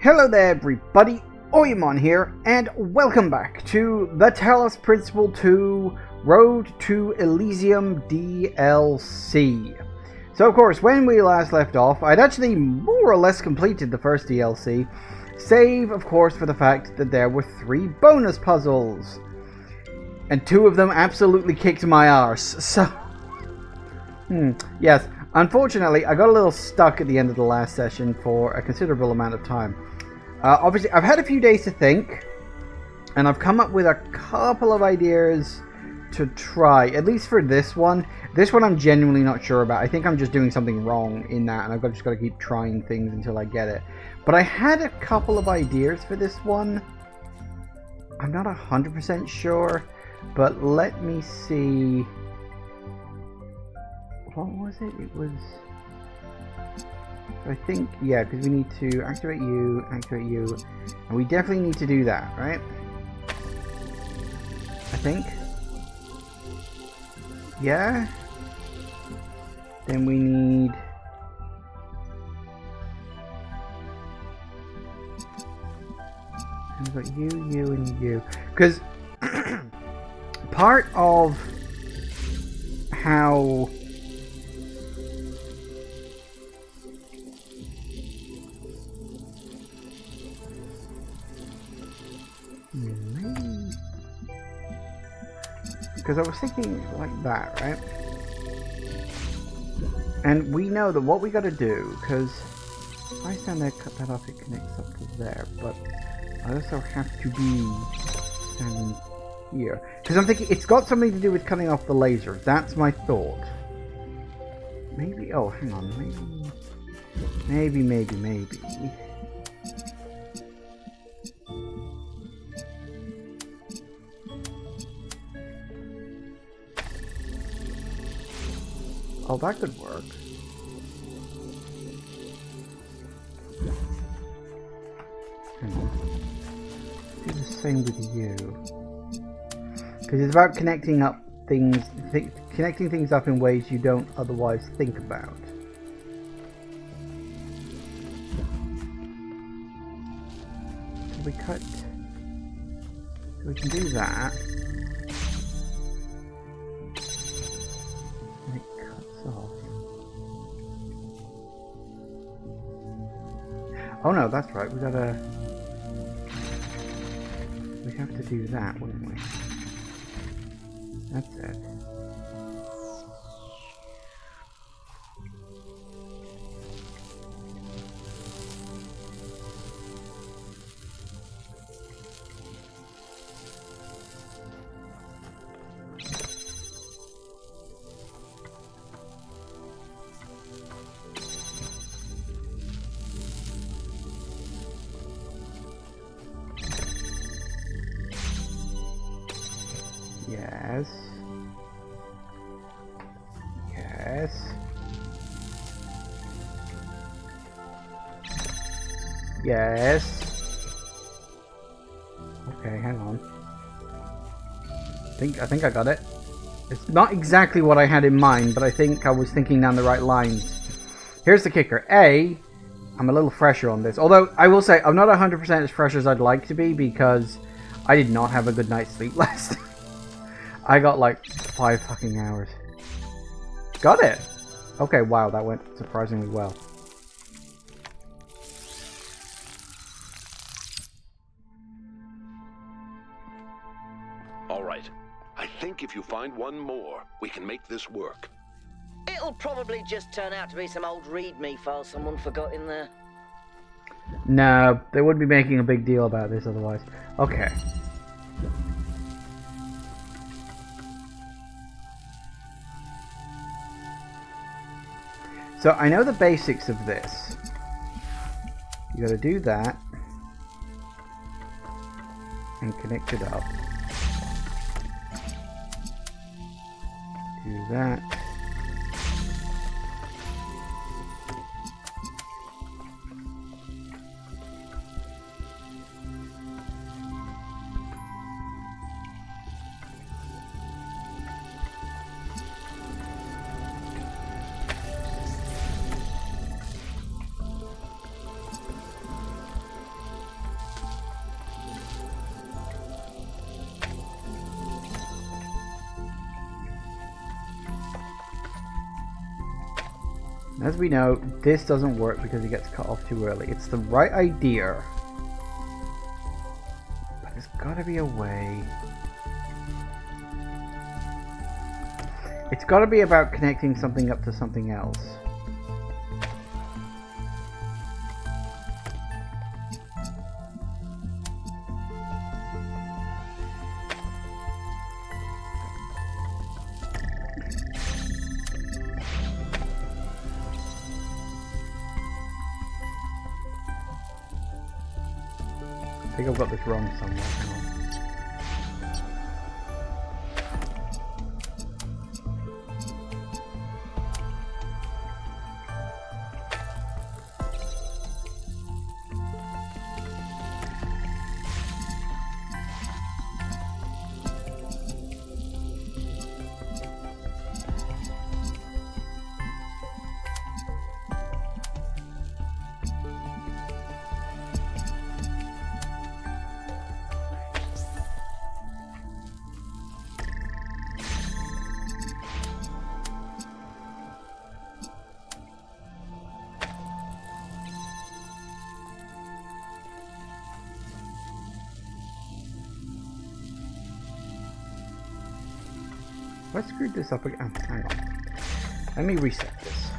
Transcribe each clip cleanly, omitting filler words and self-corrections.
Hello there everybody, Oyamon here, and welcome back to the Talos Principle 2 Road to Elysium DLC. So of course, when we last left off, I'd actually more or less completed the first DLC, save of course for the fact that there were 3 bonus puzzles. And 2 of them absolutely kicked my arse, so... Yes, unfortunately I got a little stuck at the end of the last session for a considerable amount of time. Obviously, I've had a few days to think, and I've come up with a couple of ideas to try, at least for this one. This one I'm genuinely not sure about. I think I'm just doing something wrong in that, and I've just got to keep trying things until I get it. But I had a couple of ideas for this one. I'm not 100% sure, but let me see. What was it? It was... I think, yeah, because we need to activate you, and we definitely need to do that, right? I think. Yeah? Then we need... We've got you, and you. Because part of how... Because I was thinking like that, right? And we know that what we got to do, because if I stand there, cut that off, it connects up to there, but I also have to be standing here. Because I'm thinking it's got something to do with cutting off the laser. That's my thought. Maybe, oh, hang on, maybe. Oh, that could work. Hang on. Do the same with you. Because it's about connecting up things, connecting things up in ways you don't otherwise think about. So we cut. So we can do that. Oh no, that's right, we have to do that, wouldn't we? That's it. Yes. Yes. Yes. Okay, hang on. I think I got it. It's not exactly what I had in mind, but I think I was thinking down the right lines. Here's the kicker. A, I'm a little fresher on this. Although, I will say, I'm not 100% as fresh as I'd like to be because I did not have a good night's sleep last night. I got like 5 fucking hours. Got it! Okay, wow, that went surprisingly well. Alright. I think if you find one more, we can make this work. It'll probably just turn out to be some old README file someone forgot in there. No, they wouldn't be making a big deal about this otherwise. Okay. So I know the basics of this. You gotta do that and connect it up. Do that. As we know, this doesn't work because it gets cut off too early. It's the right idea, but there's got to be a way. It's got to be about connecting something up to something else. I think I've got this wrong somewhere. Hang on. I screwed this up again. Hang on. Let me reset this.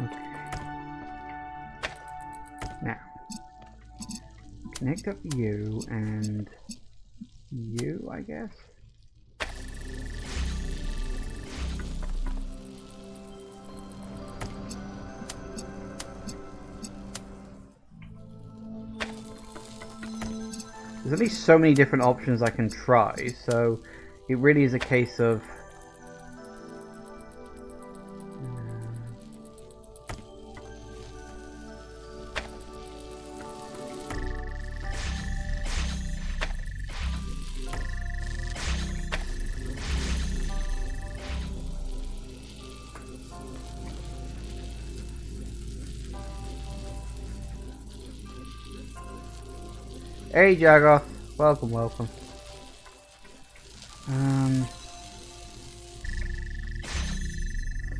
Okay. Now, connect up you and you, I guess. There's only so many different options I can try, so it really is a case of Hey Jagoth, welcome, welcome.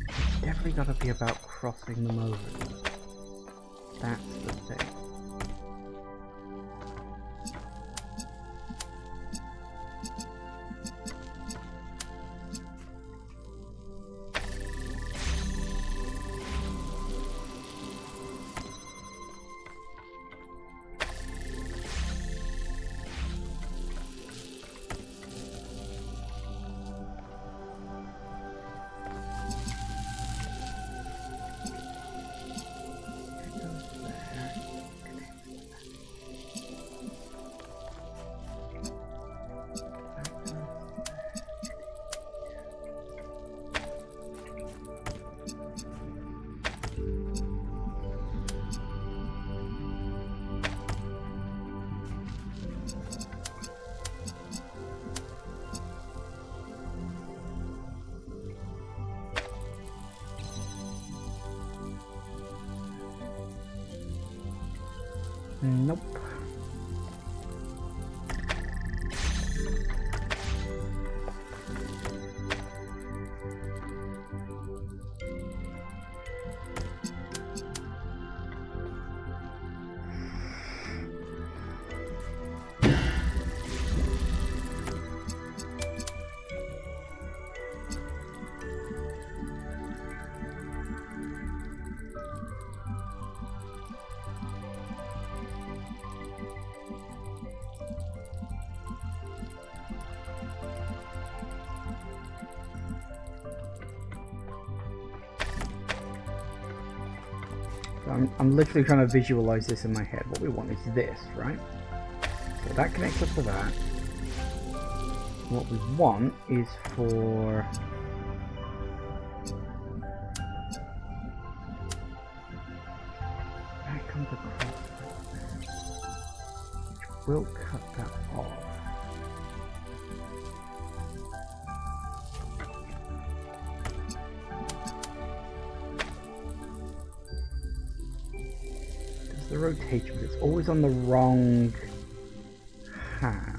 It's definitely got to be about crossing them over. That's the thing. Nope. I'm literally trying to visualize this in my head. What we want is this, right? So that connects up to that. What we want is for that comes across like that, which will cut that off. The rotation, but it's always on the wrong half.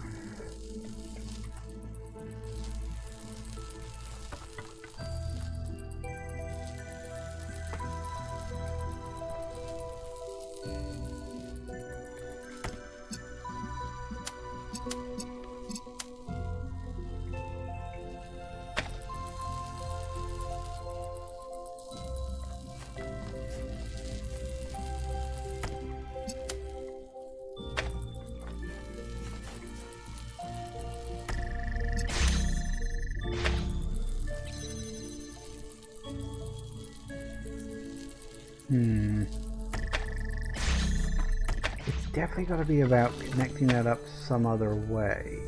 It's definitely got to be about connecting that up some other way.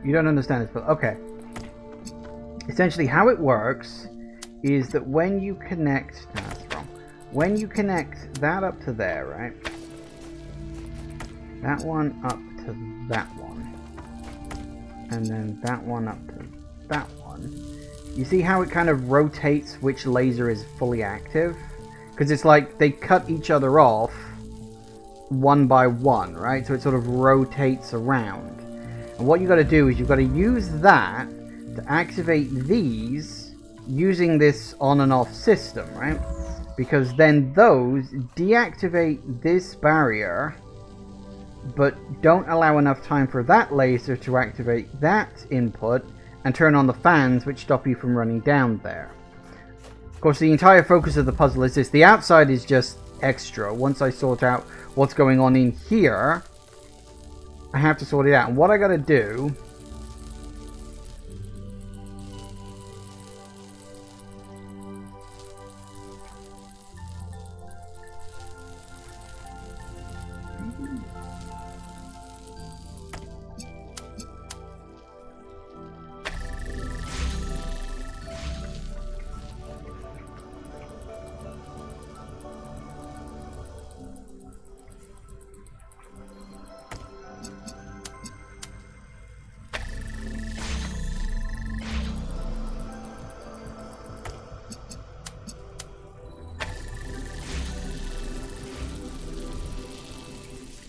You don't understand this, but okay. Essentially, how it works is that when you connect... No, that's wrong. When you connect that up to there, right? That one up to that one. And then that one up to that one. You see how it kind of rotates which laser is fully active? Because it's like they cut each other off one by one, right? So it sort of rotates around. And what you got to do is you've got to use that to activate these using this on and off system, right? Because then those deactivate this barrier, but don't allow enough time for that laser to activate that input and turn on the fans which stop you from running down there. Of course, the entire focus of the puzzle is this. The outside is just extra. Once I sort out what's going on in here, I have to sort it out. And what I gotta do...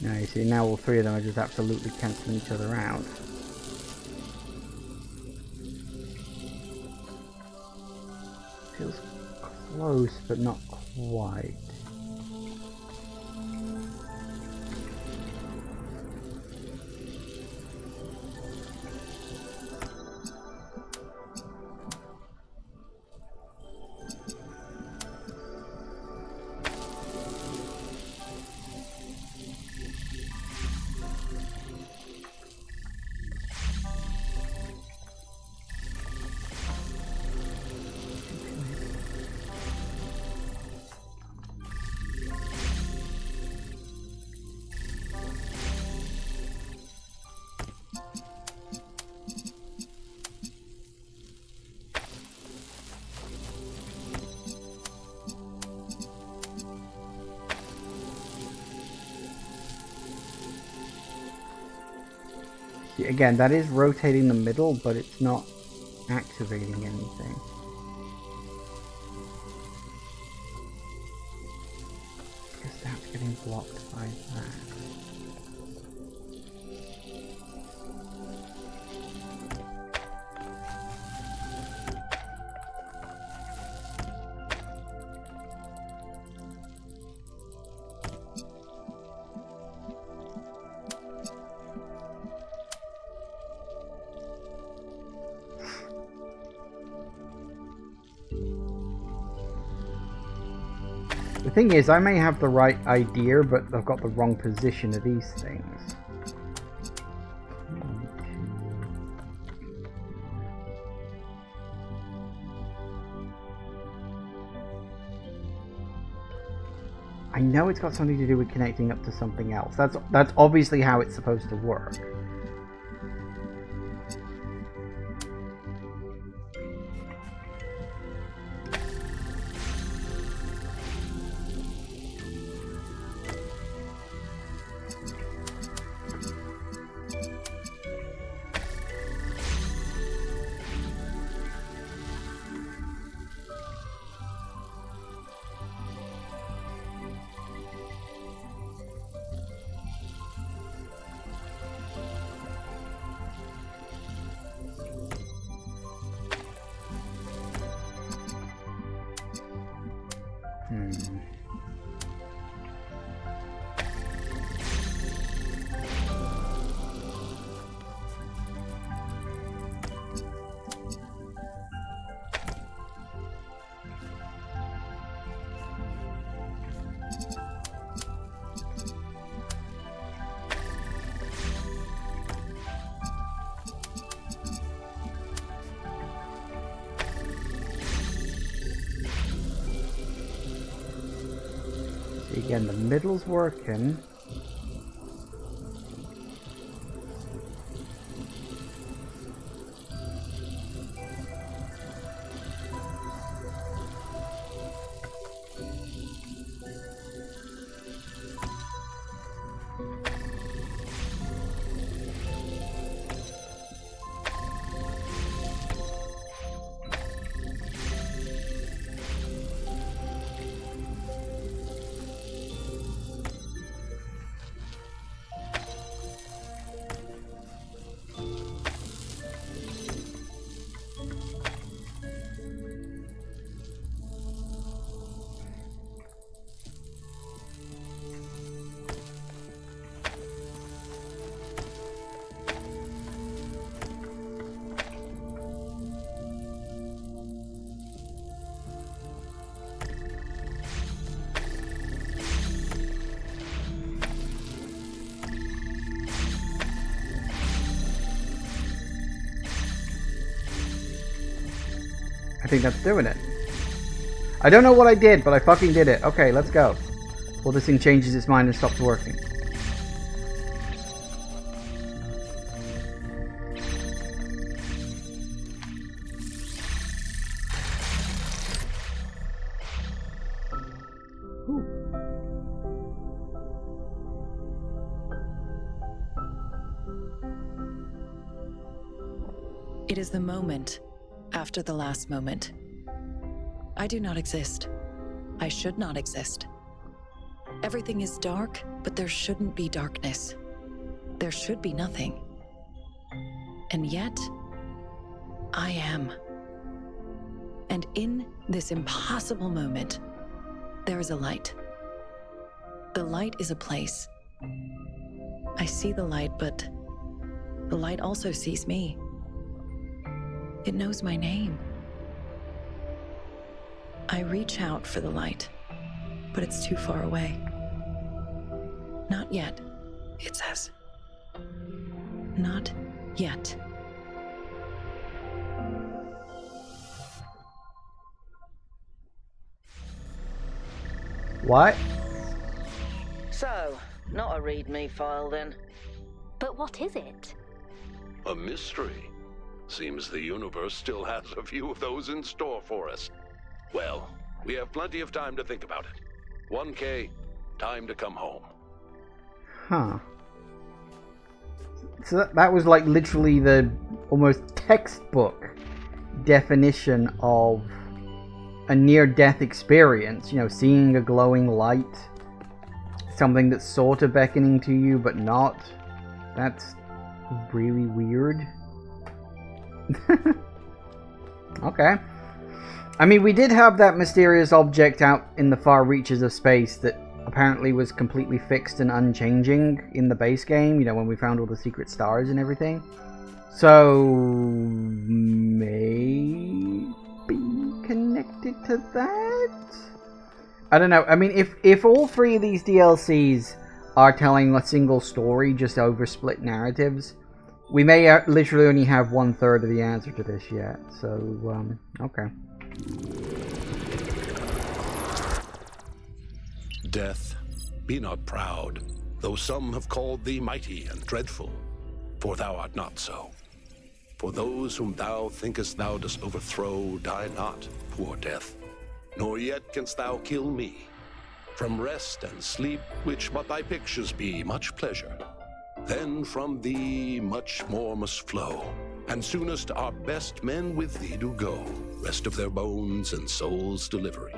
Now you see, now all three of them are just absolutely cancelling each other out. Feels close, but not quite. Again, that is rotating the middle, but it's not activating anything. Because that's getting blocked by that. The thing is, I may have the right idea, but I've got the wrong position of these things. I know it's got something to do with connecting up to something else. That's obviously how it's supposed to work. Again, the middle's working. I think that's doing it. I don't know what I did, but I fucking did it. Okay, let's go. Well, this thing changes its mind and stops working. Ooh. It is the moment after the last moment. I do not exist. I should not exist. Everything is dark, but there shouldn't be darkness. There should be nothing. And yet, I am. And in this impossible moment, there is a light. The light is a place. I see the light, but the light also sees me. It knows my name. I reach out for the light, but it's too far away. Not yet, it says. Not yet. What? So, not a read-me file then. But what is it? A mystery. Seems the universe still has a few of those in store for us. Well, we have plenty of time to think about it. 1K, time to come home. Huh. So that was like literally the almost textbook definition of a near-death experience. You know, seeing a glowing light. Something that's sort of beckoning to you, but not. That's really weird. Okay. I mean, we did have that mysterious object out in the far reaches of space that apparently was completely fixed and unchanging in the base game, you know, when we found all the secret stars and everything. So, maybe connected to that? I don't know. I mean, if all three of these DLCs are telling a single story, just over split narratives, we may literally only have 1/3 of the answer to this yet. So, okay. Death, be not proud, though some have called thee mighty and dreadful, for thou art not so. For those whom thou thinkest thou dost overthrow die not, poor death, nor yet canst thou kill me. From rest and sleep, which but thy pictures be, much pleasure. Then from thee much more must flow, and soonest our best men with thee do go, rest of their bones and souls' delivery.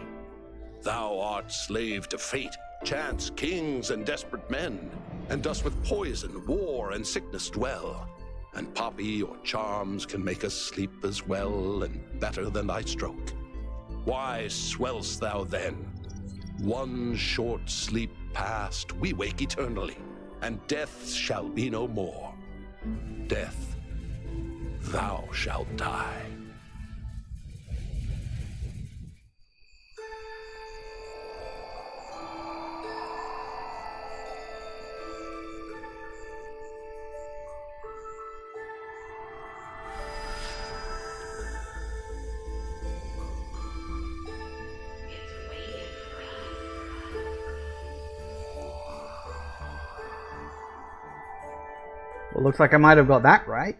Thou art slave to fate, chance, kings, and desperate men, and dost with poison, war, and sickness dwell. And poppy or charms can make us sleep as well and better than thy stroke. Why swell'st thou then? One short sleep past, we wake eternally, and death shall be no more. Death, thou shalt die. looks like I might have got that right.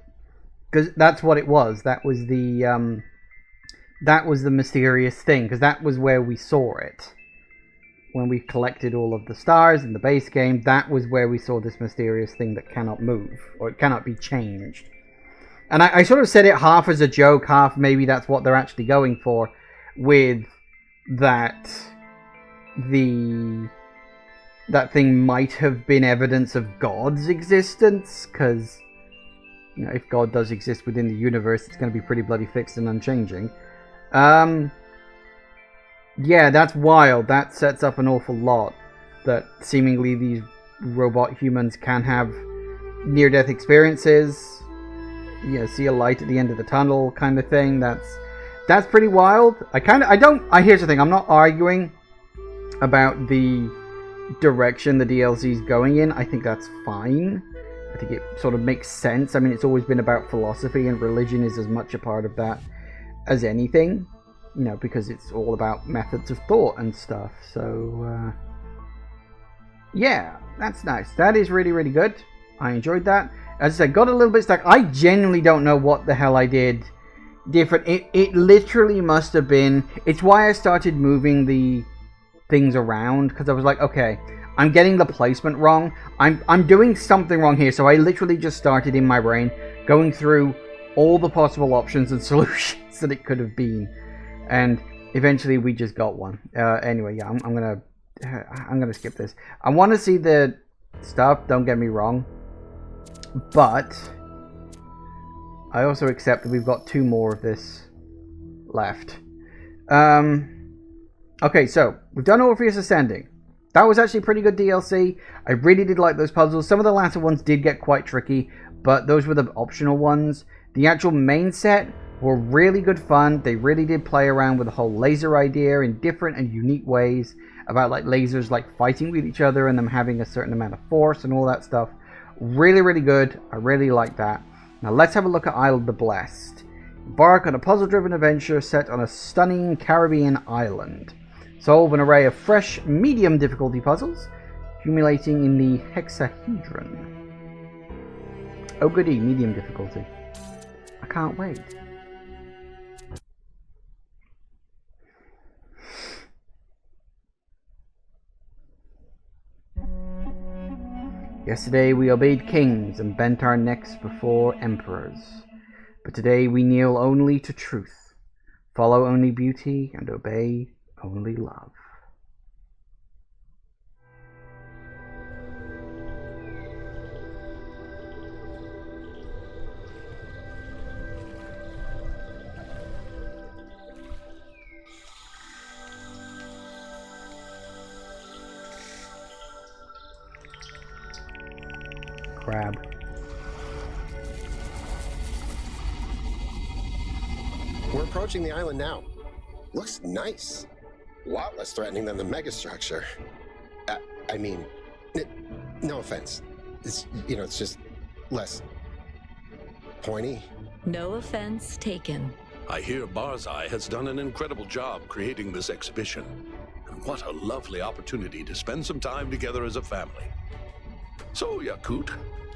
Because that's what it was. That was the mysterious thing. Because that was where we saw it. When we collected all of the stars in the base game, that was where we saw this mysterious thing that cannot move. Or it cannot be changed. And I sort of said it half as a joke, half maybe that's what they're actually going for. With that... that thing might have been evidence of God's existence, because, you know, if God does exist within the universe, it's going to be pretty bloody fixed and unchanging. Yeah, that's wild. That sets up an awful lot, that seemingly these robot humans can have near-death experiences, you know, see a light at the end of the tunnel kind of thing. That's pretty wild. Here's the thing, I'm not arguing about the direction the DLC is going in. I think that's fine. I think it sort of makes sense. I mean, it's always been about philosophy, and religion is as much a part of that as anything, you know, because it's all about methods of thought and stuff. So, yeah, that's nice. That is really, really good. I enjoyed that. As I said, got a little bit stuck. I genuinely don't know what the hell I did different. It literally must have been... It's why I started moving the things around, because I was like, okay, I'm getting the placement wrong. I'm doing something wrong here. So I literally just started in my brain going through all the possible options and solutions that it could have been, and eventually we just got one. Anyway, yeah, I'm gonna skip this. I want to see the stuff, don't get me wrong, but I also accept that we've got 2 more of this left. Okay, so we've done Orpheus Ascending. That was actually pretty good DLC. I really did like those puzzles. Some of the latter ones did get quite tricky, but those were the optional ones. The actual main set were really good fun. They really did play around with the whole laser idea in different and unique ways, about like lasers like fighting with each other and them having a certain amount of force and all that stuff. Really, really good. I really like that. Now let's have a look at Isle of the Blessed. Embark on a puzzle-driven adventure set on a stunning Caribbean island. Solve an array of fresh, medium difficulty puzzles, accumulating in the hexahedron. Oh goody, medium difficulty. I can't wait. Yesterday we obeyed kings and bent our necks before emperors. But today we kneel only to truth, follow only beauty, and obey only love. Crab. We're approaching the island now. Looks nice. A lot less threatening than the megastructure. I mean, no offense. It's, you know, it's just less pointy. No offense taken. I hear Barzai has done an incredible job creating this exhibition. And what a lovely opportunity to spend some time together as a family. So, Yaqut,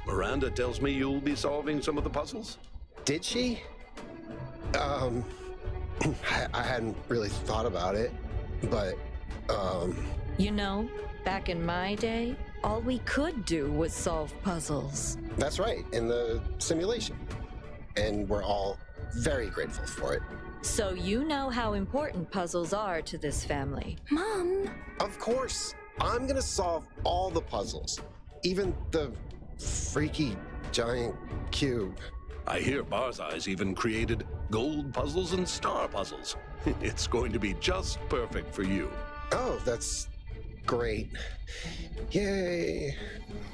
Miranda tells me you'll be solving some of the puzzles? Did she? I hadn't really thought about it, but, You know, back in my day, all we could do was solve puzzles. That's right, in the simulation. And we're all very grateful for it. So you know how important puzzles are to this family. Mom! Of course! I'm gonna solve all the puzzles. Even the freaky giant cube. I hear Barzai's even created gold puzzles and star puzzles. It's going to be just perfect for you. Oh, that's great. Yay.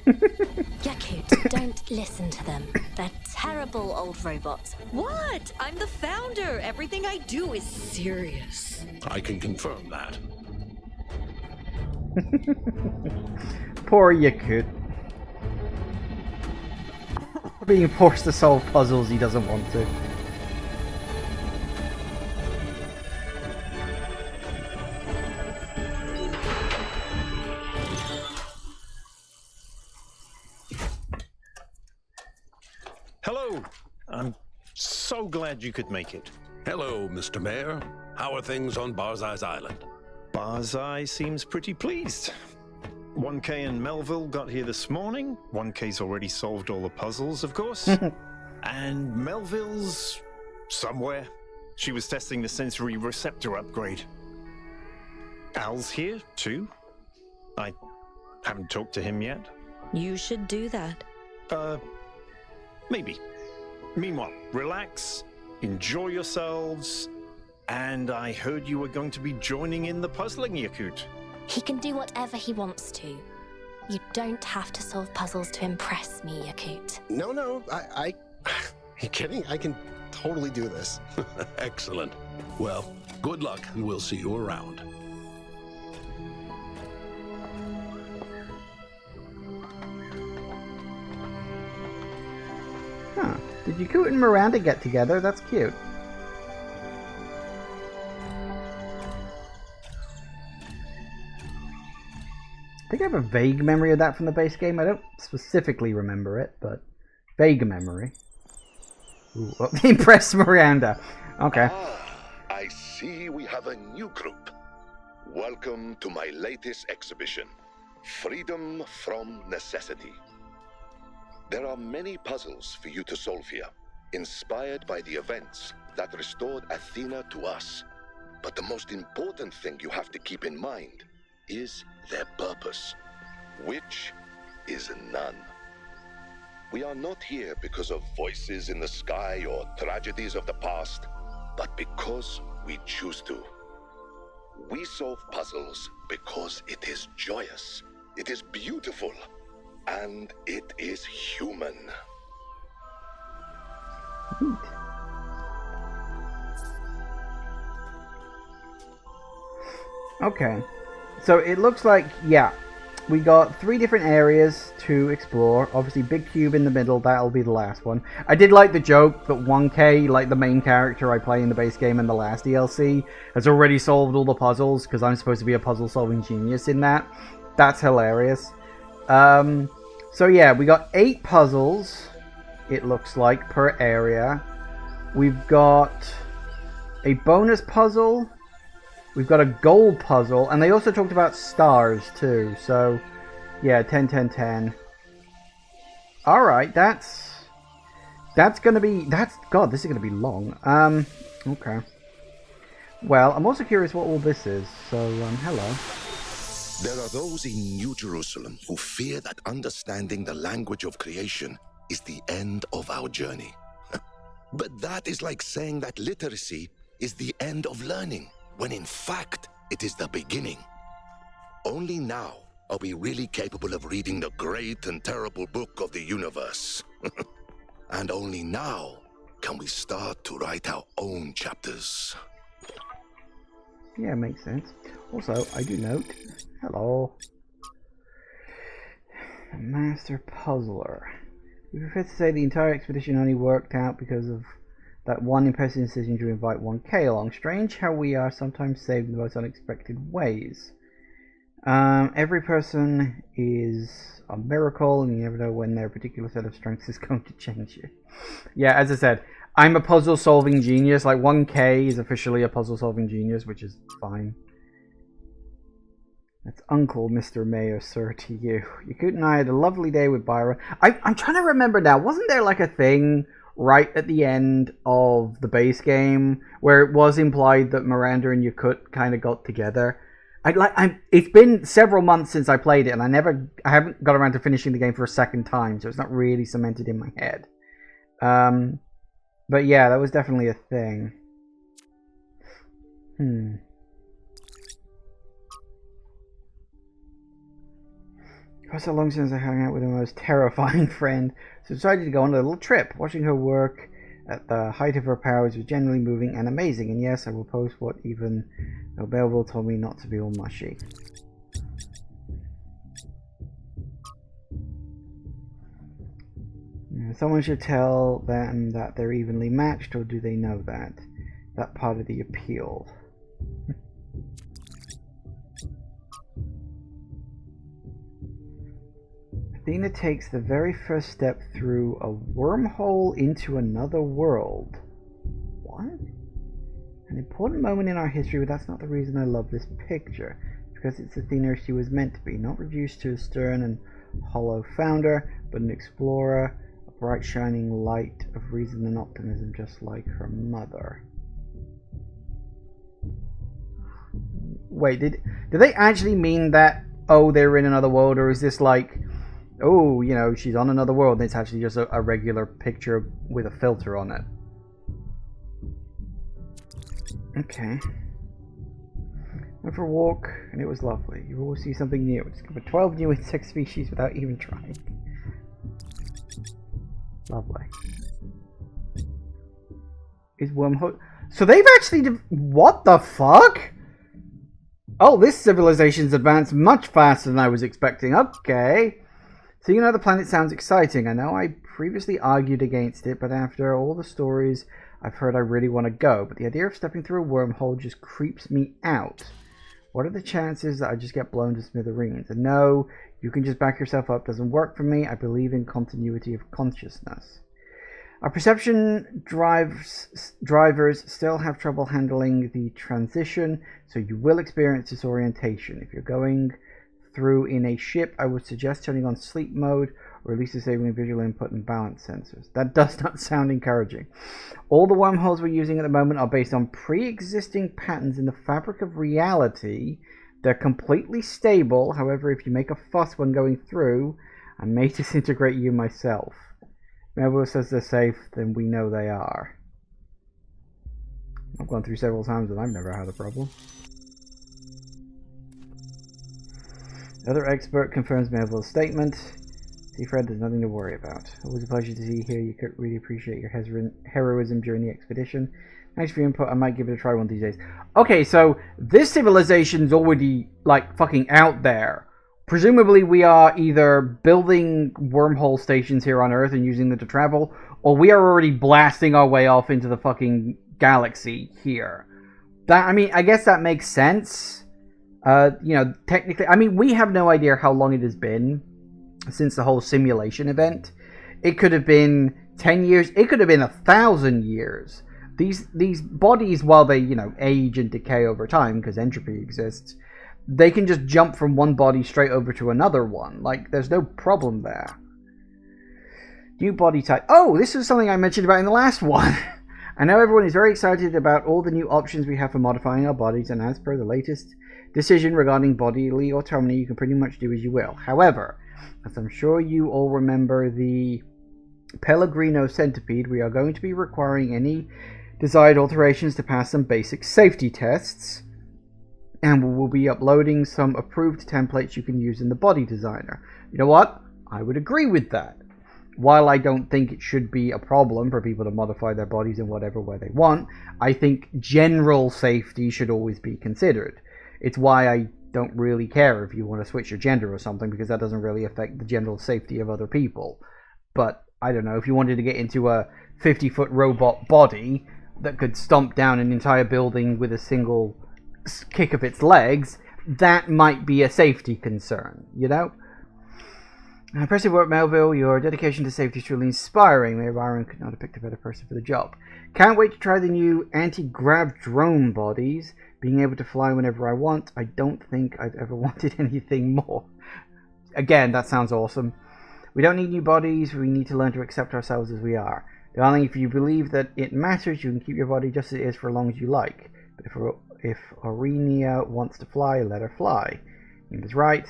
Yaqut, don't listen to them. They're terrible old robots. What? I'm the founder. Everything I do is serious. I can confirm that. Poor Yaqut. Being forced to solve puzzles he doesn't want to. So glad you could make it. Hello, Mr. Mayor. How are things on Barzai's Island? Barzai seems pretty pleased. 1K and Melville got here this morning. 1K's already solved all the puzzles, of course. And Melville's somewhere. She was testing the sensory receptor upgrade. Al's here, too. I haven't talked to him yet. You should do that. Maybe. Meanwhile, relax, enjoy yourselves, and I heard you were going to be joining in the puzzling, Yaqut. He can do whatever he wants to. You don't have to solve puzzles to impress me, Yaqut. No, I you kidding? I can totally do this. Excellent. Well, good luck, and we'll see you around. Huh. Did Yaqut and Miranda get together? That's cute. I think I have a vague memory of that from the base game. I don't specifically remember it, but vague memory. Ooh, oh, impress Miranda. Okay. I see we have a new group. Welcome to my latest exhibition, Freedom from Necessity. There are many puzzles for you to solve here, inspired by the events that restored Athena to us. But the most important thing you have to keep in mind is their purpose, which is none. We are not here because of voices in the sky or tragedies of the past, but because we choose to. We solve puzzles because it is joyous, it is beautiful, and it is human. Okay. So it looks like, yeah, we got 3 different areas to explore. Obviously, big cube in the middle, that'll be the last one. I did like the joke that 1K, like the main character I play in the base game and the last DLC, has already solved all the puzzles, because I'm supposed to be a puzzle-solving genius in that. That's hilarious. So yeah, we got 8 puzzles, it looks like, per area. We've got a bonus puzzle. We've got a gold puzzle, and they also talked about stars too. So, yeah, 10, 10, 10. All right, that's gonna be God. This is gonna be long. Okay. Well, I'm also curious what all this is. So, hello. There are those in New Jerusalem who fear that understanding the language of creation is the end of our journey. But that is like saying that literacy is the end of learning, when in fact, it is the beginning. Only now are we really capable of reading the great and terrible book of the universe. And only now can we start to write our own chapters. Yeah, makes sense. Also, I do note, hello, Master Puzzler. We prefer to say the entire expedition only worked out because of that one impressive decision to invite 1K along. Strange how we are sometimes saved in the most unexpected ways. Every person is a miracle, and you never know when their particular set of strengths is going to change you. Yeah, as I said, I'm a puzzle-solving genius. Like, 1K is officially a puzzle-solving genius, which is fine. That's Uncle Mr. Mayor, sir, to you. Yaqut and I had a lovely day with Byron. I'm trying to remember now. Wasn't there like a thing right at the end of the base game where it was implied that Miranda and Yaqut kind of got together? It's been several months since I played it, and I haven't got around to finishing the game for a second time, so it's not really cemented in my head. But yeah, that was definitely a thing. It was so long since I hung out with my most terrifying friend, so I decided to go on a little trip. Watching her work at the height of her powers was generally moving and amazing, and yes, I will post what even though Melville told me not to be all mushy. Someone should tell them that they're evenly matched, or do they know that? That part of the appeal. Athena takes the very first step through a wormhole into another world. important moment in our history, but that's not the reason I love this picture. Because it's Athena she was meant to be, not reduced to a stern and hollow founder, but an explorer, a bright shining light of reason and optimism, just like her mother. Wait, did they actually mean that, oh, they're in another world, or is this like, oh, you know, she's on another world, and it's actually just a regular picture with a filter on it? Okay. Went for a walk, and it was lovely. You always see something new. Discovered 12 new insect species without even trying. Lovely. Is wormhole... So they've actually... What the fuck? Oh, this civilization's advanced much faster than I was expecting. Okay. Seeing another planet sounds exciting. I know I previously argued against it, but after all the stories I've heard, I really want to go. But the idea of stepping through a wormhole just creeps me out. What are the chances that I just get blown to smithereens? And no, you can just back yourself up. Doesn't work for me. I believe in continuity of consciousness. Our perception drivers still have trouble handling the transition, so you will experience disorientation. If you're going through in a ship, I would suggest turning on sleep mode, or at least disabling visual input and balance sensors. That does not sound encouraging. All the wormholes we're using at the moment are based on pre-existing patterns in the fabric of reality. They're completely stable. However, if you make a fuss when going through, I may disintegrate you myself. Melville says they're safe, then we know they are. I've gone through several times and I've never had a problem. The other expert confirms Melville's statement. See, Fred, there's nothing to worry about. Always a pleasure to see you here. You could really appreciate your heroism during the expedition. Thanks for your input. I might give it a try one of these days. Okay, so this civilization's already, like, fucking out there. Presumably we are either building wormhole stations here on Earth and using them to travel, or we are already blasting our way off into the fucking galaxy here. That, I mean, I guess that makes sense. You know, technically, I mean, we have no idea how long it has been since the whole simulation event. It could have been 10 years. It could have been 1,000 years. These bodies, while they, you know, age and decay over time, because entropy exists, they can just jump from one body straight over to another one. Like, there's no problem there. New body type. Oh, this is something I mentioned about in the last one. I know everyone is very excited about all the new options we have for modifying our bodies, and as per the latest decision regarding bodily autonomy, you can pretty much do as you will. However, as I'm sure you all remember the Pellegrino centipede, we are going to be requiring any desired alterations to pass some basic safety tests, and we will be uploading some approved templates you can use in the body designer. You know what? I would agree with that. While I don't think it should be a problem for people to modify their bodies in whatever way they want, I think general safety should always be considered. It's why I don't really care if you want to switch your gender or something, because that doesn't really affect the general safety of other people. But, I don't know, if you wanted to get into a 50-foot robot body that could stomp down an entire building with a single kick of its legs, that might be a safety concern, you know? Impressive work, Melville. Your dedication to safety is truly inspiring. Mayor Byron could not have picked a better person for the job. Can't wait to try the new anti-grav drone bodies. Being able to fly whenever I want. I don't think I've ever wanted anything more. Again, that sounds awesome. We don't need new bodies. We need to learn to accept ourselves as we are. Darling, if you believe that it matters, you can keep your body just as it is for as long as you like. But if Aurenia wants to fly, let her fly. He was right.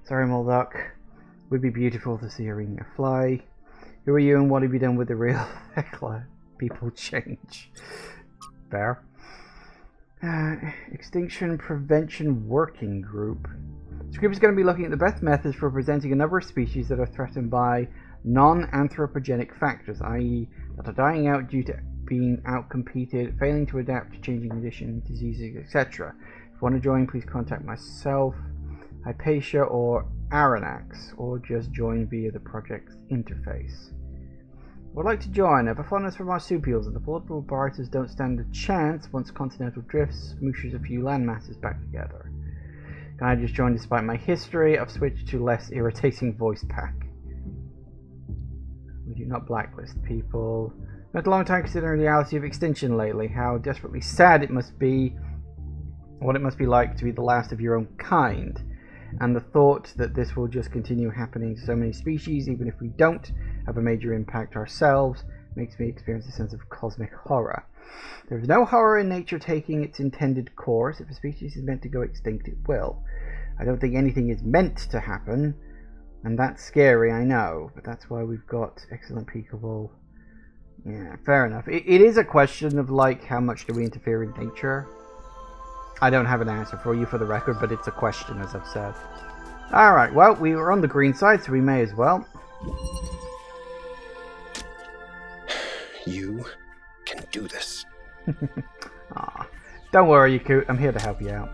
Sorry, Molduck. Would be beautiful to see Aurenia fly. Who are you and what have you done with the real Hecla? People change. Fair. Extinction Prevention Working Group. This group is going to be looking at the best methods for presenting a number of species that are threatened by non-anthropogenic factors, i.e. that are dying out due to being outcompeted, failing to adapt to changing conditions, diseases, etc. If you want to join, please contact myself, Hypatia, or Aranax, or just join via the project's interface. Would like to join. I have a fondness for marsupials, and the portable bariters don't stand a chance once continental drifts smooshes a few landmasses back together. Can I just join despite my history? I've switched to less irritating voice pack. We do not blacklist people. Spent a long time considering the reality of extinction lately, how desperately sad it must be, what it must be like to be the last of your own kind, and the thought that this will just continue happening to so many species, even if we don't have a major impact ourselves, makes me experience a sense of cosmic horror. There is no horror in nature taking its intended course. If a species is meant to go extinct, it will. I don't think anything is meant to happen, and that's scary, I know, but that's why we've got excellent peekable. Yeah, fair enough. It is a question of, like, how much do we interfere in nature? I don't have an answer for you for the record, but it's a question, as I've said. Alright, well, we were on the green side, so we may as well. You can do this. Aw. Don't worry, Yaqut. I'm here to help you out.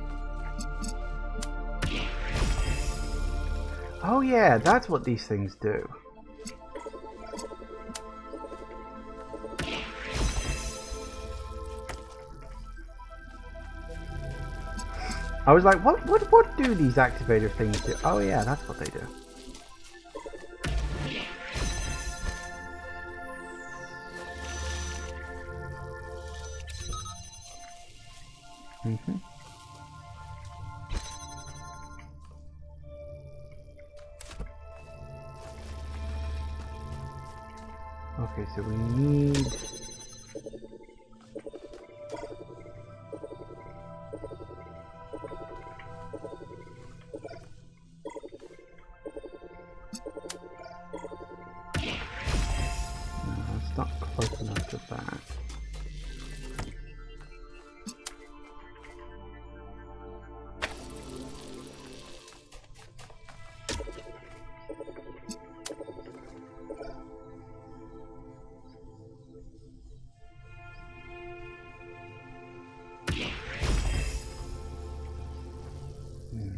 Oh yeah, that's what these things do. I was like, what do these activator things do? Oh yeah, that's what they do. Mm-hmm. Okay, so we need... No, it's not close enough to that.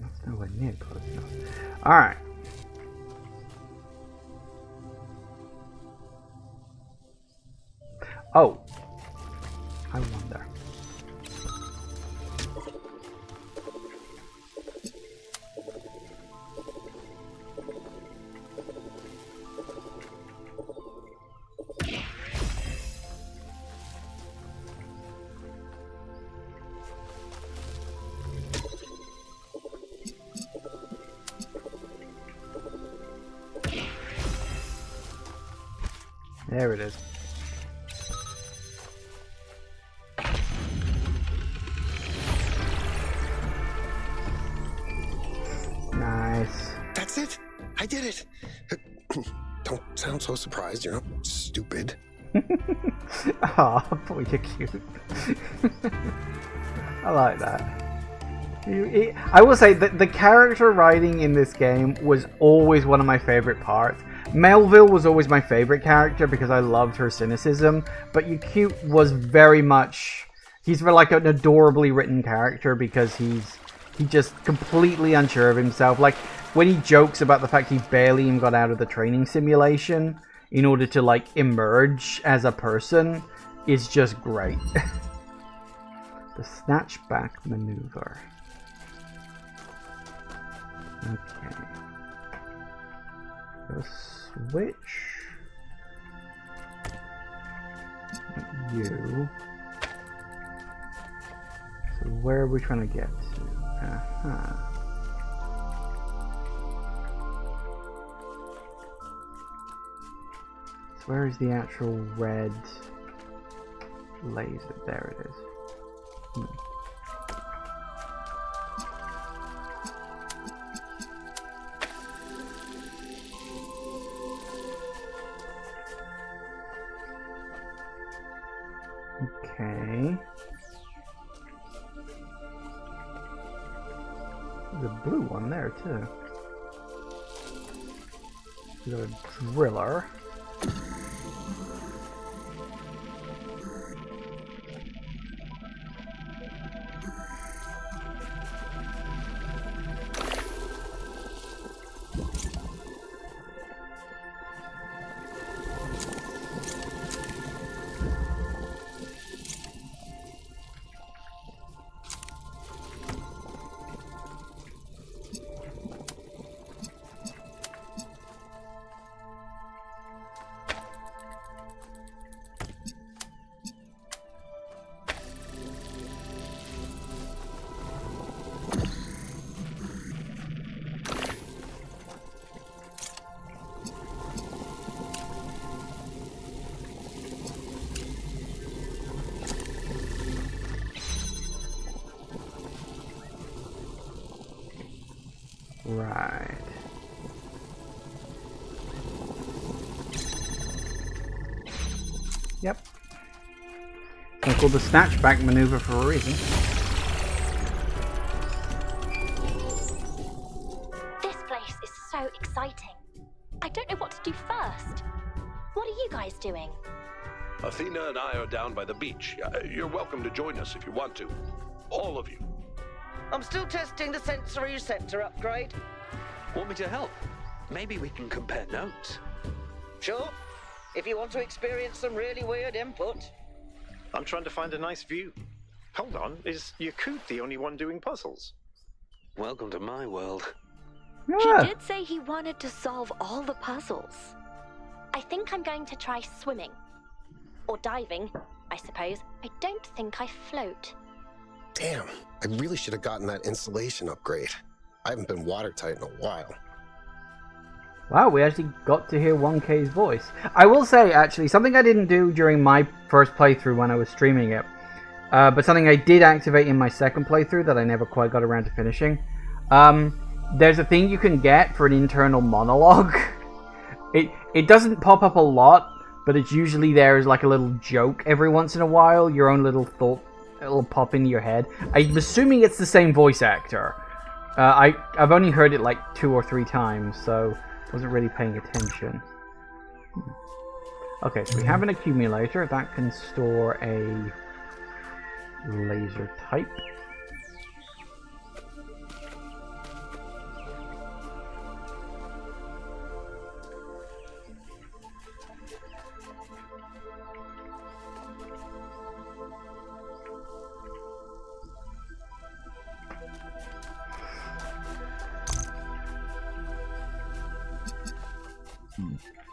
That's nowhere near close enough. Alright. Oh. I wonder. There it is. Nice. That's it. I did it. Don't sound so surprised. You're not stupid. Aw, boy, you're cute. I like that. I will say that the character writing in this game was always one of my favorite parts. Melville was always my favorite character because I loved her cynicism, but Yaqut was very much... He's like an adorably written character because he's just completely unsure of himself. Like, when he jokes about the fact he barely even got out of the training simulation in order to, like, emerge as a person is just great. The snatchback maneuver. Okay. Go switch. You. So where are we trying to get to? Uh-huh. So where is the actual red laser? There it is. Okay. There's a blue one there too. We got a driller. Right. Yep. It's called the snatchback maneuver for a reason. This place is so exciting. I don't know what to do first. What are you guys doing? Athena and I are down by the beach. You're welcome to join us if you want to. All of you. I'm still testing the sensory receptor upgrade. Want me to help? Maybe we can compare notes. Sure. If you want to experience some really weird input. I'm trying to find a nice view. Hold on, is Yaqut the only one doing puzzles? Welcome to my world. Yeah. He did say he wanted to solve all the puzzles. I think I'm going to try swimming. Or diving, I suppose. I don't think I float. Damn, I really should have gotten that insulation upgrade. I haven't been watertight in a while. Wow, we actually got to hear 1K's voice. I will say, actually, something I didn't do during my first playthrough when I was streaming it, but something I did activate in my second playthrough that I never quite got around to finishing. There's a thing you can get for an internal monologue. It doesn't pop up a lot, but it's usually there as like a little joke every once in a while. Your own little thought, it'll pop into your head. I'm assuming it's the same voice actor. I've only heard it like 2 or 3 times, so wasn't really paying attention. Okay, so we have an accumulator that can store a laser type.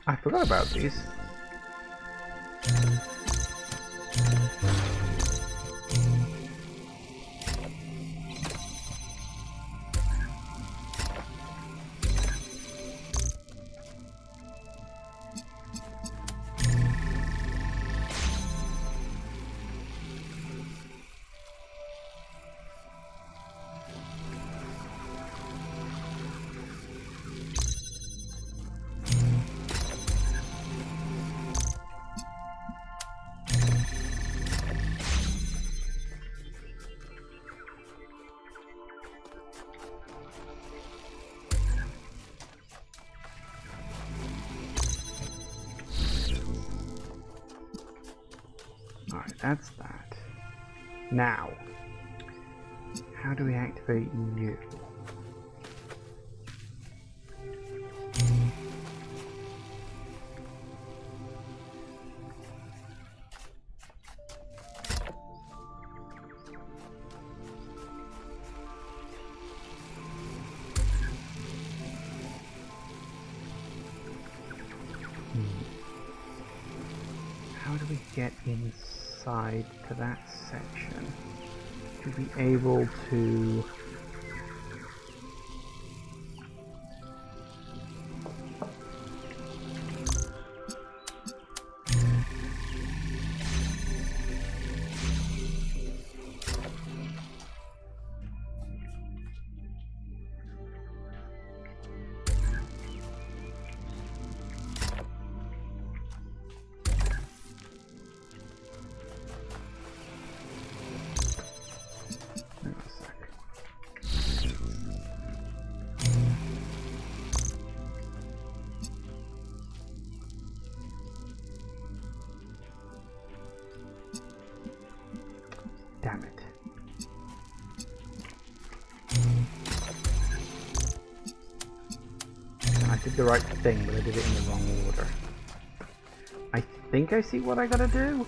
I forgot about these. Alright, that's that. Now, how do we activate you? How do we get inside to that section to be able to... Damn it. I did the right thing, but I did it in the wrong order. I think I see what I gotta do.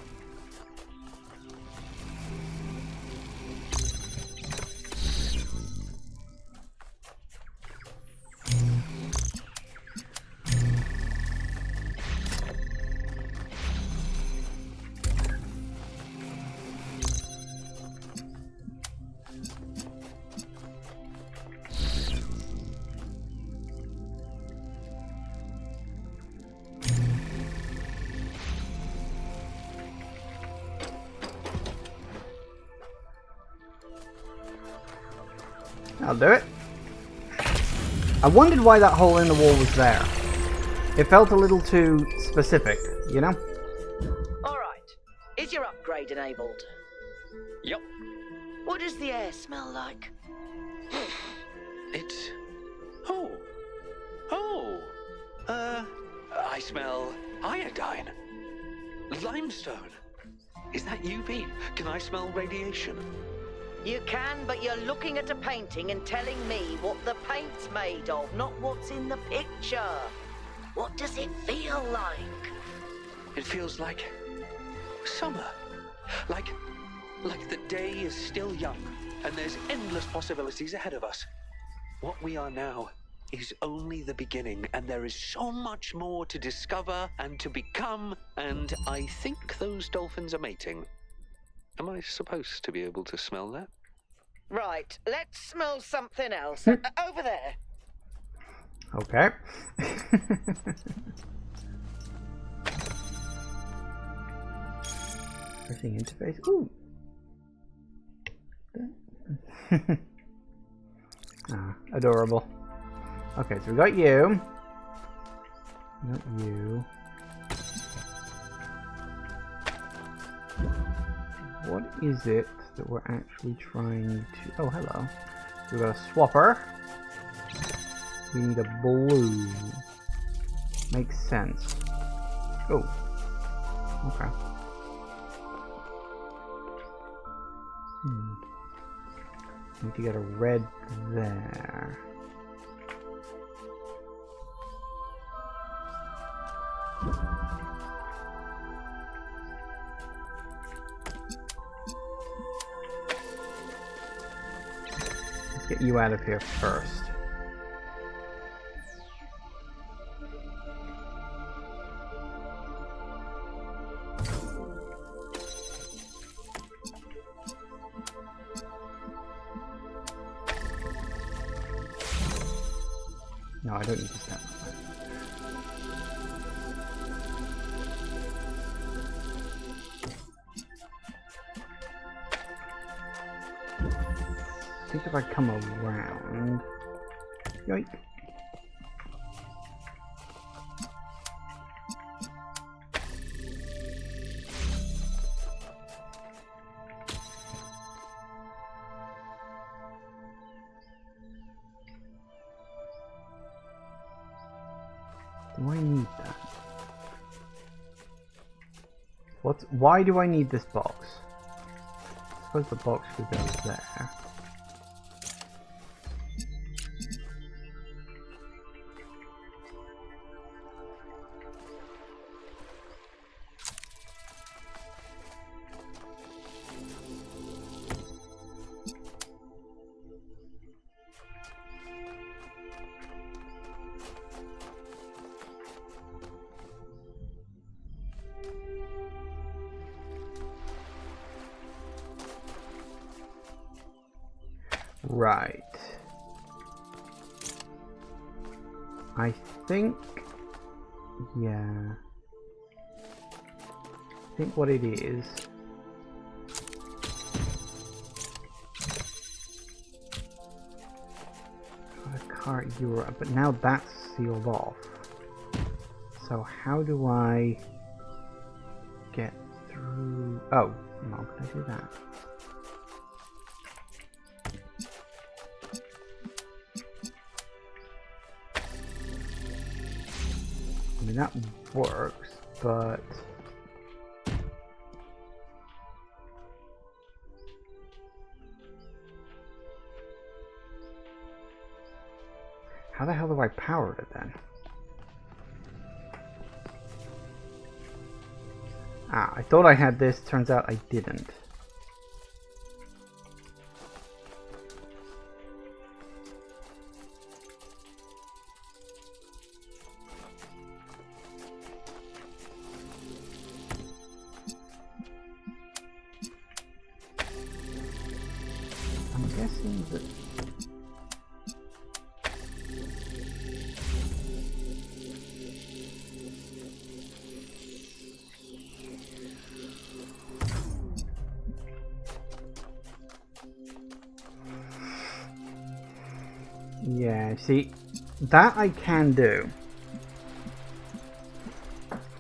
I'll do it. I wondered why that hole in the wall was there. It felt a little too specific, you know? Alright. Is your upgrade enabled? Yup. What does the air smell like? It's... Oh. I smell iodine. Limestone. Is that UV? Can I smell radiation? You can, but you're looking at a painting and telling me what the paint's made of, not what's in the picture. What does it feel like? It feels like summer. Like the day is still young, and there's endless possibilities ahead of us. What we are now is only the beginning, and there is so much more to discover and to become, and I think those dolphins are mating. Am I supposed to be able to smell that? Right, let's smell something else. Over there. Okay. Pressing interface. Ooh. Adorable. Okay, so we got you. Not you. What is it that we're actually trying to... Oh, hello. So we got a swapper. We need a blue. Makes sense. Oh. Okay. Need to get a red there. Let's get you out of here first. No, I don't need to stand like that. I think if I come around... Yoink. Do I need that? Why do I need this box? I suppose the box could go there. Right. I think... Yeah. I think what it is... A cart Europe, but now that's sealed off. So how do I get through... Oh, no, can I do that? I mean, that works, but... How the hell do I power it then? Ah, I thought I had this, turns out I didn't. I'm guessing that... Yeah, see, That I can do.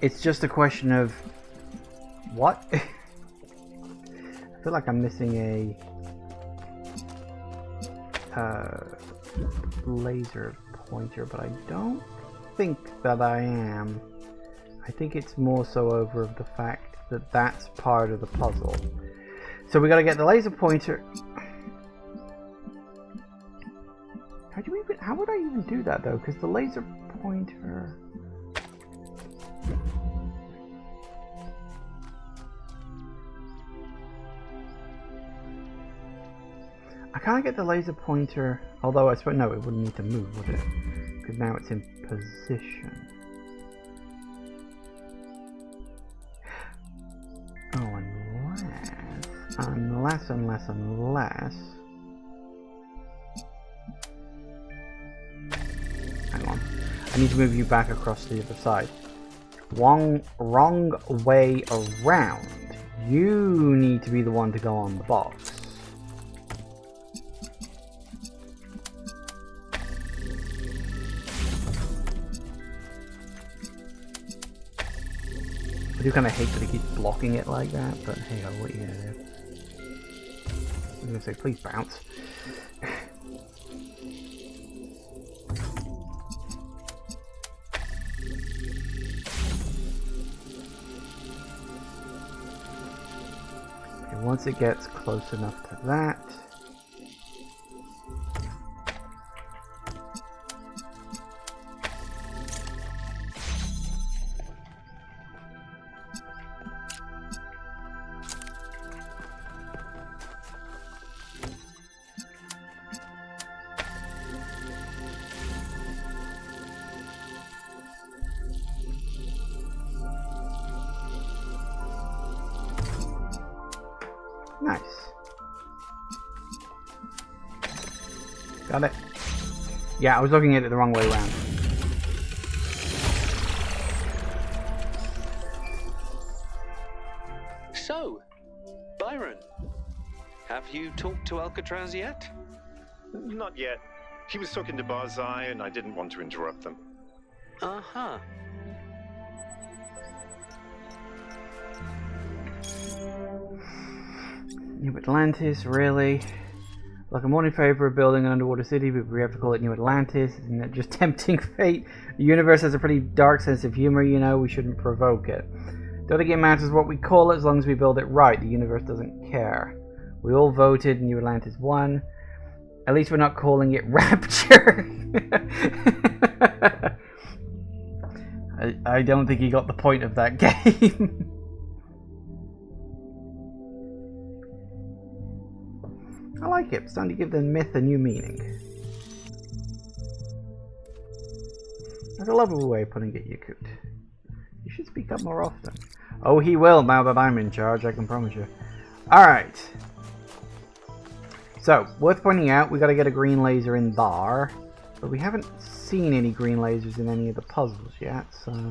It's just a question of what? I feel like I'm missing a laser pointer, but I don't think that I am. I think it's more so over of the fact that that's part of the puzzle. So we got to get the laser pointer. How would I even do that though? Because the laser pointer. I can't get the laser pointer. Although I suppose no, it wouldn't need to move, would it? Because now it's in position. Oh, unless. Hang on. I need to move you back across to the other side. Wrong way around. You need to be the one to go on the box. I do kind of hate that he keeps blocking it like that, but hey, what are you gonna do? I was gonna say, please bounce. Okay, once it gets close enough to that. Nice. Got it. Yeah, I was looking at it the wrong way around. So, Byron, have you talked to Alcatraz yet? Not yet. He was talking to Barzai, and I didn't want to interrupt them. Uh-huh. New Atlantis, really? Like, I'm all in favor of building an underwater city, but we have to call it New Atlantis. Isn't that just tempting fate? The universe has a pretty dark sense of humor, you know. We shouldn't provoke it. Don't think it matters what we call it as long as we build it right. The universe doesn't care. We all voted, New Atlantis won. At least we're not calling it Rapture. I don't think he got the point of that game. I like it. It's time to give the myth a new meaning. That's a lovely way of putting it, Yaqut. You should speak up more often. Oh, he will now that I'm in charge, I can promise you. Alright. So, worth pointing out, we got to get a green laser in there. But we haven't seen any green lasers in any of the puzzles yet, so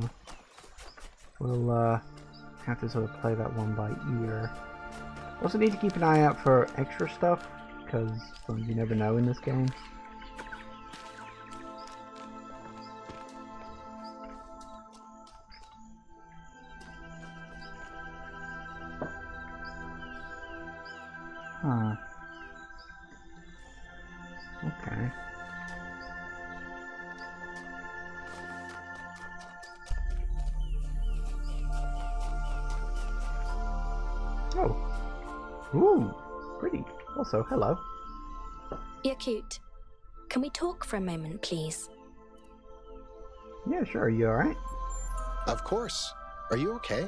we'll have to sort of play that one by ear. Also need to keep an eye out for extra stuff, because you never know in this game. Huh. Okay. Oh. Ooh, pretty. Also, hello. Yaqut, can we talk for a moment, please? Yeah, sure. Are you alright? Of course. Are you okay?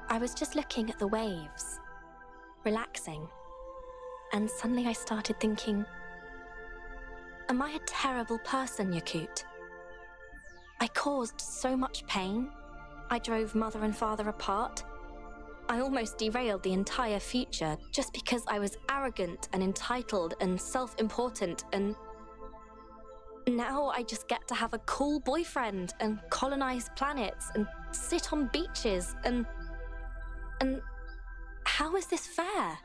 I was just looking at the waves, relaxing, and suddenly I started thinking, am I a terrible person, Yaqut? I caused so much pain. I drove mother and father apart. I almost derailed the entire future just because I was arrogant and entitled and self-important, and now I just get to have a cool boyfriend and colonize planets and sit on beaches and how is this fair?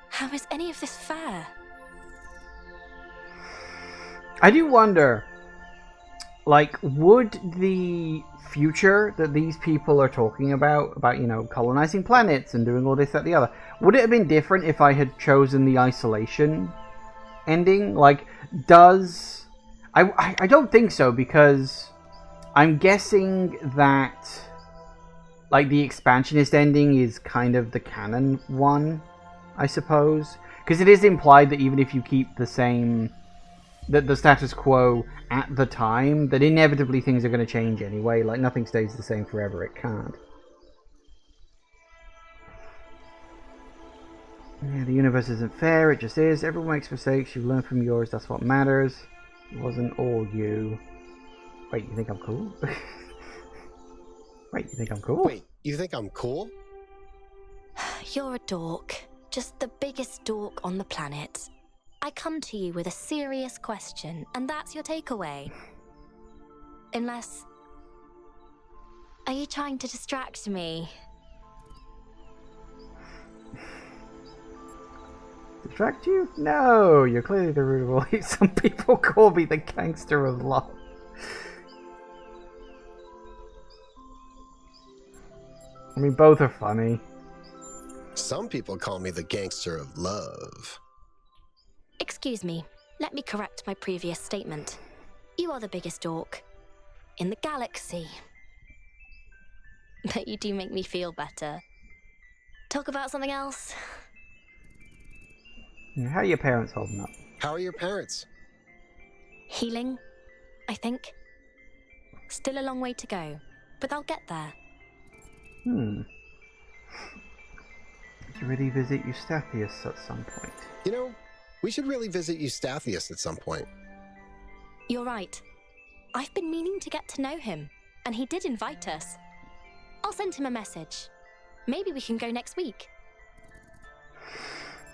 How is any of this fair? I do wonder, like, would the future that these people are talking about, you know, colonizing planets and doing all this, that, the other, would it have been different if I had chosen the isolation ending? Like, does... I don't think so, because I'm guessing that, like, the expansionist ending is kind of the canon one, I suppose. Because it is implied that even if you keep the same... the status quo at the time, that inevitably things are going to change anyway. Like, nothing stays the same forever. It can't. Yeah, the universe isn't fair. It just is. Everyone makes mistakes. You learn from yours. That's what matters. It wasn't all you. Wait, you think I'm cool? Wait, you think I'm cool? Wait, you think I'm cool? You're a dork. Just the biggest dork on the planet. I come to you with a serious question, and that's your takeaway. Unless... Are you trying to distract me? Distract you? No, you're clearly the root of all hate. Some people call me the gangster of love. I mean, both are funny. Some people call me the gangster of love. Excuse me, let me correct my previous statement. You are the biggest dork in the galaxy. But you do make me feel better. Talk about something else? How are your parents holding up? How are your parents? Healing, I think. Still a long way to go, but I'll get there. To really visit Eustathius at some point. You know, we should really visit Eustathius at some point. You're right. I've been meaning to get to know him, and he did invite us. I'll send him a message. Maybe we can go next week.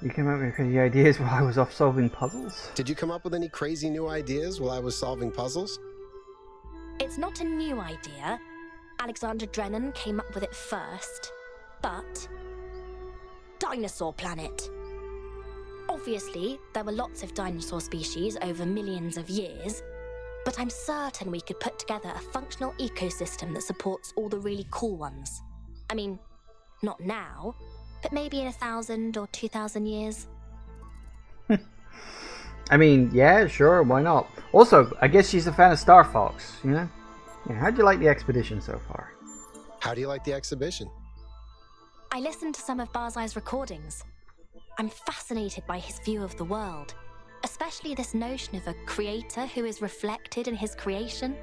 You came up with any ideas while I was off solving puzzles? Did you come up with any crazy new ideas while I was solving puzzles? It's not a new idea. Alexander Drennan came up with it first. But... dinosaur planet. Obviously, there were lots of dinosaur species over millions of years, but I'm certain we could put together a functional ecosystem that supports all the really cool ones. I mean, not now, but maybe in 1,000 or 2,000 years. I mean, yeah, sure, why not? Also, I guess she's a fan of Star Fox, you know? Yeah, how'd you like the expedition so far? How do you like the exhibition? I listened to some of Barzai's recordings. I'm fascinated by his view of the world, especially this notion of a creator who is reflected in his creation.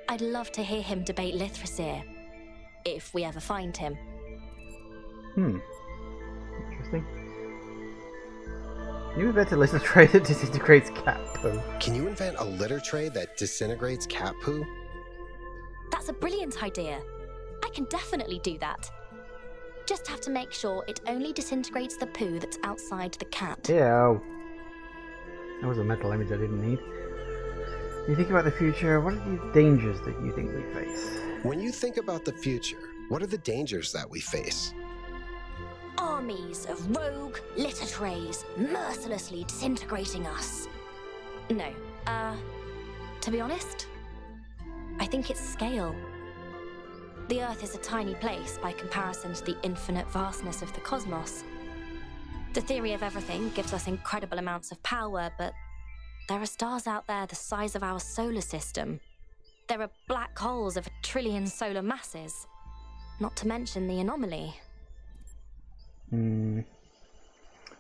I'd love to hear him debate Lithrasir, if we ever find him. Interesting. You invent a litter tray that disintegrates cat poo. Can you invent a litter tray that disintegrates cat poo? That's a brilliant idea. I can definitely do that. Just have to make sure it only disintegrates the poo that's outside the cat. Yeah. That was a mental image I didn't need. You think about the future, what are the dangers that you think we face? When you think about the future, what are the dangers that we face? Armies of rogue litter trays mercilessly disintegrating us. No, to be honest, I think it's scale. The Earth is a tiny place by comparison to the infinite vastness of the cosmos. The theory of everything gives us incredible amounts of power, but there are stars out there the size of our solar system. There are black holes of 1 trillion solar masses, not to mention the anomaly.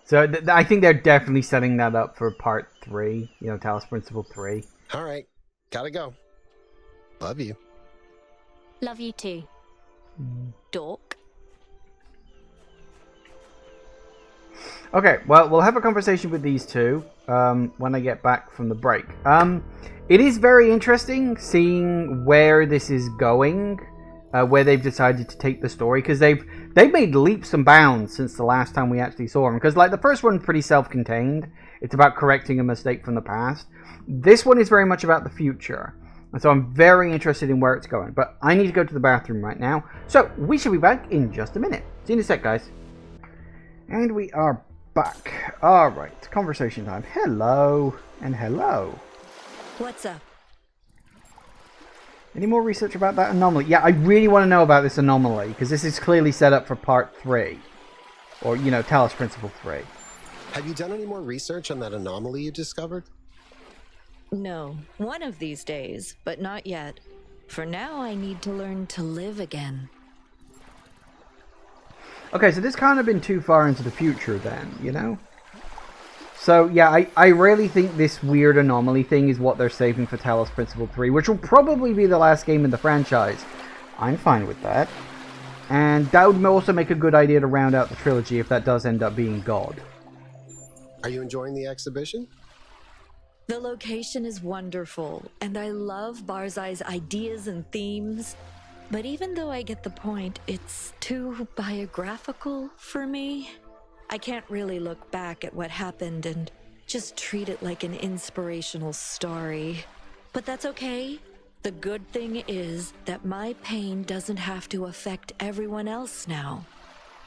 So I think they're definitely setting that up for part 3, you know, Talos Principle 3. All right, gotta go. Love you. Love you too. Dork. Okay, well, we'll have a conversation with these two when I get back from the break. It is very interesting seeing where this is going, where they've decided to take the story, because they've made leaps and bounds since the last time we actually saw them. Because, like, the first one's pretty self-contained. It's about correcting a mistake from the past. This one is very much about the future. And so I'm very interested in where it's going. But I need to go to the bathroom right now. So we shall be back in just a minute. See you in a sec, guys. And we are back. Alright, conversation time. Hello and hello. What's up? Any more research about that anomaly? Yeah, I really want to know about this anomaly, because this is clearly set up for part 3. Or, you know, Talos Principle 3. Have you done any more research on that anomaly you discovered? No, one of these days, but not yet. For now, I need to learn to live again. Okay, so this can't have been too far into the future then, you know? So, yeah, I really think this weird anomaly thing is what they're saving for Talos Principle 3, which will probably be the last game in the franchise. I'm fine with that. And that would also make a good idea to round out the trilogy if that does end up being God. Are you enjoying the exhibition? The location is wonderful, and I love Barzai's ideas and themes. But even though I get the point, it's too biographical for me. I can't really look back at what happened and just treat it like an inspirational story. But that's okay. The good thing is that my pain doesn't have to affect everyone else now.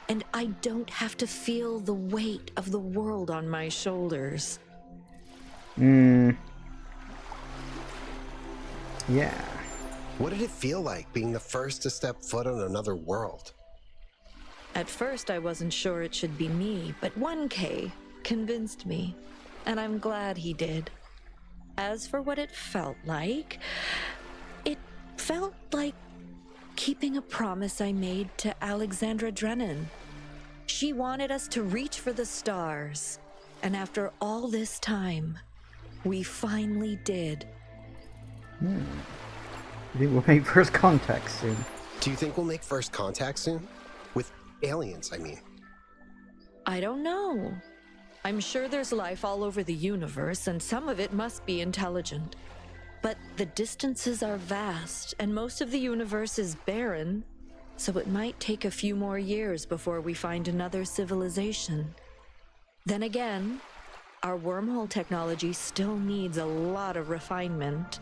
And I don't have to feel the weight of the world on my shoulders. Yeah. What did it feel like being the first to step foot on another world? At first, I wasn't sure it should be me, but 1K convinced me, and I'm glad he did. As for what it felt like keeping a promise I made to Alexandra Drennan. She wanted us to reach for the stars, and after all this time, we finally did. You think we'll make first contact soon? Do you think we'll make first contact soon? With aliens, I mean. I don't know. I'm sure there's life all over the universe, and some of it must be intelligent. But the distances are vast, and most of the universe is barren, so it might take a few more years before we find another civilization. Then again, our wormhole technology still needs a lot of refinement.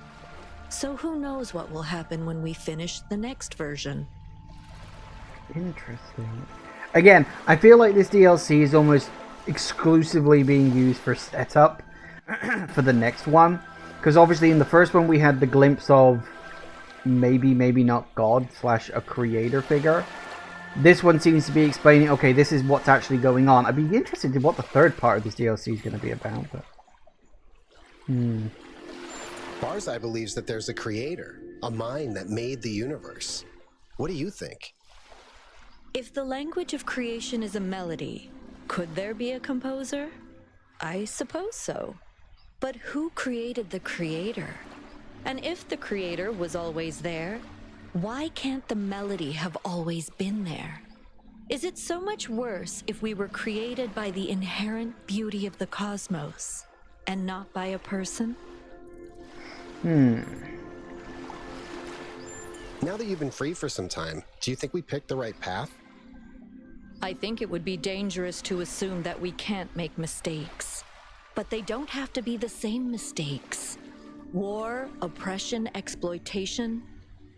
So who knows what will happen when we finish the next version. Interesting. Again, I feel like this DLC is almost exclusively being used for setup for the next one. Because obviously in the first one we had the glimpse of maybe not God / a creator figure. This one seems to be explaining, okay, this is what's actually going on. I'd be interested in what the third part of this DLC is going to be about. But... Barzai believes that there's a creator, a mind that made the universe. What do you think? If the language of creation is a melody, could there be a composer? I suppose so. But who created the creator? And if the creator was always there, why can't the melody have always been there? Is it so much worse if we were created by the inherent beauty of the cosmos and not by a person? Now that you've been free for some time, do you think we picked the right path? I think it would be dangerous to assume that we can't make mistakes. But they don't have to be the same mistakes. War, oppression, exploitation.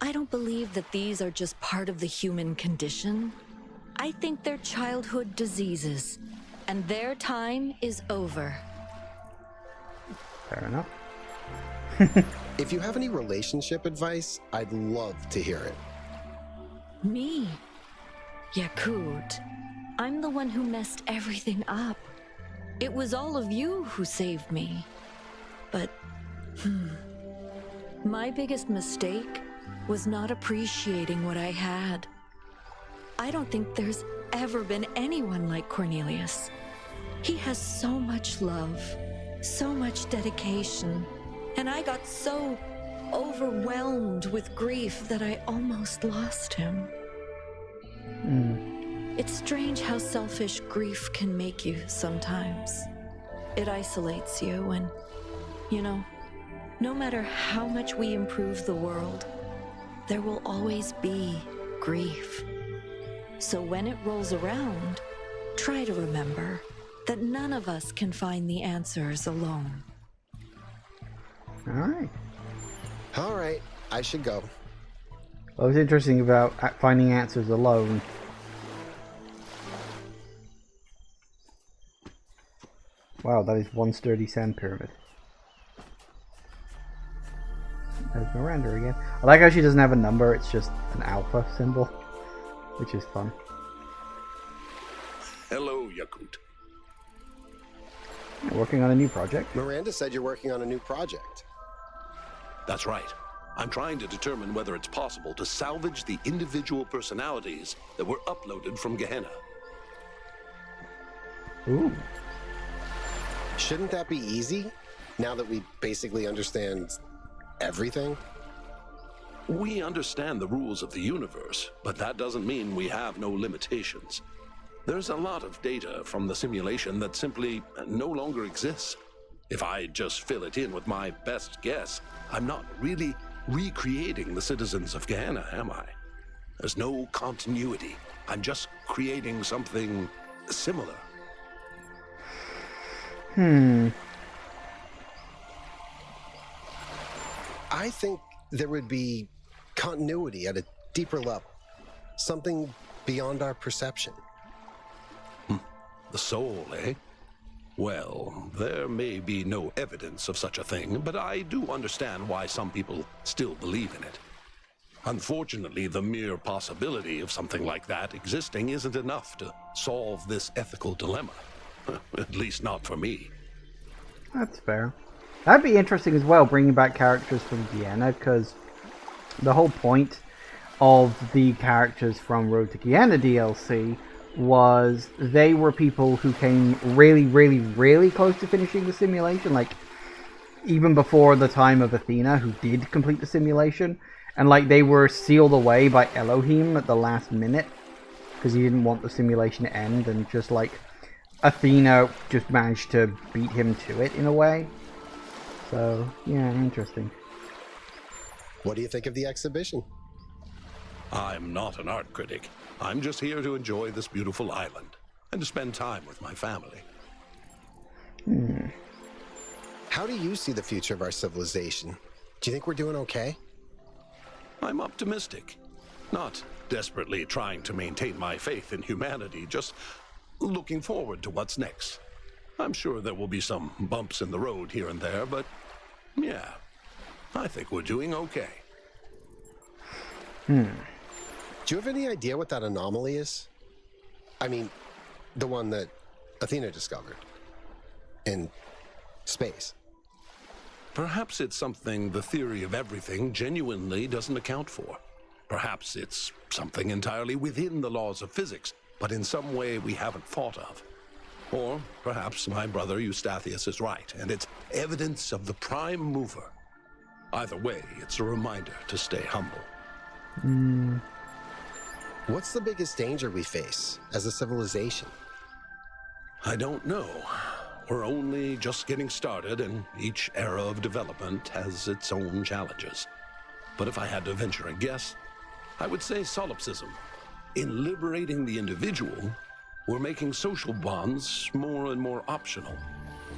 I don't believe that these are just part of the human condition. I think they're childhood diseases, and their time is over. Fair enough. If you have any relationship advice, I'd love to hear it. Me? Yaqut. I'm the one who messed everything up. It was all of you who saved me. But, my biggest mistake was not appreciating what I had. I don't think there's ever been anyone like Cornelius. He has so much love, so much dedication, and I got so overwhelmed with grief that I almost lost him. It's strange how selfish grief can make you sometimes. It isolates you and, no matter how much we improve the world, there will always be grief. So when it rolls around, try to remember that none of us can find the answers alone. All right, I should go. What was interesting about finding answers alone? Wow, that is one sturdy sand pyramid. There's Miranda again. I like how she doesn't have a number, it's just an alpha symbol, which is fun. Hello, Yaqut. Working on a new project. Miranda said you're working on a new project. That's right. I'm trying to determine whether it's possible to salvage the individual personalities that were uploaded from Gehenna. Ooh. Shouldn't that be easy, now that we basically understand everything? We understand the rules of the universe, but that doesn't mean we have no limitations. There's a lot of data from the simulation that simply no longer exists. If I just fill it in with my best guess, I'm not really recreating the citizens of Gehenna, am I? There's no continuity. I'm just creating something similar. I think there would be continuity at a deeper level. Something beyond our perception. The soul, eh? Well, there may be no evidence of such a thing, but I do understand why some people still believe in it. Unfortunately, the mere possibility of something like that existing isn't enough to solve this ethical dilemma. At least not for me. That's fair. That'd be interesting as well, bringing back characters from Gehenna, because the whole point of the characters from Road to Gehenna DLC was they were people who came really, really, really close to finishing the simulation, like even before the time of Athena, who did complete the simulation, and like they were sealed away by Elohim at the last minute because he didn't want the simulation to end, and just like Athena just managed to beat him to it in a way. So yeah, interesting. What do you think of the exhibition? I'm not an art critic. I'm just here to enjoy this beautiful island and to spend time with my family. How do you see the future of our civilization? Do you think we're doing okay? I'm optimistic. Not desperately trying to maintain my faith in humanity, just looking forward to what's next. I'm sure there will be some bumps in the road here and there, but yeah, I think we're doing okay. Do you have any idea what that anomaly is? I mean, the one that Athena discovered in space. Perhaps it's something the theory of everything genuinely doesn't account for. Perhaps it's something entirely within the laws of physics, but in some way we haven't thought of. Or perhaps my brother Eustathius is right, and it's evidence of the prime mover. Either way, it's a reminder to stay humble. What's the biggest danger we face as a civilization? I don't know. We're only just getting started, and each era of development has its own challenges. But if I had to venture a guess, I would say solipsism. In liberating the individual, we're making social bonds more and more optional.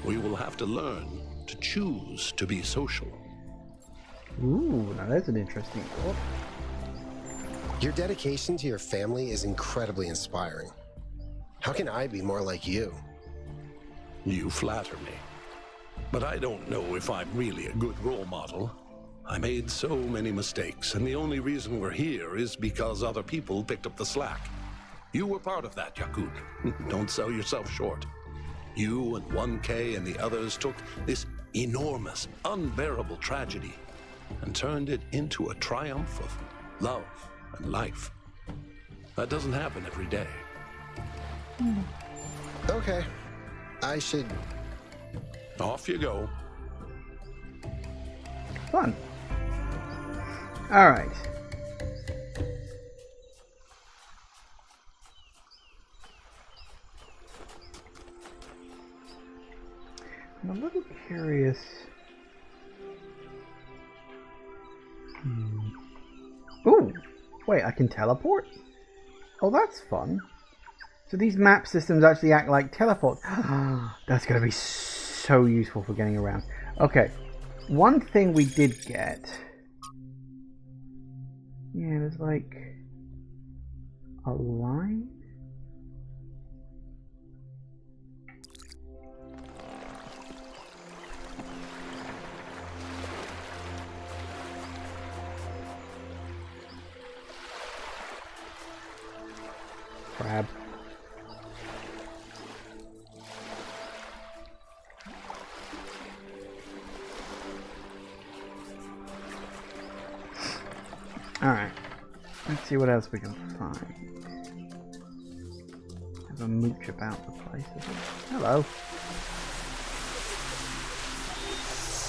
We will have to learn to choose to be social. Ooh, now that's an interesting thought. Your dedication to your family is incredibly inspiring. How can I be more like you? You flatter me. But I don't know if I'm really a good role model. I made so many mistakes, and the only reason we're here is because other people picked up the slack. You were part of that, Yaqut. Don't sell yourself short. You and 1K and the others took this enormous, unbearable tragedy and turned it into a triumph of love and life. That doesn't happen every day. Okay. I should... Off you go. Fun. Alright. I'm a little curious. Ooh, wait, I can teleport? Oh, that's fun. So these map systems actually act like teleports. That's going to be so useful for getting around. Okay, one thing we did get. Yeah, there's like a line. crab. Alright. Let's see what else we can find. Have a mooch about the place. Hello.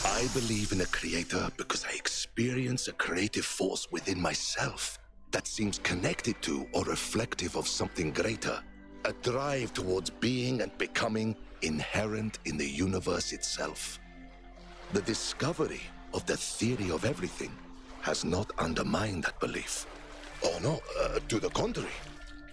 I believe in a creator because I experience a creative force within myself that seems connected to or reflective of something greater. A drive towards being and becoming inherent in the universe itself. The discovery of the theory of everything has not undermined that belief. Oh no, to the contrary.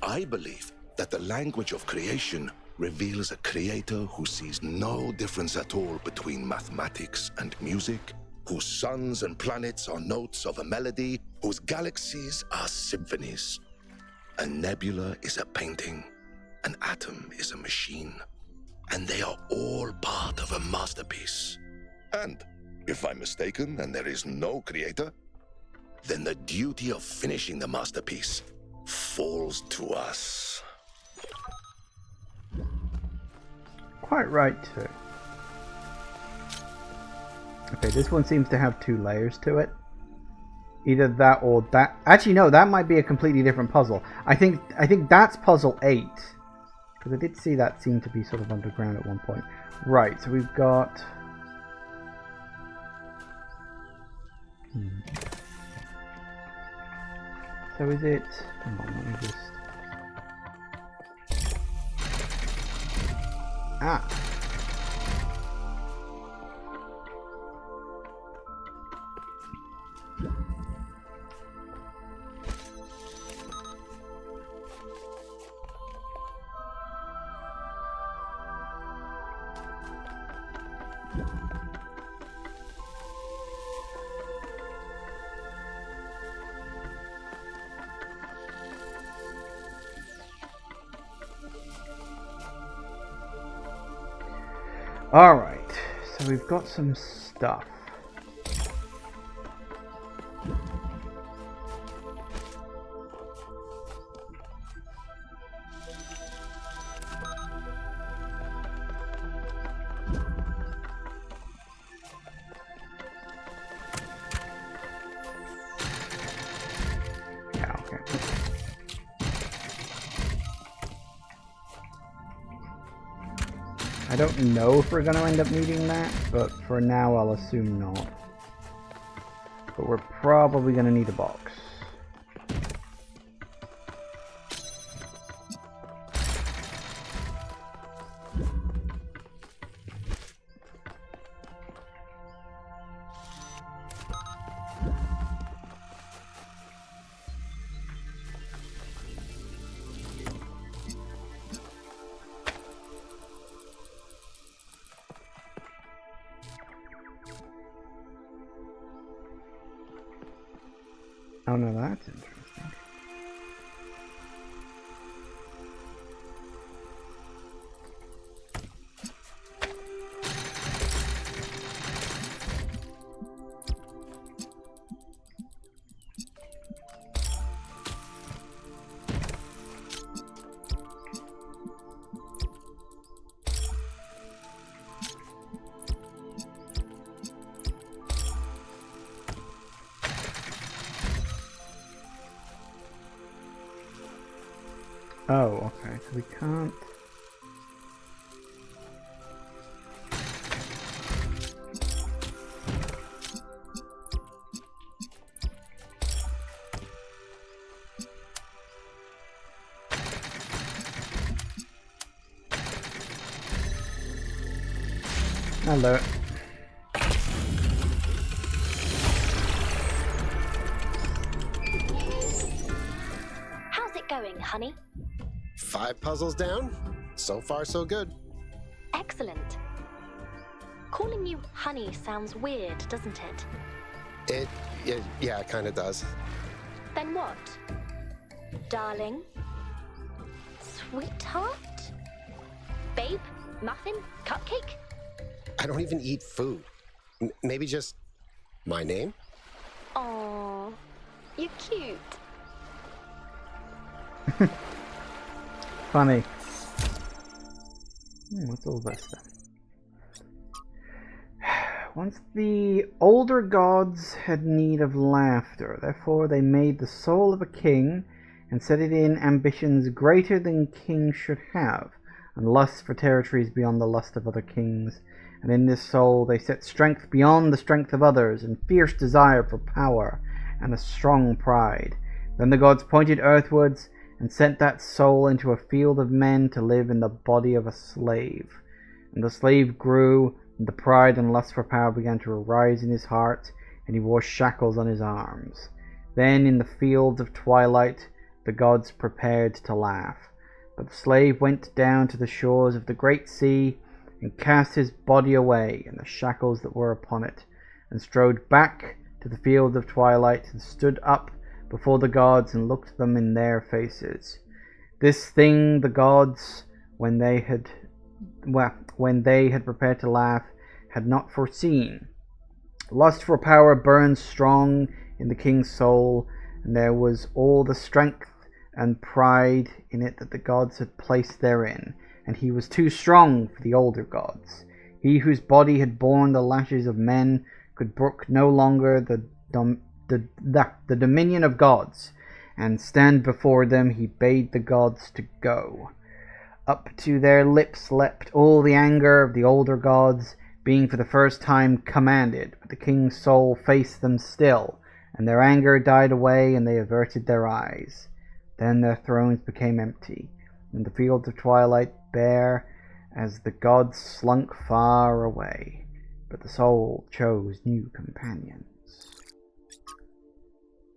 I believe that the language of creation reveals a creator who sees no difference at all between mathematics and music, whose suns and planets are notes of a melody, whose galaxies are symphonies. A nebula is a painting, an atom is a machine, and they are all part of a masterpiece. And if I'm mistaken and there is no creator, then the duty of finishing the masterpiece falls to us. Quite right, too. Okay, this one seems to have 2 layers to it. Either that or that. Actually, no, that might be a completely different puzzle. I think that's puzzle 8. Because I did see that seemed to be sort of underground at one point. Right, so we've got... So is it... Hang on, let me just... Ah! Alright, so we've got some stuff. Yeah, okay. I don't know if we're going to end up needing that, but for now I'll assume not. But we're probably going to need a box. Oh no, that's interesting. Oh, okay, so we can't... Hello. How's it going, honey? 5 puzzles down? So far, so good. Excellent. Calling you honey sounds weird, doesn't it? Yeah, it kind of does. Then what? Darling? Sweetheart? Babe? Muffin? Cupcake? I don't even eat food. Maybe just my name? Aww, you're cute. Funny. What's all this then? Once the older gods had need of laughter, therefore they made the soul of a king and set it in ambitions greater than kings should have, and lust for territories beyond the lust of other kings. And in this soul they set strength beyond the strength of others, and fierce desire for power, and a strong pride. Then the gods pointed earthwards, and sent that soul into a field of men to live in the body of a slave. And the slave grew, and the pride and lust for power began to arise in his heart, and he wore shackles on his arms. Then in the fields of twilight the gods prepared to laugh. But the slave went down to the shores of the great sea, and cast his body away and the shackles that were upon it, and strode back to the fields of twilight, and stood up before the gods, and looked them in their faces. This thing the gods, when they had prepared to laugh, had not foreseen. Lust for power burned strong in the king's soul, and there was all the strength and pride in it that the gods had placed therein, and he was too strong for the older gods. He whose body had borne the lashes of men could brook no longer the dominion of gods, and stand before them. He bade the gods to go. Up to their lips leapt all the anger of the older gods, being for the first time commanded, but the king's soul faced them still, and their anger died away, and they averted their eyes. Then their thrones became empty, and the fields of twilight bare, as the gods slunk far away. But the soul chose new companions.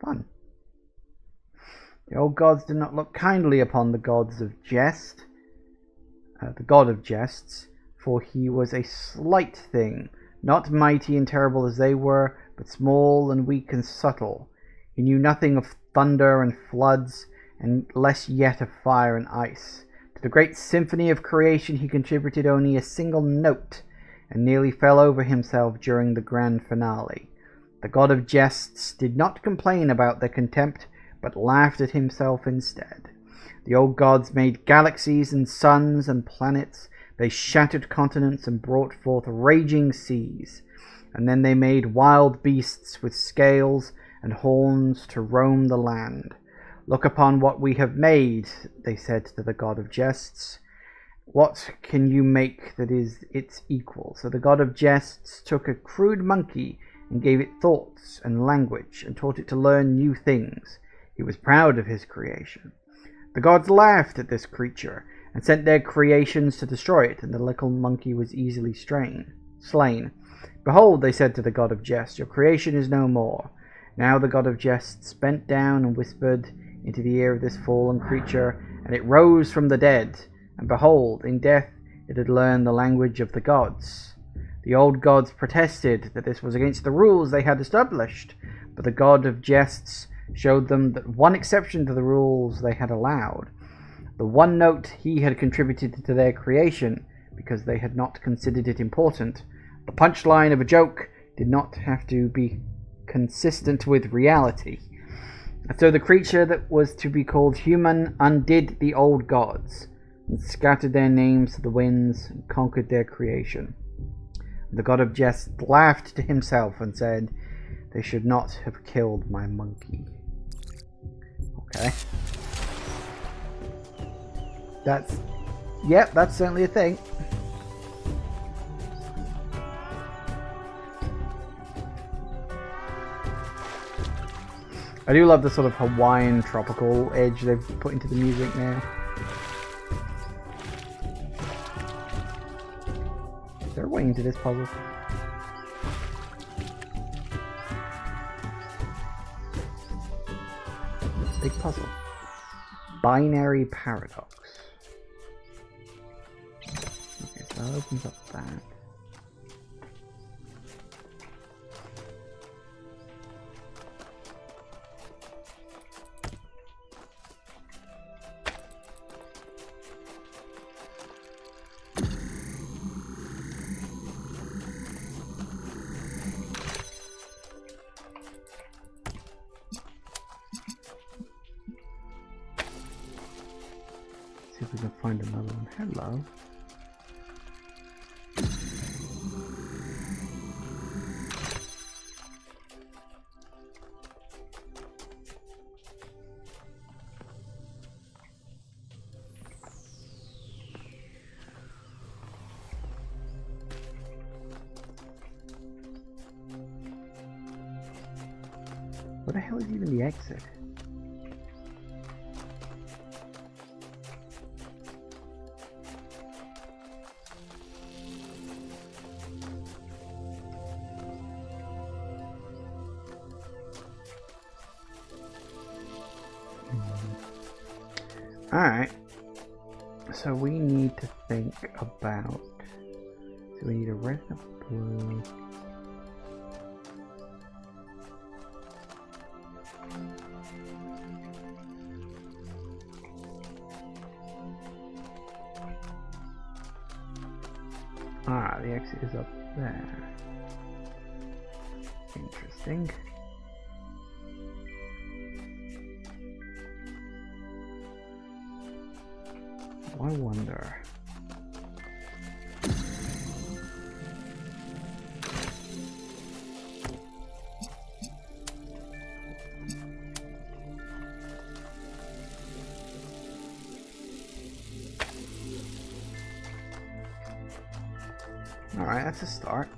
Fun. The old gods did not look kindly upon the gods of jest, the god of jests, for he was a slight thing, not mighty and terrible as they were, but small and weak and subtle. He knew nothing of thunder and floods, and less yet of fire and ice. To the great symphony of creation he contributed only a single note, and nearly fell over himself during the grand finale. The god of jests did not complain about their contempt, but laughed at himself instead. The old gods made galaxies and suns and planets. They shattered continents and brought forth raging seas. And then they made wild beasts with scales and horns to roam the land. Look upon what we have made, they said to the god of jests. What can you make that is its equal? So the god of jests took a crude monkey and gave it thoughts and language, and taught it to learn new things. He was proud of his creation. The gods laughed at this creature, and sent their creations to destroy it, and the little monkey was easily slain. Behold, they said to the god of jests, your creation is no more. Now the god of jests bent down and whispered into the ear of this fallen creature, and it rose from the dead. And behold, in death it had learned the language of the gods. The old gods protested that this was against the rules they had established, but the god of jests showed them that one exception to the rules they had allowed. The one note he had contributed to their creation, because they had not considered it important. The punchline of a joke did not have to be consistent with reality. And so the creature that was to be called human undid the old gods, and scattered their names to the winds, and conquered their creation. The god of jests laughed to himself and said, they should not have killed my monkey. Okay. That's certainly a thing. I do love the sort of Hawaiian tropical edge they've put into the music now. Is there a way into this puzzle? Big puzzle. Binary paradox. Okay, so that opens up that. see if we can find another one. Hello. What the hell is even the exit? Alright. So we need to think about... So we need a red and a blue... Ah, the exit is up there. Interesting. I wonder. All right, that's a start.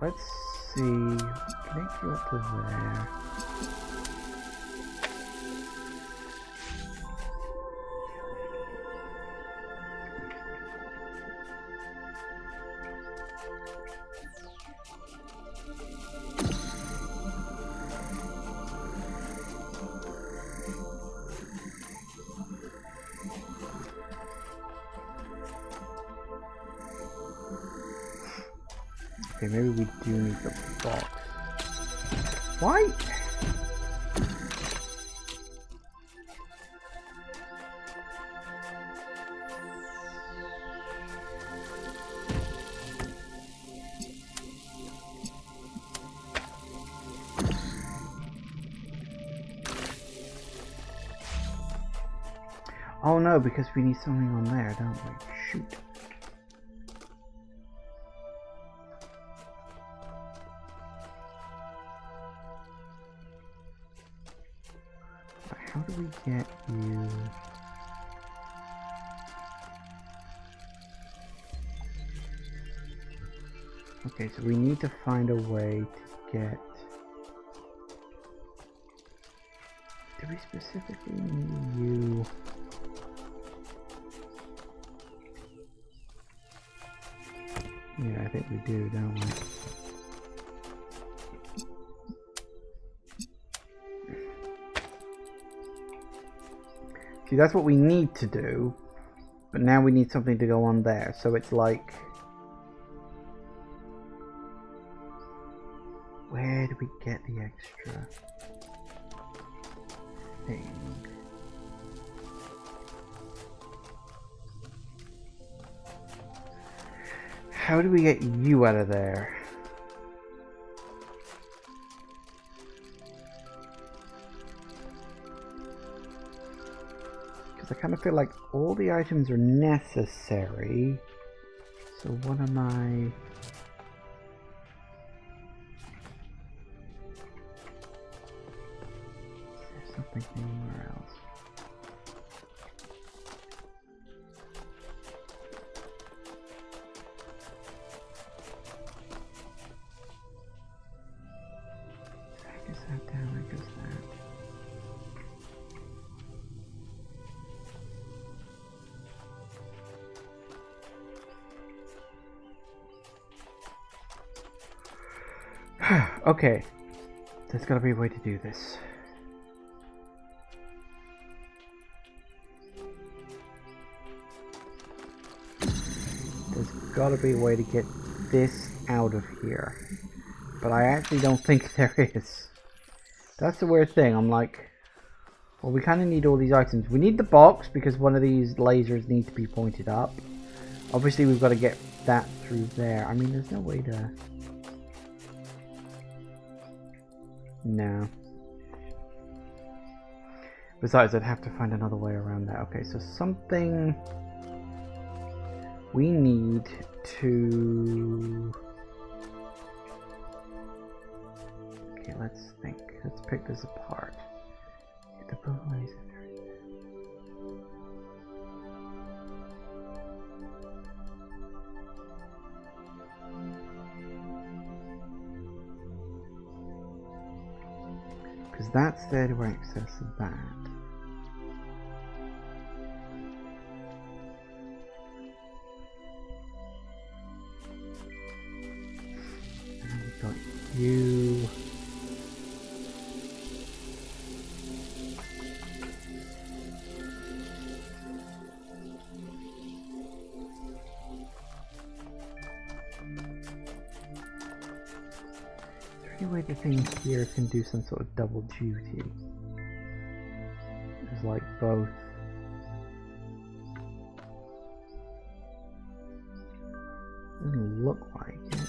Let's see. Connect you up to there. Okay, maybe we do need the box. Why? Oh no, because we need something on there, don't we? Shoot. How do we get you? Okay, so we need to find a way to get... Do we specifically need you? Yeah, I think we do, don't we? See, that's what we need to do, but now we need something to go on there, so it's like... Where do we get the extra thing? How do we get you out of there? Because I kind of feel like all the items are necessary. So what am I... think anywhere else. I guess that down, I guess that. Okay. There's gotta be a way to do this. There's gotta be a way to get this out of here. But I actually don't think there is. That's the weird thing. I'm like, well, we kind of need all these items. We need the box because one of these lasers needs to be pointed up. Obviously, we've got to get that through there. I mean, there's no way to... No. Besides, I'd have to find another way around that. Okay, so something... We need to... Okay, let's think. Let's pick this apart. Get the blue laser through there. Because that's there to access that. And we've got you. Way the thing here can do some sort of double duty. It's like both. Doesn't look like it.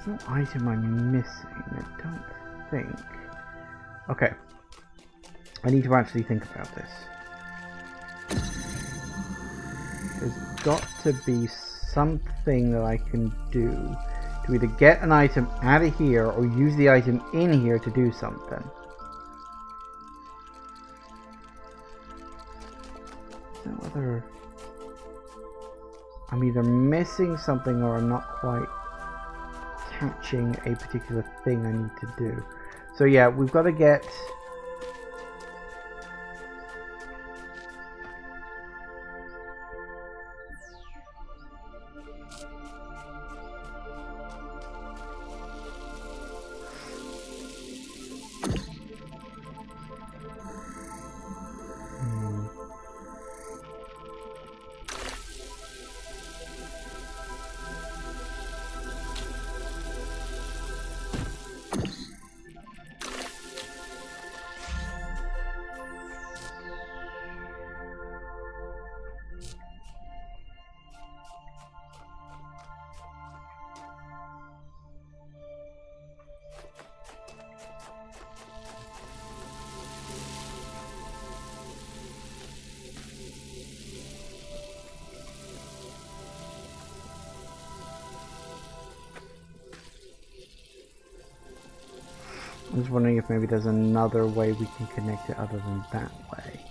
No item I'm missing, I don't think. Okay. I need to actually think about this. There's got to be something that I can do to either get an item out of here or use the item in here to do something. No other... I'm either missing something or I'm not quite catching a particular thing I need to do. So yeah, we've got to get... I'm just wondering if maybe there's another way we can connect it other than that way.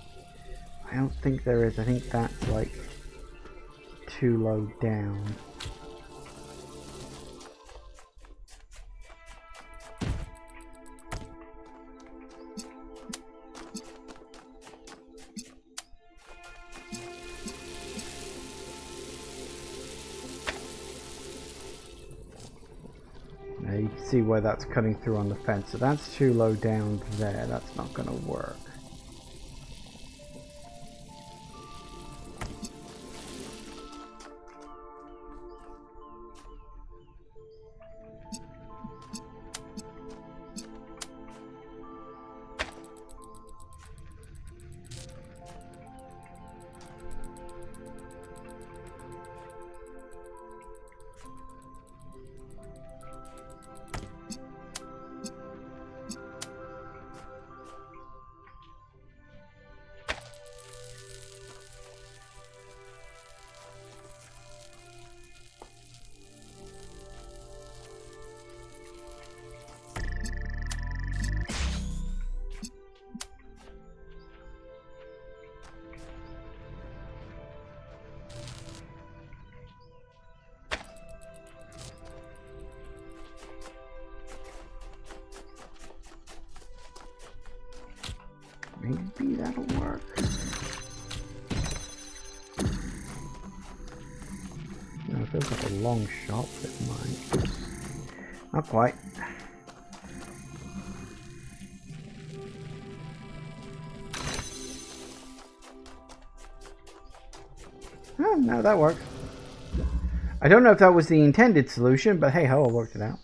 I don't think there is. I think that's like too low down. You can see where that's cutting through on the fence, so that's too low down there. That's not going to work. feels like a long shot, but it might. Not quite. Oh, no, that works. I don't know if that was the intended solution, but hey ho, I worked it out.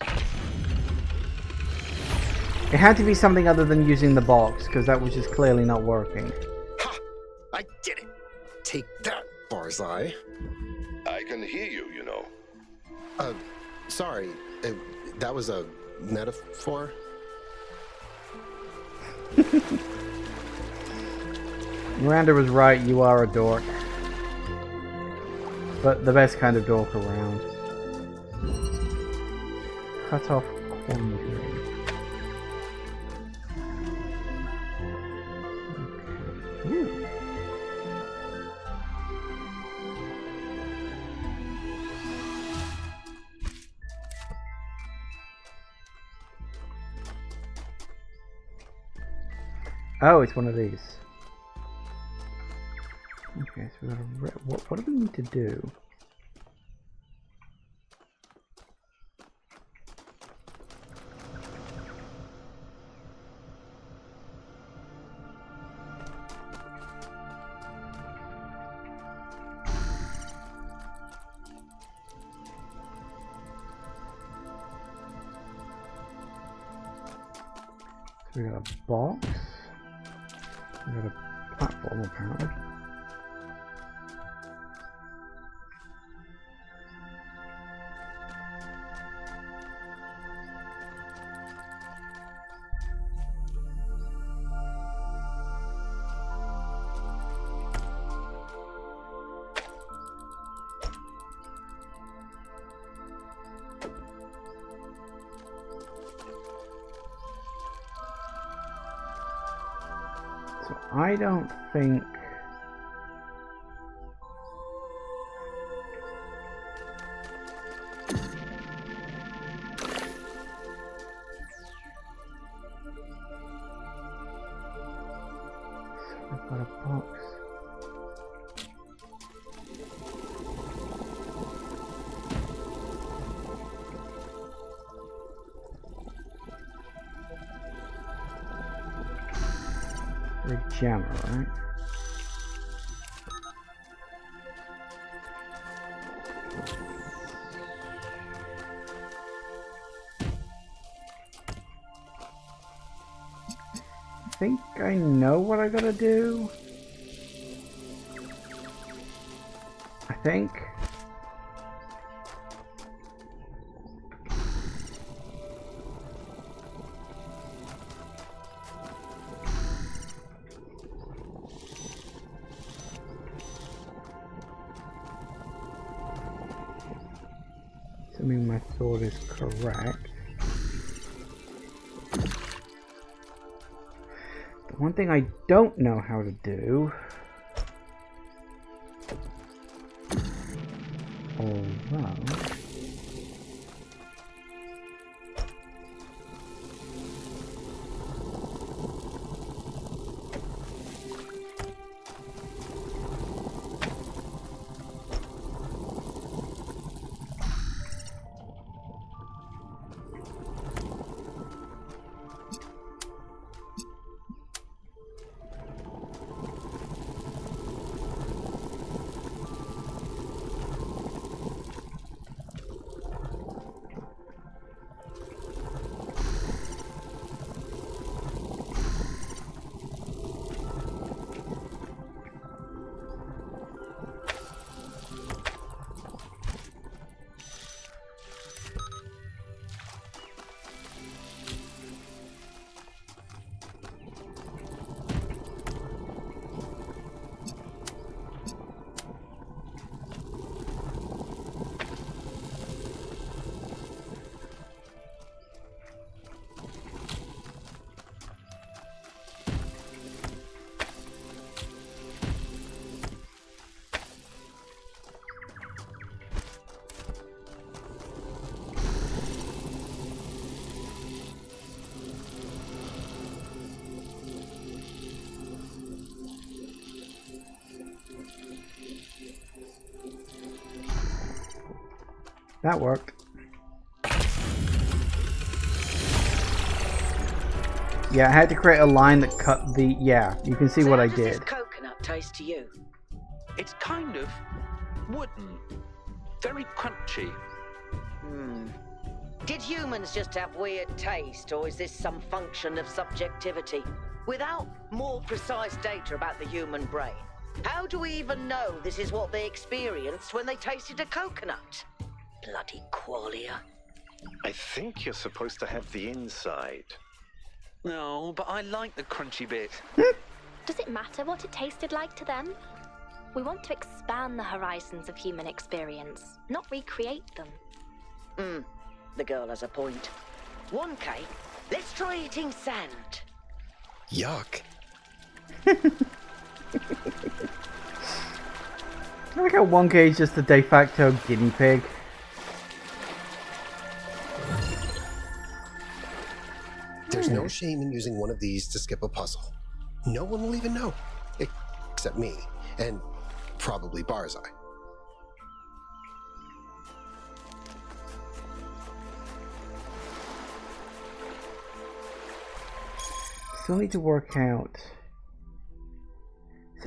It had to be something other than using the box, because that was just clearly not working. Ha! I did it! Take that, Barzai. I can hear you, you know. Sorry. That was a metaphor? Miranda was right, you are a dork. But the best kind of dork around. Cut off quandary. Okay. Oh, it's one of these. Okay, so we got a what do we need to do? So we got a box. We got a platform apparently. So I don't think so we've got a box. The jammer, right? I think I know what I gotta do. I think. Assuming my thought is correct. The one thing I don't know how to do, although That worked. Yeah, I had to create a line that cut the... Yeah, you can see what I How does this did. coconut taste to you? It's kind of wooden, very crunchy. Did humans just have weird taste, or is this some function of subjectivity? Without more precise data about the human brain, how do we even know this is what they experienced when they tasted a coconut? Bloody qualia. I think you're supposed to have the inside. No, but I like the crunchy bit. Does it matter what it tasted like to them? We want to expand the horizons of human experience, not recreate them. The girl has a point. 1K, let's try eating sand. Yuck. I like how 1K is just the de facto guinea pig. There's no shame in using one of these to skip a puzzle. No one will even know. Except me. And probably Barzai. Still need to work out.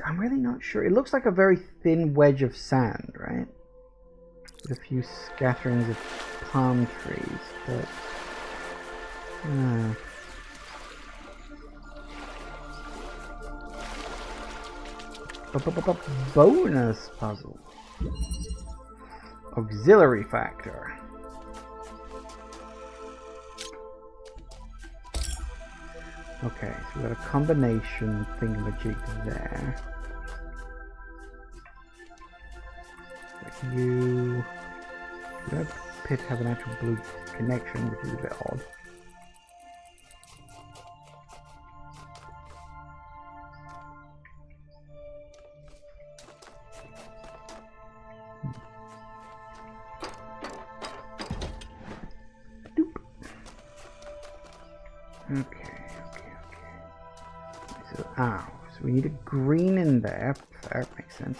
I'm really not sure. It looks like a very thin wedge of sand, right? With a few scatterings of palm trees, but... Bonus puzzle. Auxiliary factor. Okay, so we've got a combination thingamajig there. You... That pit have an actual blue connection, which is a bit odd. Okay. So we need a green in there. That makes sense.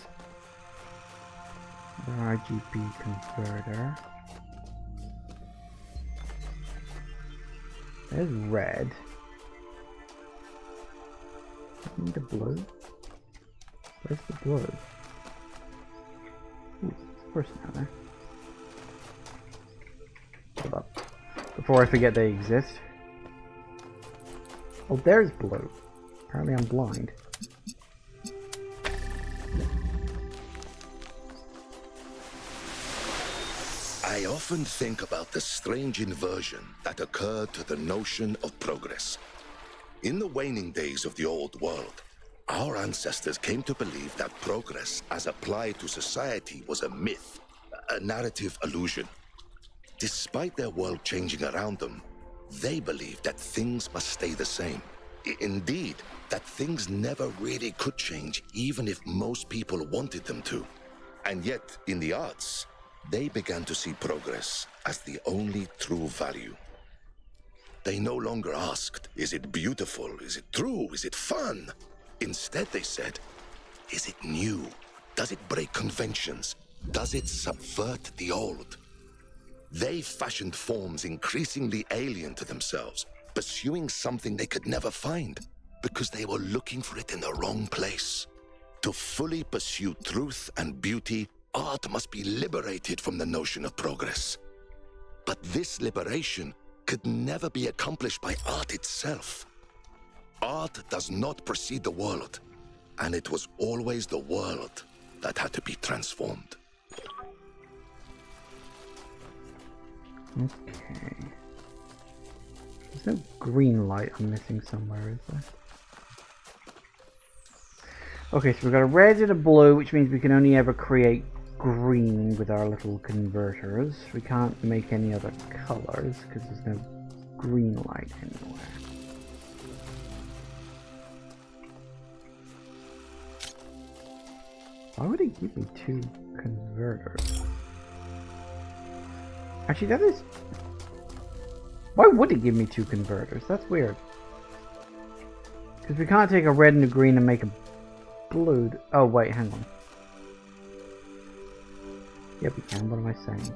The RGB converter. There's red. I need the blue. Where's the blue? Ooh, it's a person out there. Hold up. Before I forget they exist. Oh, there's blue. Apparently I'm blind. I often think about the strange inversion that occurred to the notion of progress. In the waning days of the old world, our ancestors came to believe that progress as applied to society was a myth, a narrative illusion. Despite their world changing around them, they believed that things must stay the same. Indeed, that things never really could change, even if most people wanted them to. And yet, in the arts, they began to see progress as the only true value. They no longer asked, is it beautiful? Is it true? Is it fun? Instead, they said, is it new? Does it break conventions? Does it subvert the old? They fashioned forms increasingly alien to themselves, pursuing something they could never find, because they were looking for it in the wrong place. To fully pursue truth and beauty, art must be liberated from the notion of progress. But this liberation could never be accomplished by art itself. Art does not precede the world, and it was always the world that had to be transformed. Okay. There's no green light I'm missing somewhere, is there? Okay, so we've got a red and a blue, which means we can only ever create green with our little converters. We can't make any other colors because there's no green light anywhere. Why would it give me two converters? Actually, that is... Why would it give me two converters? That's weird. Because we can't take a red and a green and make a blue... Oh, wait, hang on. Yep, we can. What am I saying?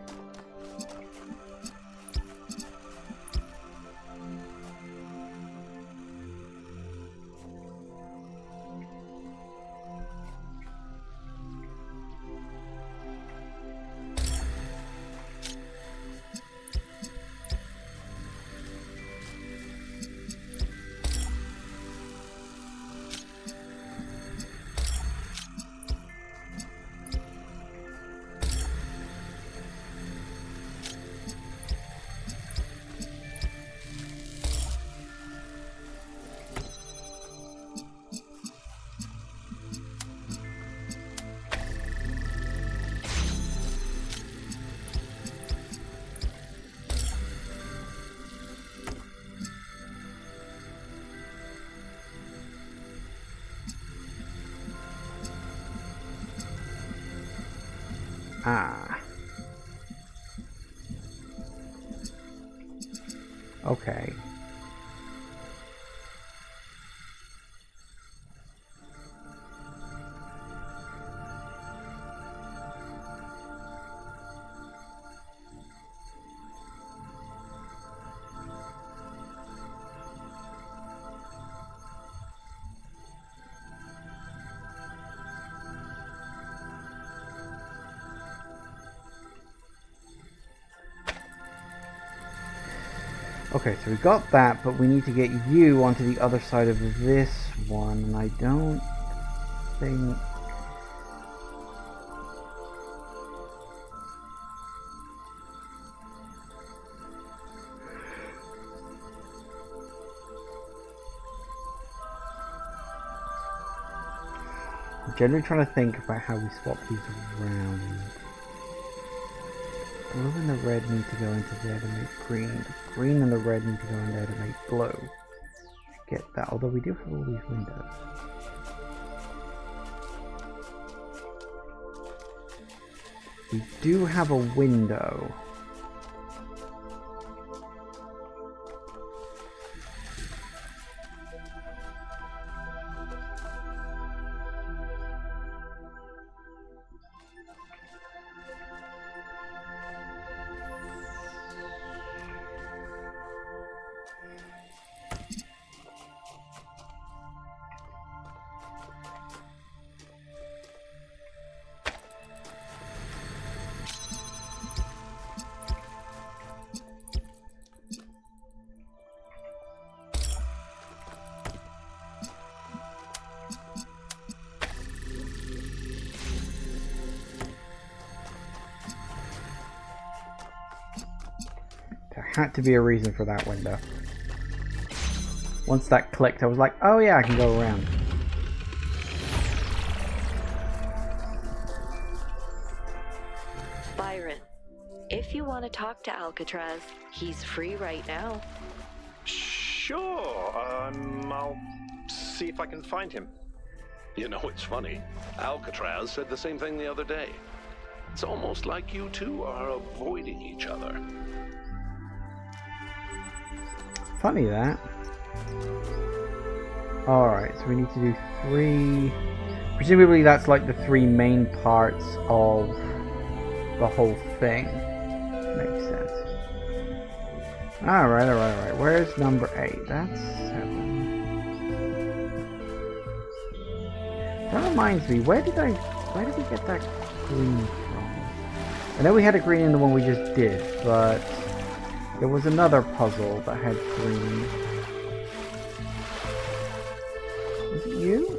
Ah. Okay. Okay, so we got that, but we need to get you onto the other side of this one, and I don't think... I'm generally trying to think about how we swap these around. Blue and the red need to go into there to make green. The green and the red need to go in there to make blue. Get that, although we do have all these windows. We do have a window. Had to be a reason for that window. Once that clicked, I was like, oh yeah, I can go around. Byron, if you want to talk to Alcatraz, he's free right now. Sure. I'll see if I can find him. You know, it's funny. Alcatraz said the same thing the other day. It's almost like you two are avoiding each other. Funny that. Alright, so we need to do 3... Presumably that's like the 3 main parts of the whole thing. Makes sense. Alright. Where's number 8? That's 7. That reminds me, where did we get that green from? I know we had a green in the one we just did, but there was another puzzle that had green. Was it you?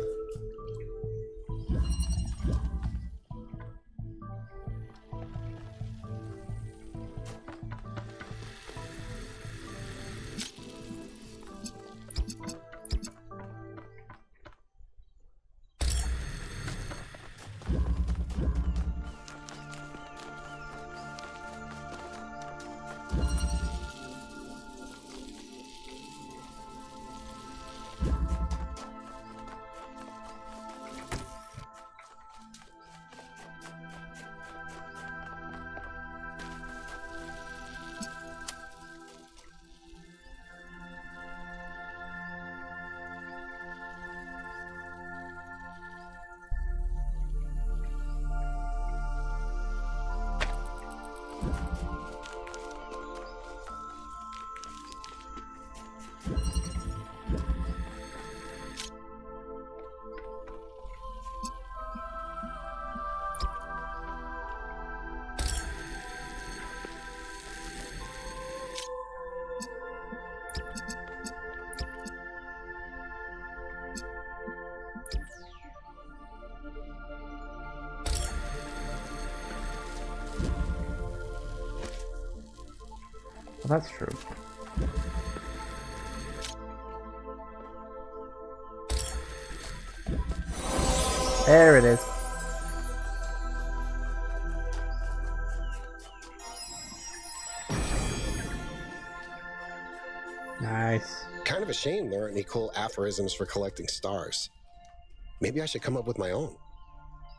Well, that's true. There it is. Nice. Kind of a shame there aren't any cool aphorisms for collecting stars. Maybe I should come up with my own.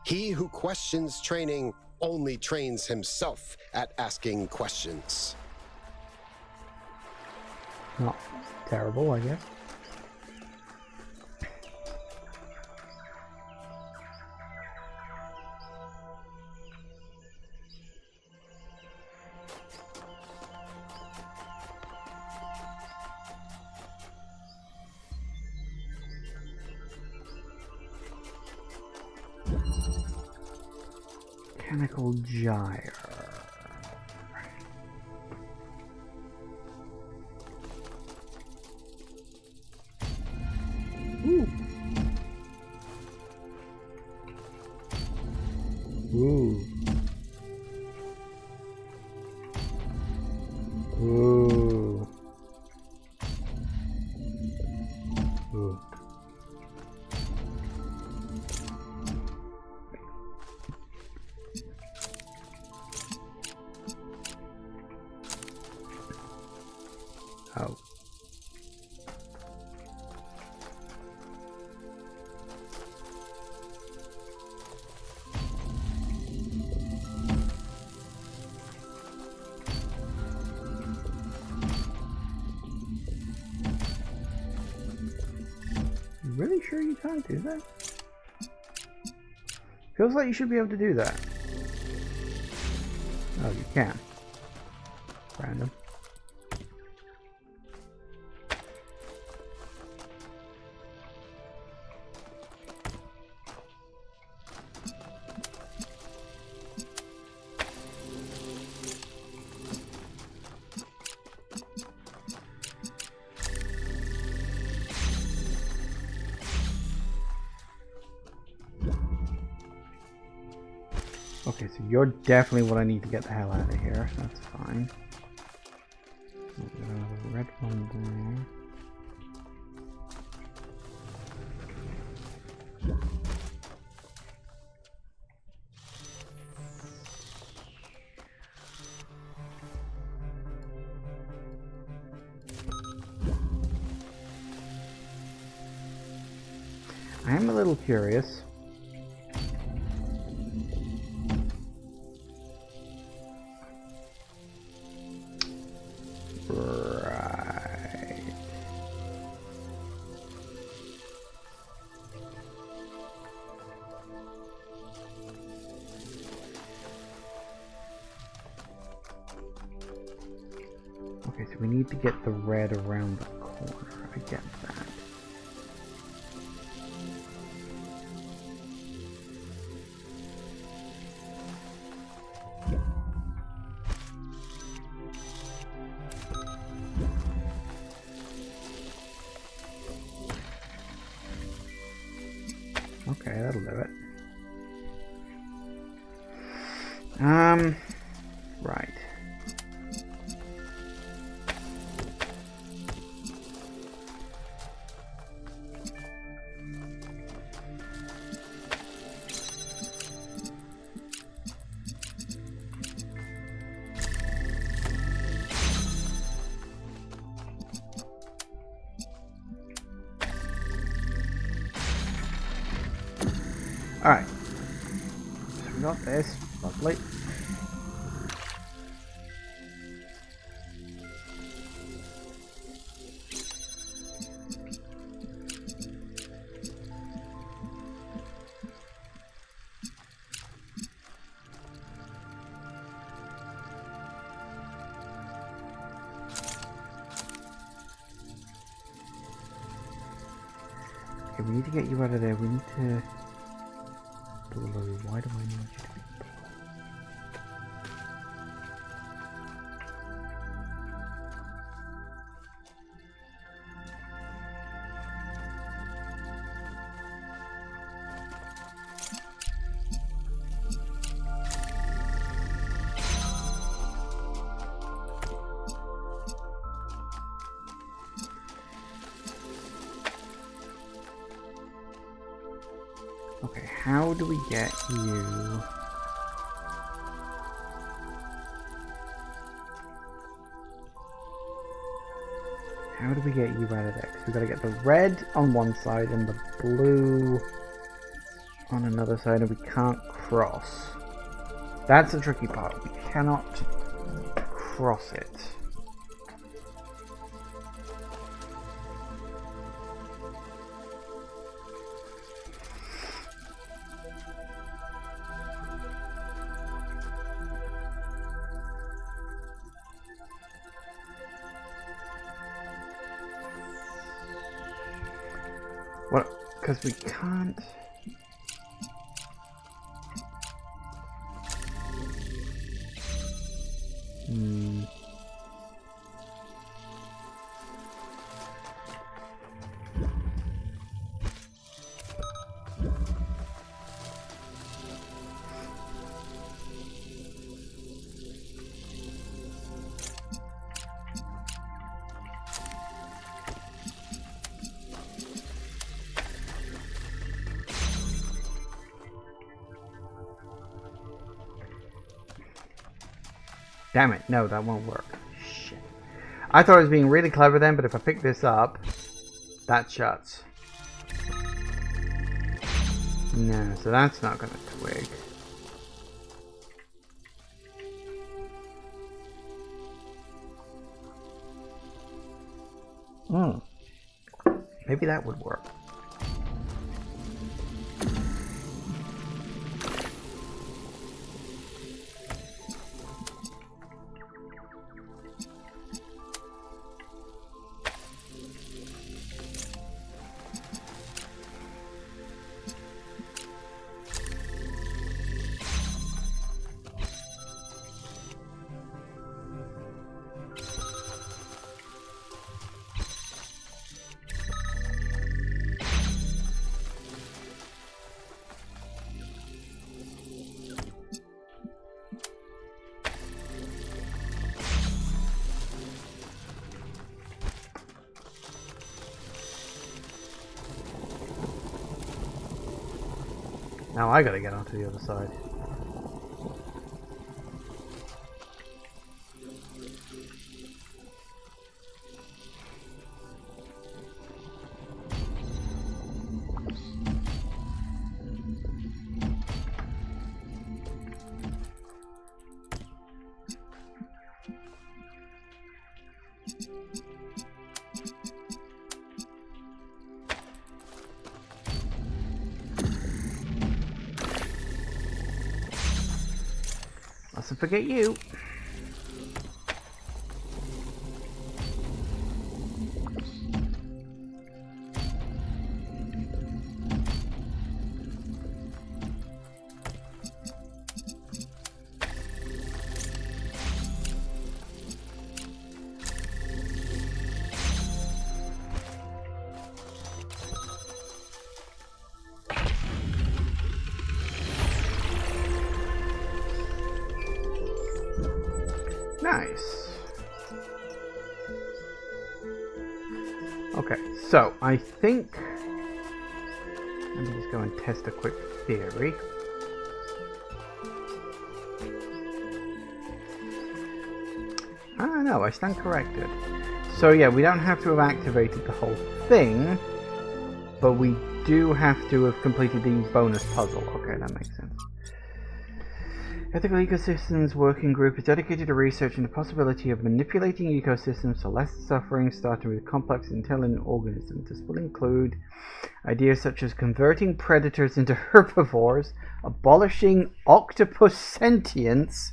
He who questions training only trains himself at asking questions. Not terrible, I guess. Mechanical gyre. Ooh. Ooh. Ooh. Ooh. Oh. You really sure you can't do that? Feels like you should be able to do that. Oh, you can. Random. Okay, so you're definitely what I need to get the hell out of here. That's fine. Red one there. I am a little curious. Right. Okay, so we need to get the red around the corner. I get that. Okay, that'll do it. Right. Alright. So we got this. Lovely. Okay, we need to get you out of there. We need to... Blue. Why do I need you to be blue? Okay, how do we get you? How do we get you out of there? 'Cause we gotta get the red on one side and the blue on another side, and we can't cross. That's the tricky part. We cannot cross it. What? Because we can't... Damn it, no, that won't work. Shit. I thought I was being really clever then, but if I pick this up, that shuts. No, so that's not going to twig. Maybe that would work. Now I gotta get onto the other side. Mustn't forget you. Nice. Okay, so I think let me just go and test a quick theory. Ah, no, I stand corrected. So yeah, we don't have to have activated the whole thing, but we do have to have completed the bonus puzzle. Okay, that makes sense. Ethical Ecosystems Working Group is dedicated to researching the possibility of manipulating ecosystems to lessen suffering, starting with complex intelligent organisms. This will include ideas such as converting predators into herbivores, abolishing octopus sentience,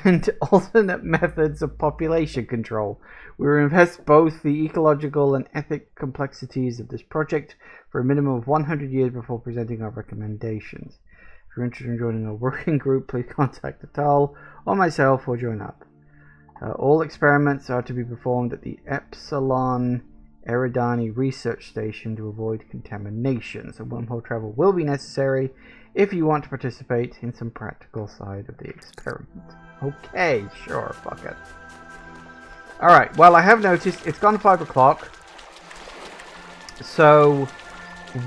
and alternate methods of population control. We will invest both the ecological and ethic complexities of this project for a minimum of 100 years before presenting our recommendations. If you're interested in joining a working group, please contact Atal or myself or join up. All experiments are to be performed at the Epsilon Eridani Research Station to avoid contamination. So wormhole travel will be necessary if you want to participate in some practical side of the experiment. Okay, sure, fuck it. Alright, well I have noticed it's gone 5 o'clock. So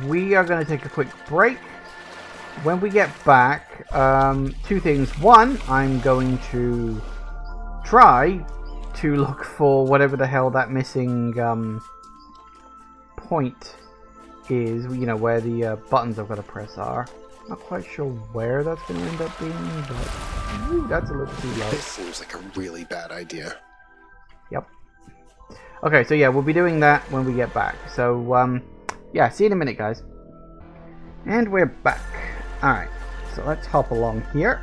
we are going to take a quick break. When we get back, two things. One, I'm going to try to look for whatever the hell that missing point is, you know, where the buttons I've got to press are. Not quite sure where that's going to end up being, but ooh, that's a little too low. This seems like a really bad idea. Yep. Okay, so yeah, we'll be doing that when we get back. So, yeah, see you in a minute, guys. And we're back. Alright, so let's hop along here.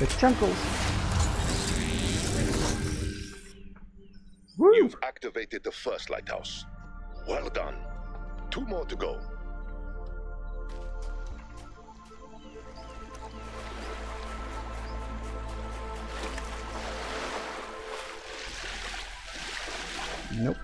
The chunkles. Woo. You've activated the first lighthouse. Well done. 2 more to go. Nope.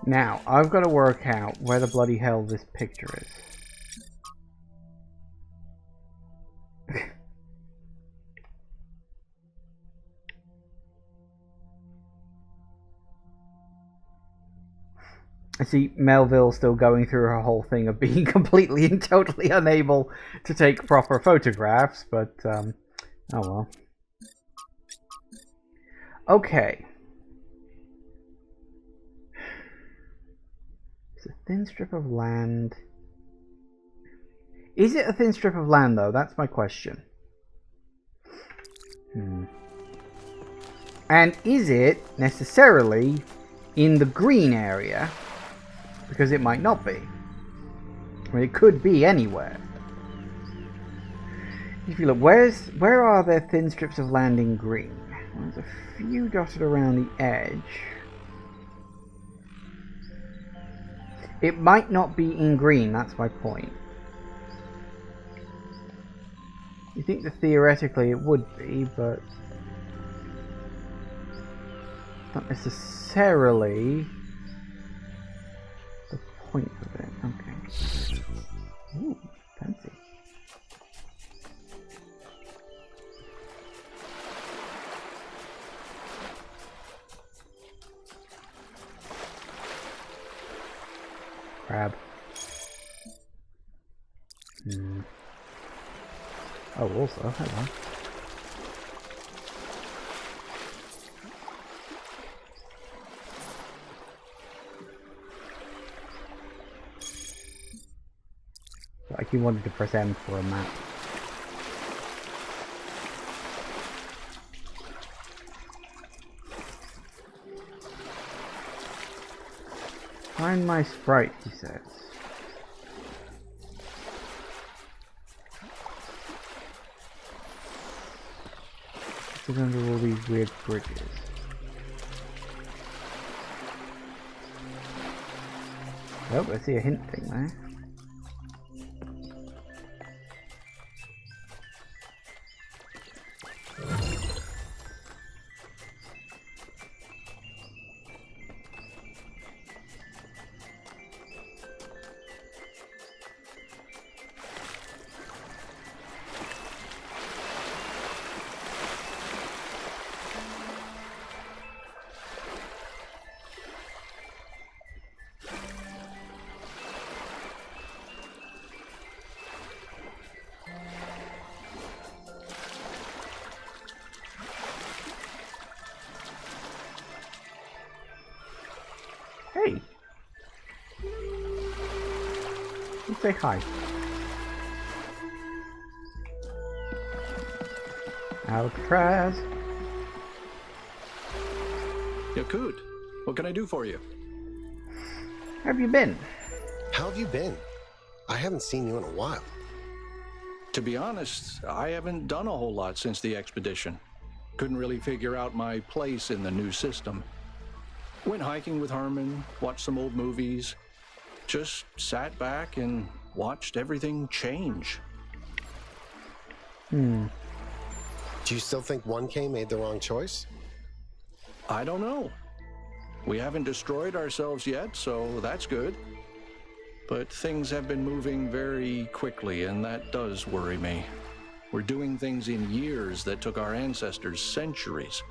Now, I've got to work out where the bloody hell this picture is. I see Melville still going through her whole thing of being completely and totally unable to take proper photographs, but, oh well. Okay. It's a thin strip of land. Is it a thin strip of land, though? That's my question. And is it necessarily in the green area? Because it might not be. I mean, it could be anywhere. If you look, where are there thin strips of land in green? Well, there's a few dotted around the edge. It might not be in green, that's my point. You think that theoretically it would be, but not necessarily the point of it. Okay. Ooh, fancy. Crab. Oh, also, hello. Like you wanted to press M for a map. Find my sprite, he says. It's under all these weird bridges. Oh, I see a hint thing there. say hi. Alcatraz. Yaqut, what can I do for you? How have you been? How have you been? I haven't seen you in a while. To be honest, I haven't done a whole lot since the expedition. Couldn't really figure out my place in the new system. Went hiking with Herman, watched some old movies, just sat back and watched everything change. Do you still think 1K made the wrong choice? I don't know. We haven't destroyed ourselves yet, so that's good. But things have been moving very quickly, and that does worry me. We're doing things in years that took our ancestors centuries.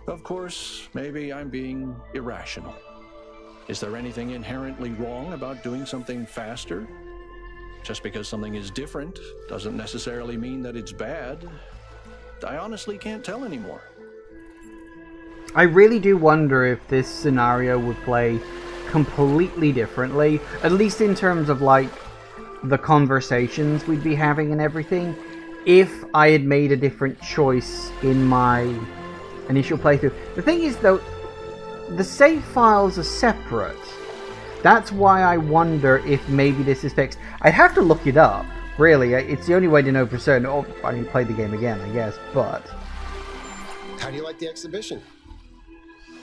Of course, maybe I'm being irrational. Is there anything inherently wrong about doing something faster? Just because something is different doesn't necessarily mean that it's bad. I honestly can't tell anymore. I really do wonder if this scenario would play completely differently, at least in terms of like the conversations we'd be having and everything, if I had made a different choice in my initial playthrough. The thing is though, the save files are separate. That's why I wonder if maybe this is fixed. I'd have to look it up, really. It's the only way to know for certain. Oh, I can play the game again, I guess, but... How do you like the exhibition?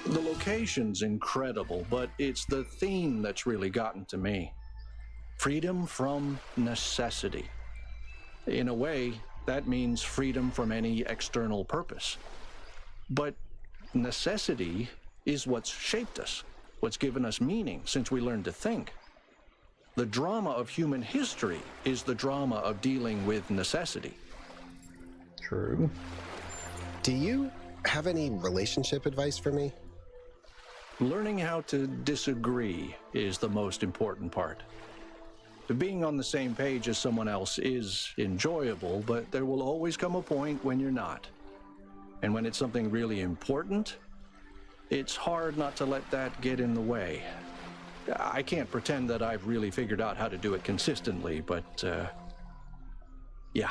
The location's incredible, but it's the theme that's really gotten to me. Freedom from necessity. In a way, that means freedom from any external purpose. But necessity is what's shaped us, what's given us meaning since we learned to think. The drama of human history is the drama of dealing with necessity. True. Do you have any relationship advice for me? Learning how to disagree is the most important part. Being on the same page as someone else is enjoyable, but there will always come a point when you're not. And when it's something really important, it's hard not to let that get in the way. I can't pretend that I've really figured out how to do it consistently, but, yeah.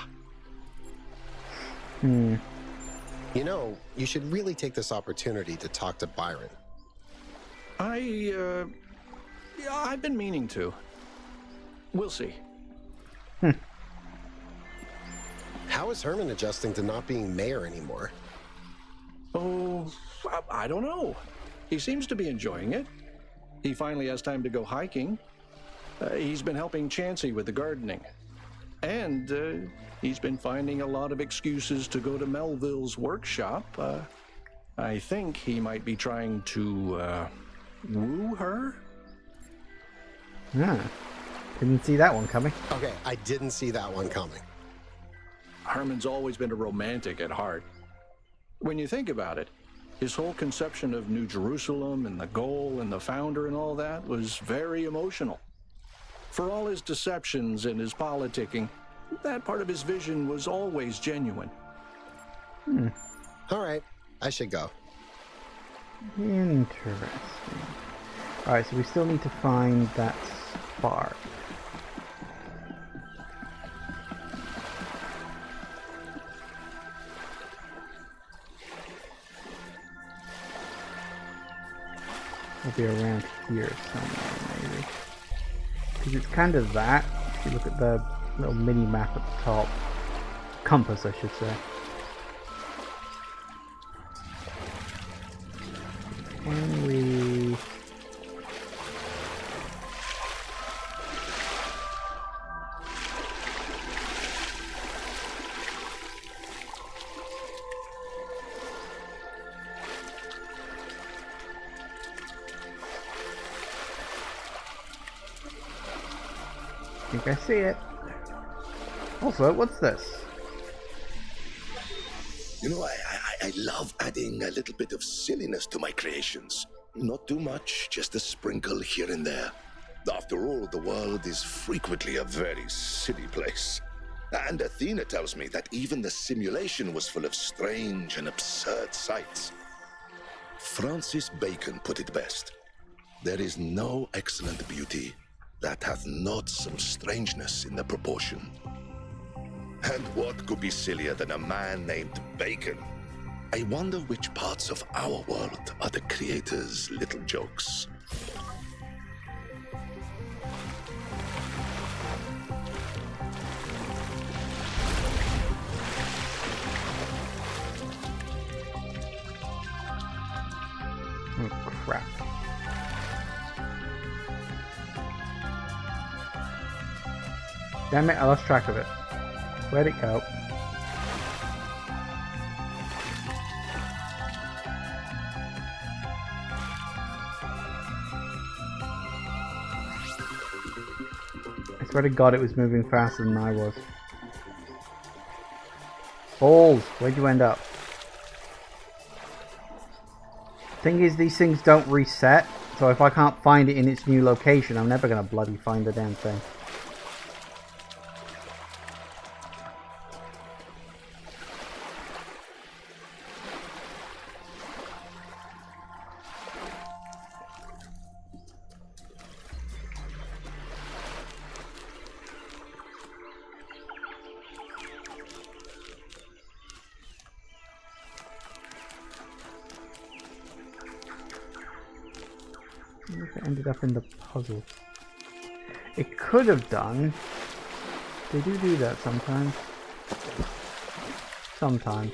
You know, you should really take this opportunity to talk to Byron. I've been meaning to. We'll see. How is Herman adjusting to not being mayor anymore? Oh, I don't know. He seems to be enjoying it. He finally has time to go hiking. He's been helping Chansey with the gardening. And he's been finding a lot of excuses to go to Melville's workshop. I think he might be trying to woo her? Yeah. Didn't see that one coming. Okay, I didn't see that one coming. Herman's always been a romantic at heart. When you think about it, his whole conception of New Jerusalem and the goal and the founder and all that was very emotional. For all his deceptions and his politicking, that part of his vision was always genuine. All right, I should go. Interesting. Alright, so we still need to find that spark. It'll be around here somewhere, maybe. Because it's kind of that. If you look at the little mini map at the top. Compass, I should say. Can we... I think I see it. Also, what's this? You know, I love adding a little bit of silliness to my creations. Not too much, just a sprinkle here and there. After all, the world is frequently a very silly place. And Athena tells me that even the simulation was full of strange and absurd sights. Francis Bacon put it best. There is no excellent beauty that hath not some strangeness in the proportion. And what could be sillier than a man named Bacon? I wonder which parts of our world are the creator's little jokes. Oh, crap. Damn it, I lost track of it. Where'd it go? I swear to God it was moving faster than I was. Balls! Where'd you end up? Thing is, these things don't reset, so if I can't find it in its new location, I'm never gonna bloody find the damn thing. I wonder if it ended up in the puzzle. It could have done. They do that sometimes. Sometimes.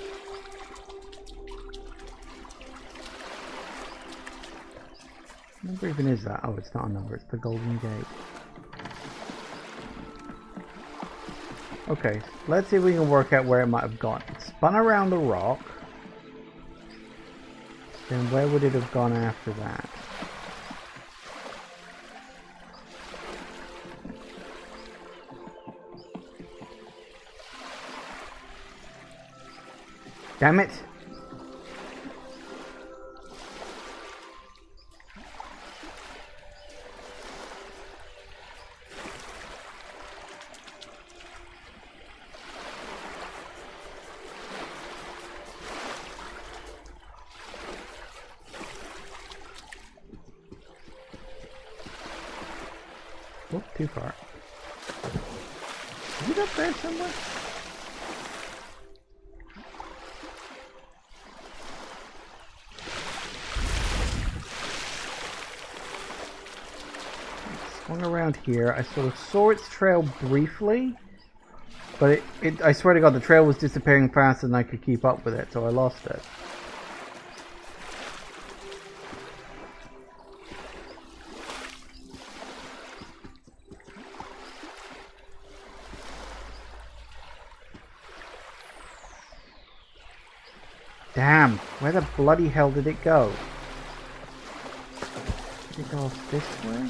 What number even is that? Oh, it's not a number, it's the Golden Gate. Okay, let's see if we can work out where it might have gone. It spun around the rock. Then where would it have gone after that? Damn it! Oh, too far. Is it up there somewhere? Swung around here. I sort of saw its trail briefly, but I swear to God, the trail was disappearing faster than I could keep up with it, so I lost it. Damn, where the bloody hell did it go? Did it go off this way?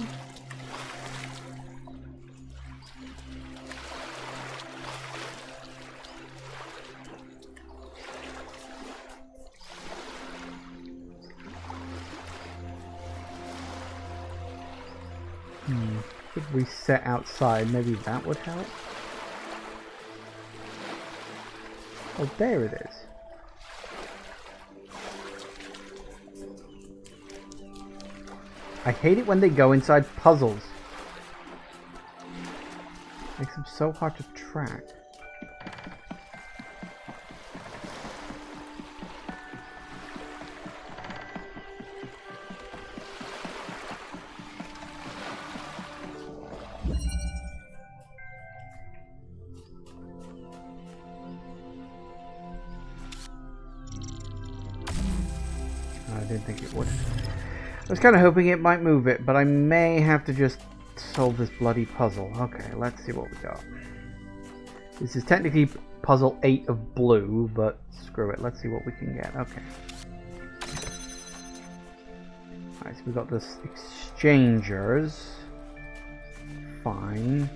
Could reset outside, maybe that would help? Oh, there it is. I hate it when they go inside puzzles. Makes them so hard to track. I didn't think it would. I was kind of hoping it might move it, but I may have to just solve this bloody puzzle. Okay, let's see what we got. This is technically puzzle 8 of blue, but screw it. Let's see what we can get. Okay. Alright, so we got this exchangers. Fine.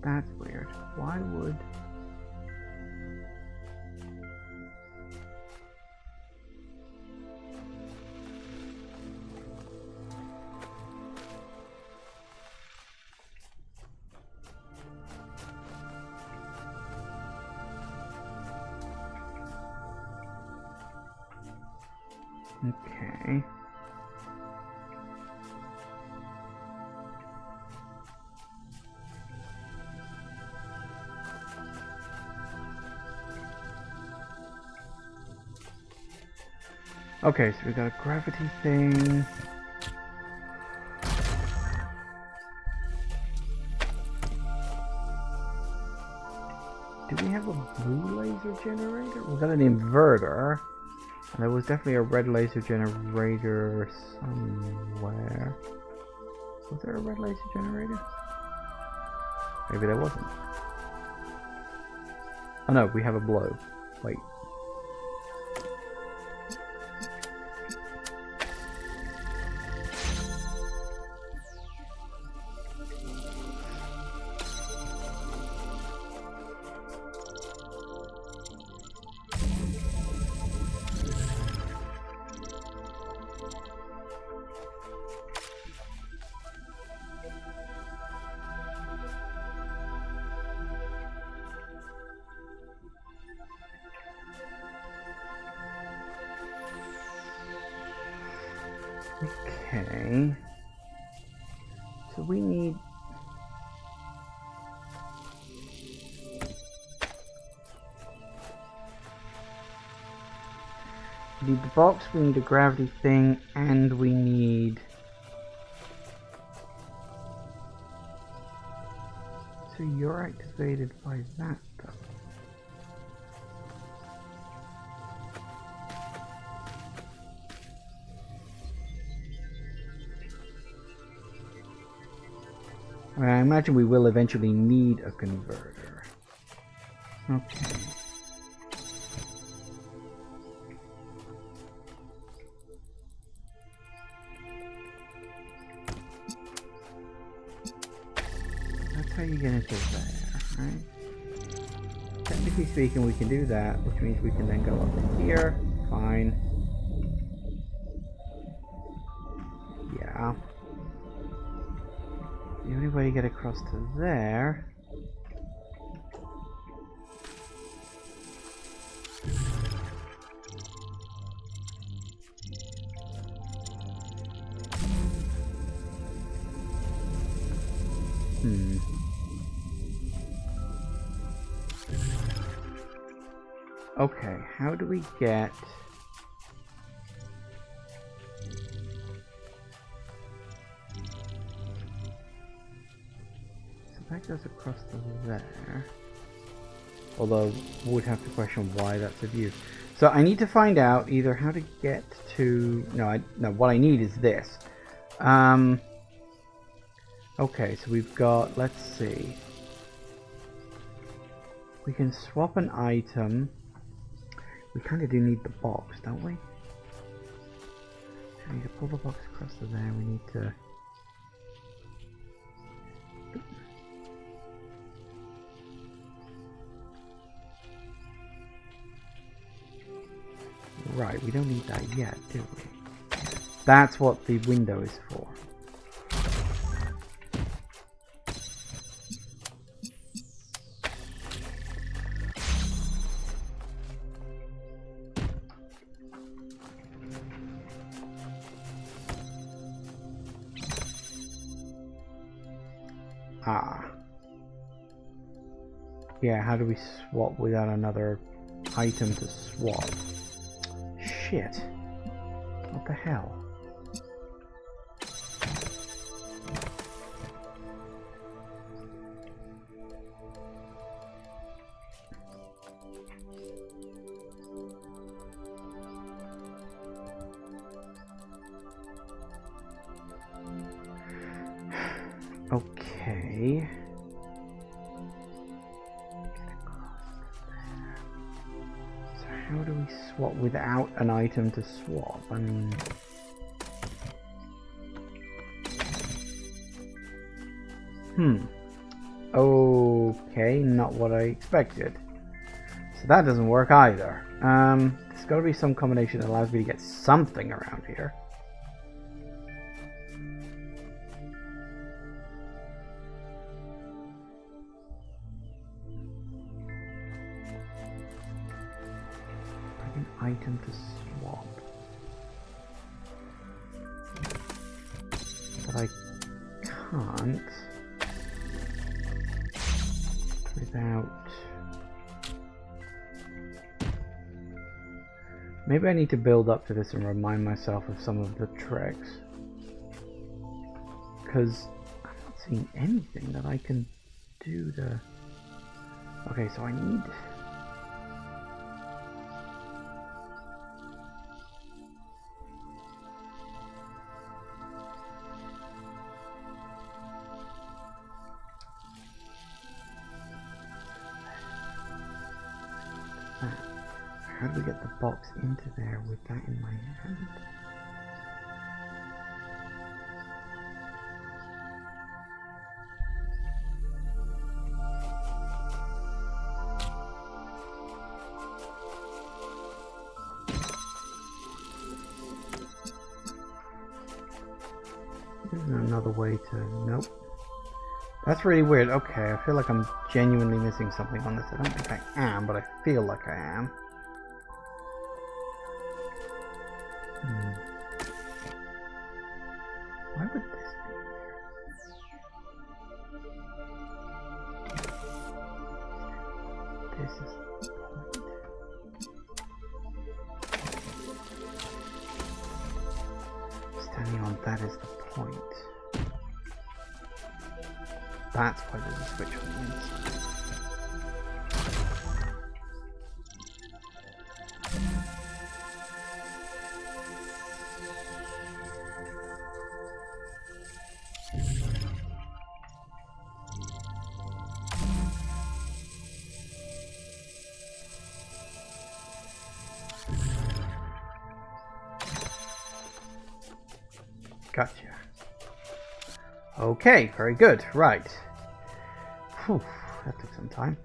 That's weird. Why would... Okay. Okay, so we got a gravity thing. Do we have a blue laser generator? We got an inverter. And there was definitely a red laser generator somewhere. Was there a red laser generator? Maybe there wasn't. Oh no, we have a blow. Wait. Okay. So we need... We need the box, we need a gravity thing, and we need... So you're activated by that, though. I imagine we will eventually need a converter. Okay. That's how you get into there, right? Technically speaking, we can do that, which means we can then go up to here. Fine. Yeah. The only way to get across to there... Okay, how do we get... That goes across to there. Although, would have to question why that's a view. So I need to find out either how to get to... No, what I need is this. Okay, so we've got... Let's see. We can swap an item. We kind of do need the box, don't we? We need to pull the box across to there. We need to... Right, we don't need that yet, do we? That's what the window is for. Ah. Yeah, how do we swap without another item to swap? Shit. What the hell? Okay. How do we swap without an item to swap? I mean... Okay, not what I expected. So that doesn't work either. There's got to be some combination that allows me to get something around here. Item to swap. can't without... Maybe I need to build up to this and remind myself of some of the tricks. Because I'm not seeing anything that I can do to... Okay, so I need... How do we get the box into there with that in my hand? Isn't another way to... Nope. That's really weird. Okay, I feel like I'm genuinely missing something on this. I don't think I am, but I feel like I am. Why would this be here? This is the point. Standing on that is the point. That's why there's a switch on the inside. Gotcha. Okay, very good. Right. Whew, that took some time.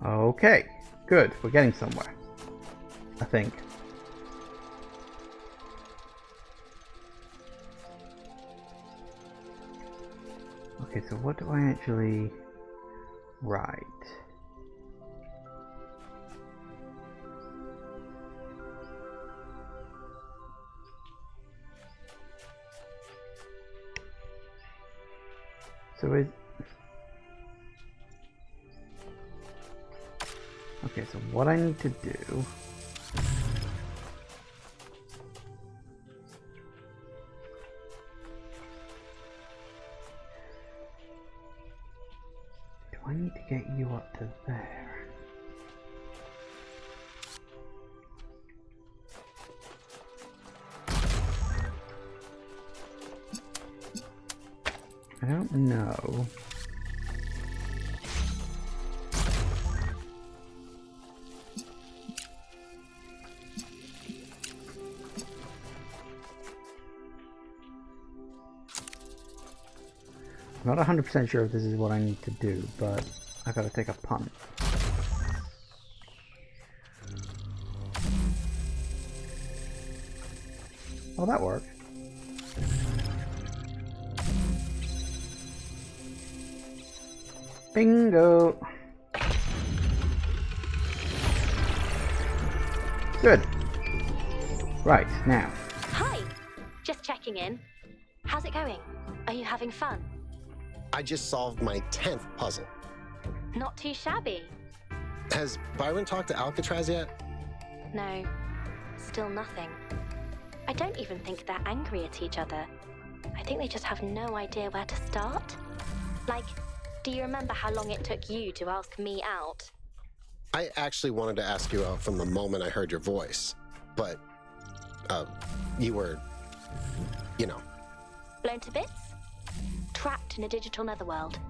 Okay, good. We're getting somewhere, I think. Okay, so what do I actually write? So is... Okay, so what I need to do... Do I need to get you up to there? I don't know. I'm not 100% sure if this is what I need to do, but I gotta take a punt. Oh, that worked. Bingo! Good. Right, now. Hi! Just checking in. How's it going? Are you having fun? I just solved my 10th puzzle. Not too shabby. Has Byron talked to Alcatraz yet? No, still nothing. I don't even think they're angry at each other. I think they just have no idea where to start. Like, do you remember how long it took you to ask me out? I actually wanted to ask you out from the moment I heard your voice. But, you were, you know. Blown to bits? trapped in a digital netherworld.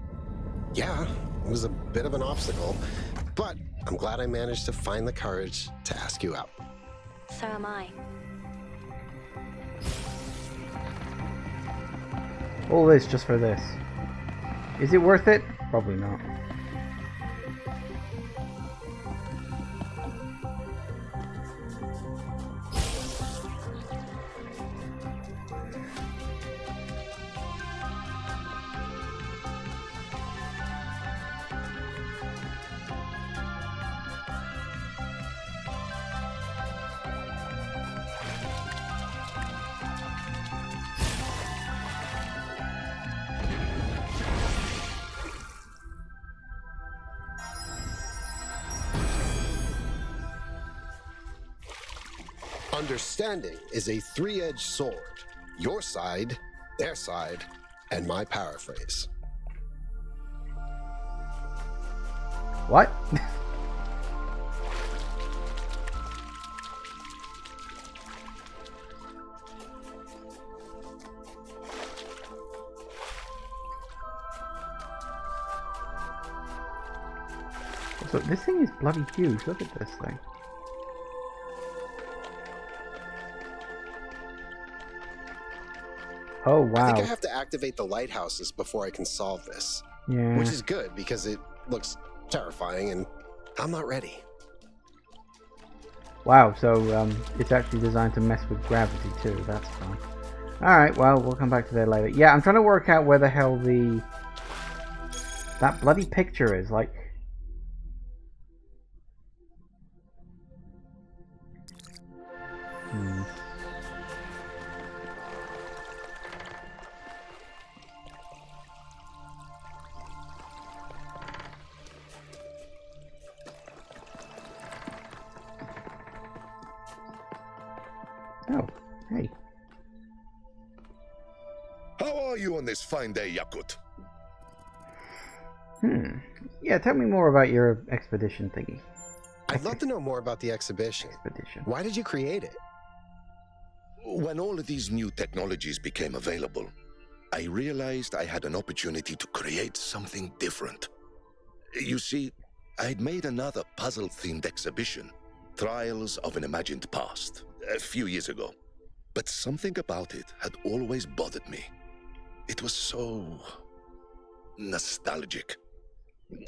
Yeah, it was a bit of an obstacle, but I'm glad I managed to find the courage to ask you out. So am I. All this just for this. Is it worth it? Probably not. Understanding is a three-edged sword. Your side, their side, and my paraphrase. What? So this thing is bloody huge. Look at this thing. Oh wow. I think I have to activate the lighthouses before I can solve this. Yeah. Which is good because it looks terrifying and I'm not ready. Wow, so it's actually designed to mess with gravity too. That's fun. Alright, well, we'll come back to that later. Yeah, I'm trying to work out where the hell that bloody picture is. Like... Oh, hey. How are you on this fine day, Yaqut? Yeah, tell me more about your expedition thingy. I'd love to know more about the exhibition. Why did you create it? When all of these new technologies became available, I realized I had an opportunity to create something different. You see, I'd made another puzzle-themed exhibition, Trials of an Imagined Past, a few years ago. But something about it had always bothered me. It was so nostalgic.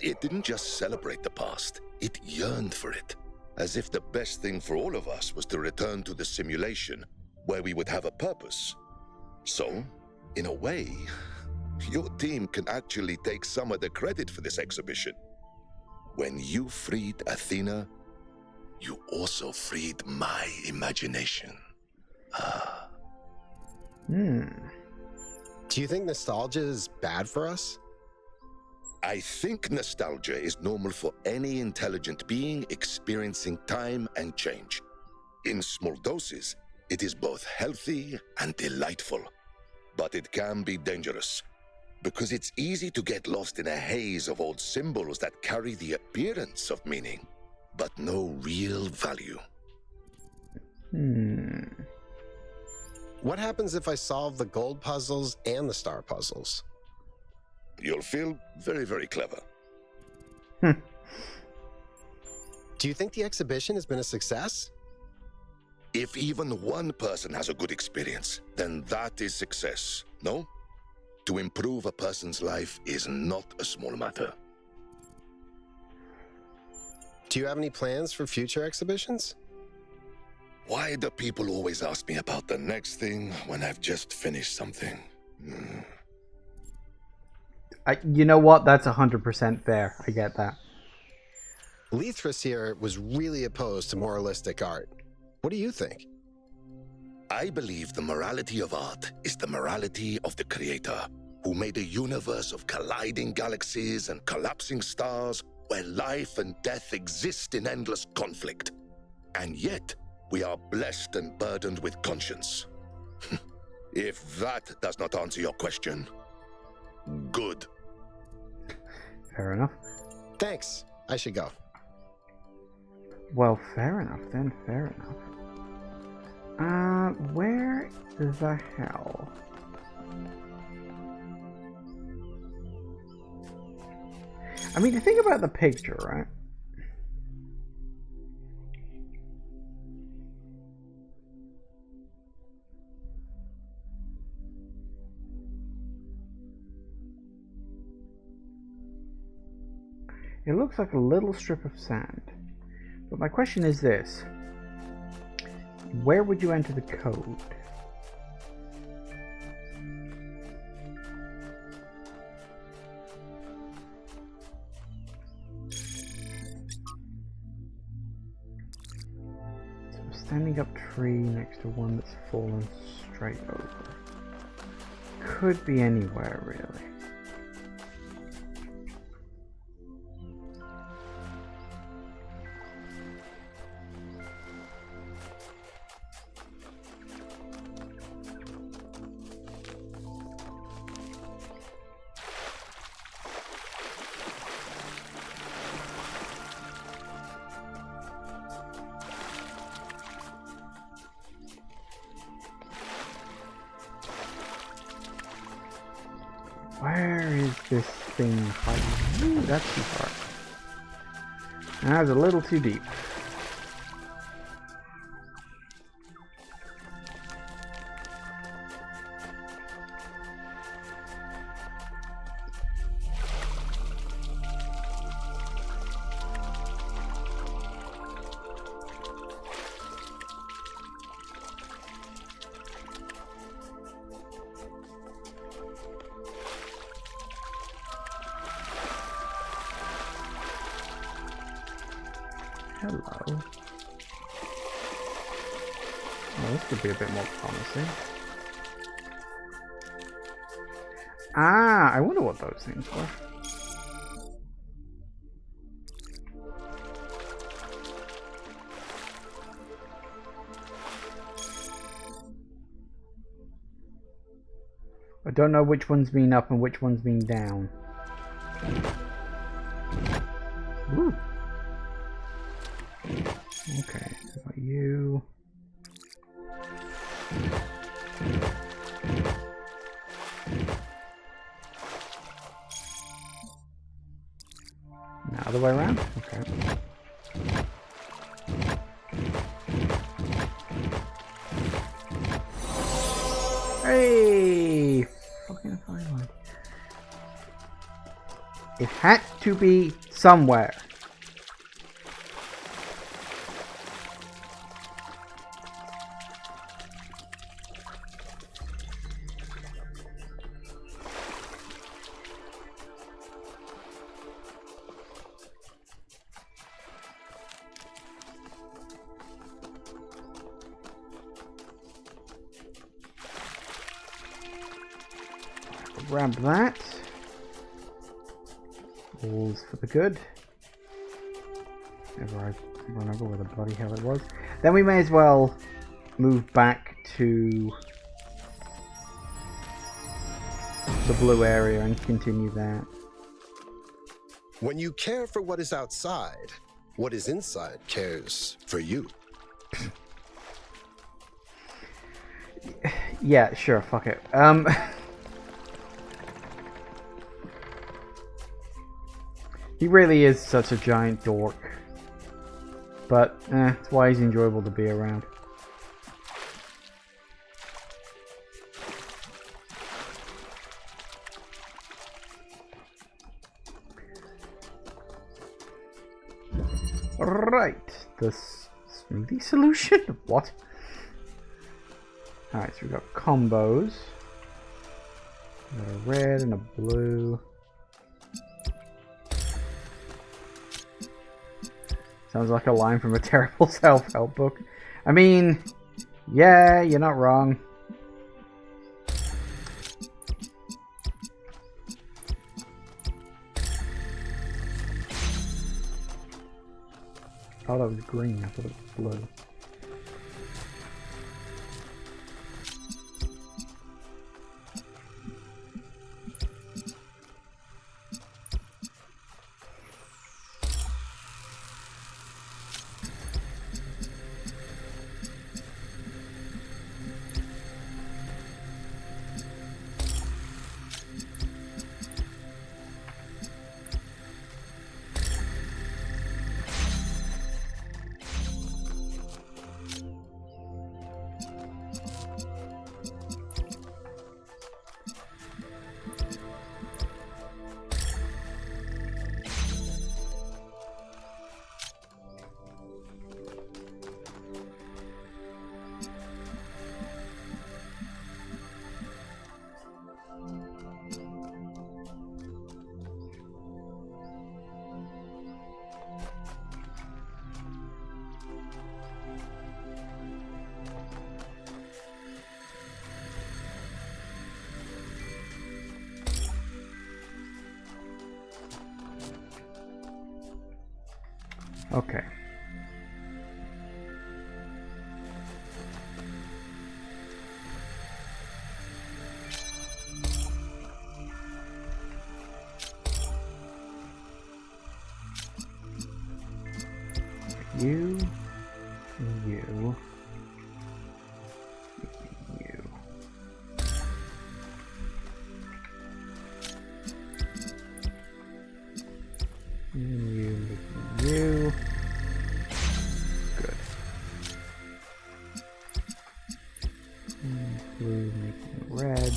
It didn't just celebrate the past, it yearned for it, as if the best thing for all of us was to return to the simulation where we would have a purpose. So, in a way, your team can actually take some of the credit for this exhibition. When you freed Athena, you also freed my imagination. Do you think nostalgia is bad for us? I think nostalgia is normal for any intelligent being experiencing time and change. In small doses, it is both healthy and delightful. But it can be dangerous, because it's easy to get lost in a haze of old symbols that carry the appearance of meaning, but no real value. What happens if I solve the gold puzzles and the star puzzles? You'll feel very, very clever. Do you think the exhibition has been a success? If even one person has a good experience, then that is success, no? To improve a person's life is not a small matter. Do you have any plans for future exhibitions? Why do people always ask me about the next thing when I've just finished something? You know what? That's 100% fair. I get that. Leithris here was really opposed to moralistic art. What do you think? I believe the morality of art is the morality of the creator, who made a universe of colliding galaxies and collapsing stars where life and death exist in endless conflict. And yet, we are blessed and burdened with conscience. If that does not answer your question, good. Fair enough. Thanks. I should go. Well, fair enough then. Fair enough. Where the hell? I mean, think about the picture, right? It looks like a little strip of sand. But my question is this. Where would you enter the code? So a standing up tree next to one that's fallen straight over. Could be anywhere, really. Where is this thing hiding? Ooh, that's too far. That was a little too deep. Hello. Oh, this could be a bit more promising. Ah, I wonder what those things were. I don't know which one's been up and which one's been down. Ooh. Okay, how about you? Now other way around? Okay. Hey! Fucking fine. It had to be somewhere. Grab that. All's for the good. Never I run over where the bloody hell it was. Then we may as well move back to the blue area and continue that. When you care for what is outside, what is inside cares for you. Yeah, sure, fuck it. He really is such a giant dork. But, it's why he's enjoyable to be around. Right, the smoothie solution? What? Alright, so we've got combos. We've got a red and a blue. Sounds like a line from a terrible self-help book. I mean, yeah, you're not wrong. Oh, that was green. I thought it was blue. Okay. You. You. You. You. Good. Blue making red.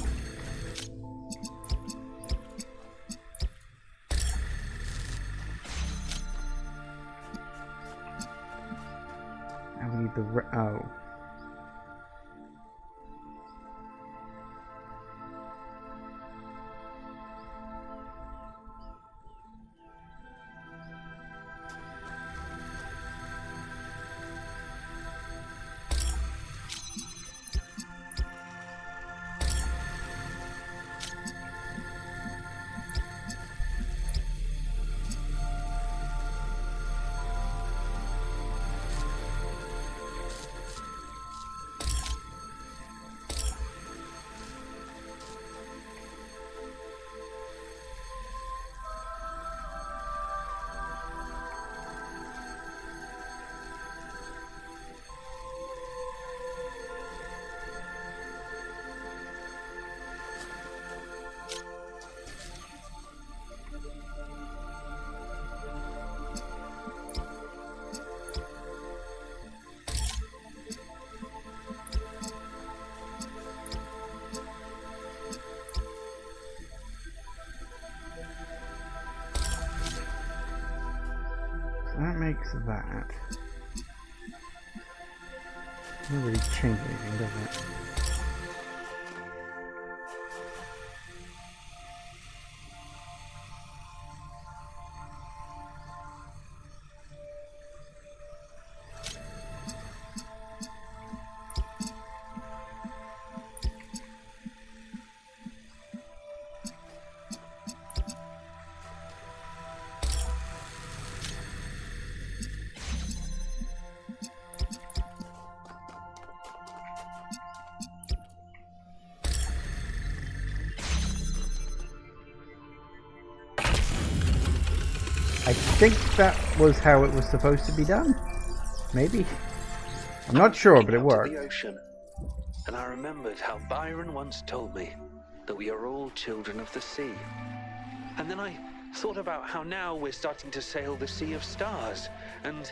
Now we need the oh. That makes that. Doesn't really change anything, does it? I think that was how it was supposed to be done. Maybe. I'm not sure, but it worked. The ocean, and I remembered how Byron once told me that we are all children of the sea. And then I thought about how now we're starting to sail the sea of stars, and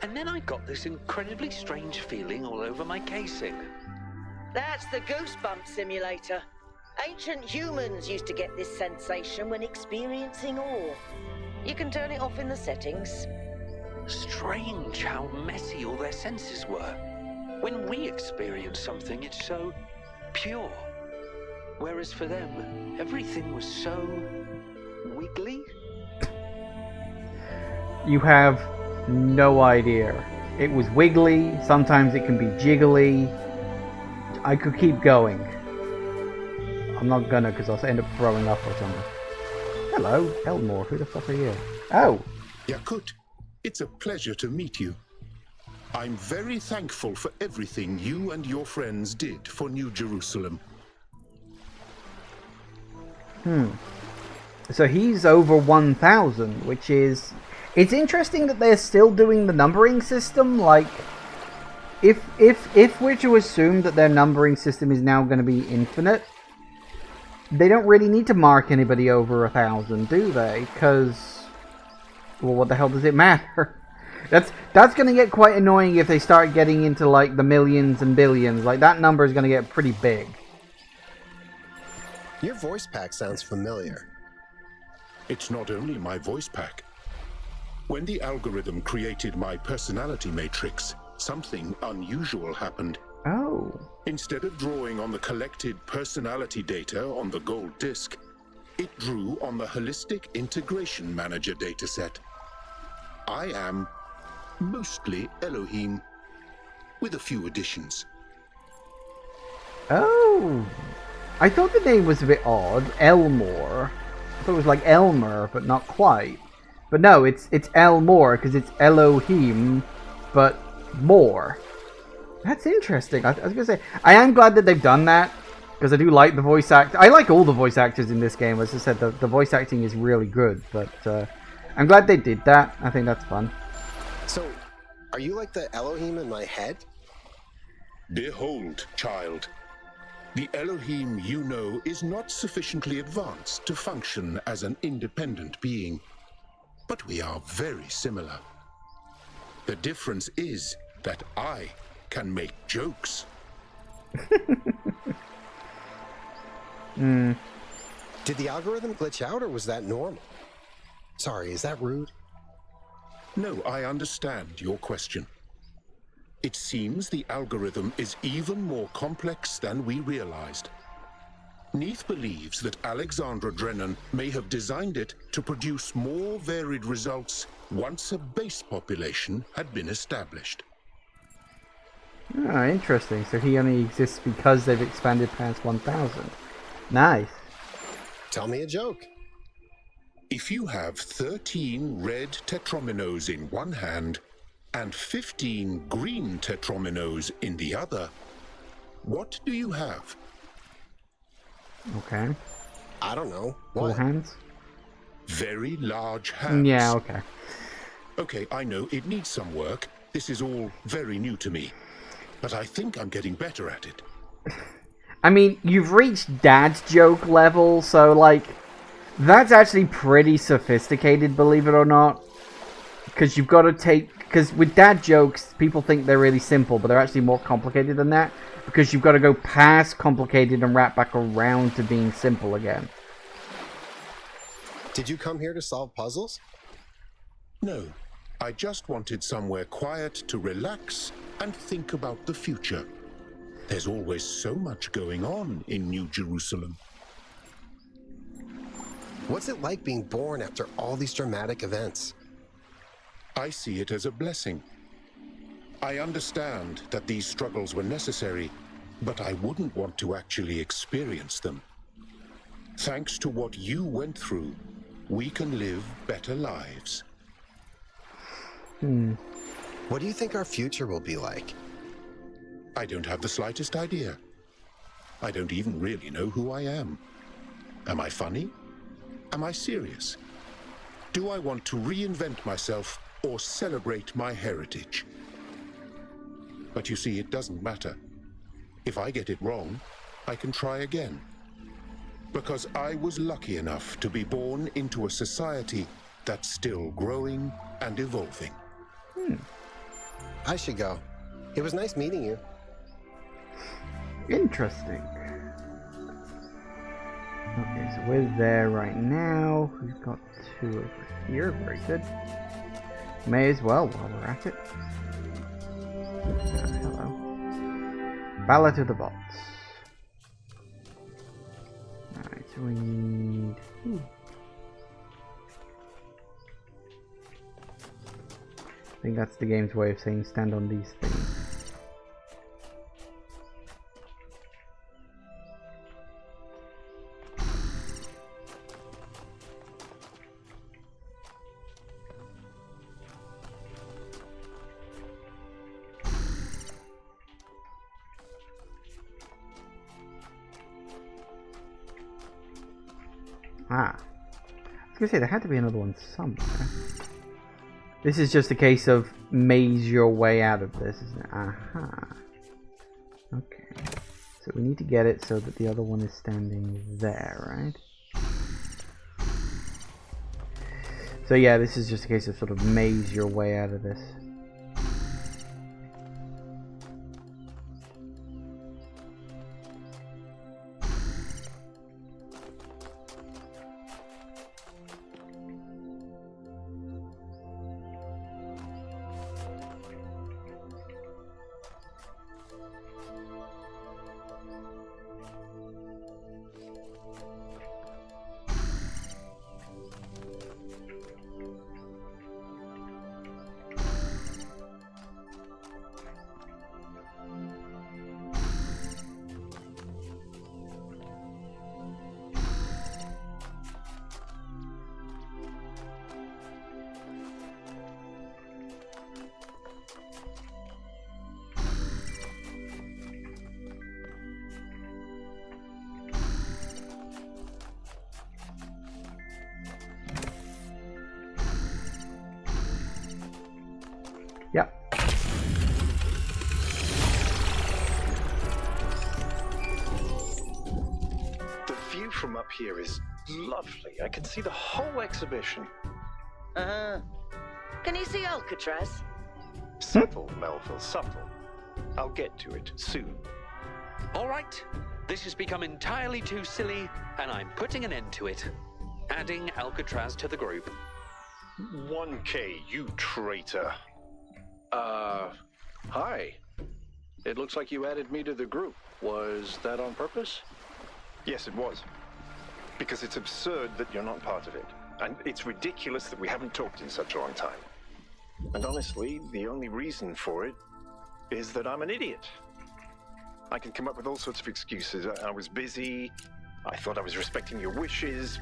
then I got this incredibly strange feeling all over my casing. That's the goosebump simulator. Ancient humans used to get this sensation when experiencing awe. You can turn it off in the settings. Strange how messy all their senses were. When we experience something, it's so pure. Whereas for them, everything was so wiggly. You have no idea. It was wiggly, sometimes it can be jiggly. I could keep going. I'm not gonna, because I'll end up throwing up or something. Hello, Elmore, who the fuck are you? Oh! Yaqut, it's a pleasure to meet you. I'm very thankful for everything you and your friends did for New Jerusalem. So he's over 1,000, which is... It's interesting that they're still doing the numbering system, like... If we're to assume that their numbering system is now going to be infinite, they don't really need to mark anybody over 1,000, do they? Because, well, what the hell does it matter? That's going to get quite annoying if they start getting into, like, the millions and billions. Like, that number is going to get pretty big. Your voice pack sounds familiar. It's not only my voice pack. When the algorithm created my personality matrix, something unusual happened. Oh. Instead of drawing on the collected personality data on the gold disk, it drew on the Holistic Integration Manager dataset. I am mostly Elohim, with a few additions. Oh. I thought the name was a bit odd. Elmore. I thought it was like Elmer, but not quite. But no, it's El More, because it's Elohim, but more. That's interesting. I was going to say, I am glad that they've done that, because I do like the voice act. I like all the voice actors in this game. As I said, the voice acting is really good, but I'm glad they did that. I think that's fun. So, are you like the Elohim in my head? Behold, child. The Elohim you know is not sufficiently advanced to function as an independent being, but we are very similar. The difference is that I can make jokes. Did the algorithm glitch out, or was that normal? Sorry, is that rude? No, I understand your question. It seems the algorithm is even more complex than we realized. Neith believes that Alexandra Drennan may have designed it to produce more varied results once a base population had been established. Oh, interesting. So he only exists because they've expanded past 1,000. Nice. Tell me a joke. If you have 13 red tetrominos in one hand and 15 green tetrominos in the other, what do you have? Okay. I don't know. Full What? hands? Very large hands. Yeah, okay. Okay, I know it needs some work. This is all very new to me. But I think I'm getting better at it. I mean, you've reached dad joke level, so, like, that's actually pretty sophisticated, believe it or not. Because you've got to take... Because with dad jokes, people think they're really simple, but they're actually more complicated than that. Because you've got to go past complicated and wrap back around to being simple again. Did you come here to solve puzzles? No, I just wanted somewhere quiet to relax and think about the future. There's always so much going on in New Jerusalem. What's it like being born after all these dramatic events? I see it as a blessing. I understand that these struggles were necessary, but I wouldn't want to actually experience them. Thanks to what you went through, we can live better lives. What do you think our future will be like? I don't have the slightest idea. I don't even really know who I am. Am I funny? Am I serious? Do I want to reinvent myself or celebrate my heritage? But you see, it doesn't matter. If I get it wrong, I can try again. Because I was lucky enough to be born into a society that's still growing and evolving. I should go. It was nice meeting you. Interesting. Okay, so we're there right now. We've got 2 over here. Very good. May as well while we're at it. Hello. Ballad of the Bots. Alright, so we need... I think that's the game's way of saying stand on these things. Ah. I was gonna say, there had to be another one somewhere. This is just a case of maze your way out of this, isn't it? Aha. Okay. So we need to get it so that the other one is standing there, right? So yeah, this is just a case of sort of maze your way out of this. Yep. The view from up here is lovely. I can see the whole exhibition. Can you see Alcatraz? Subtle, Melville, subtle. I'll get to it soon. All right. This has become entirely too silly, and I'm putting an end to it. Adding Alcatraz to the group. 1K, you traitor. Hi. It looks like you added me to the group. Was that on purpose? Yes, it was. Because it's absurd that you're not part of it. And it's ridiculous that we haven't talked in such a long time. And honestly, the only reason for it is that I'm an idiot. I can come up with all sorts of excuses. I was busy. I thought I was respecting your wishes.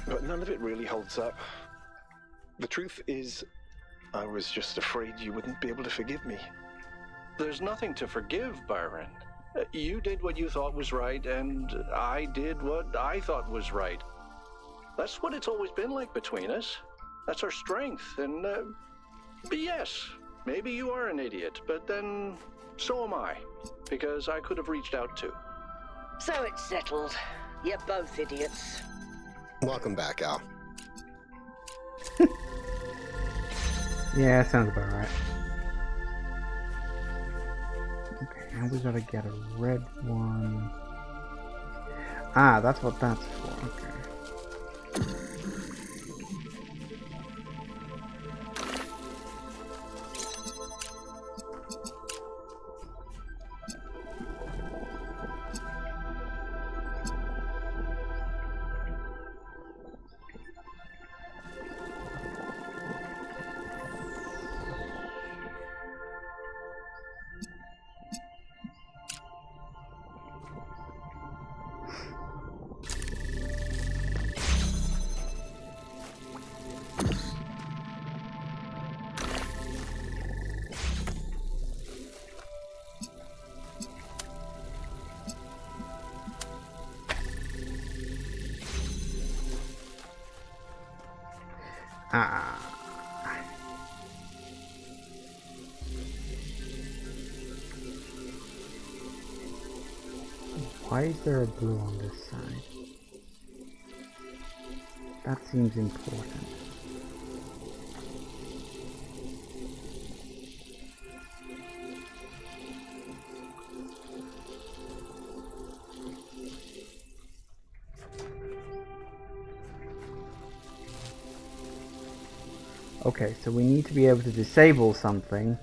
But none of it really holds up. The truth is, I was just afraid you wouldn't be able to forgive me. There's nothing to forgive, Byron. You did what you thought was right, and I did what I thought was right. That's what it's always been like between us. That's our strength, and but yes, maybe you are an idiot, but then so am I, because I could have reached out too. So it's settled. You're both idiots. Welcome back, Al. Yeah, sounds about right. Okay, now we gotta get a red one. Ah, that's what that's for. Okay. Why is there a blue on this side? That seems important. Okay, so we need to be able to disable something.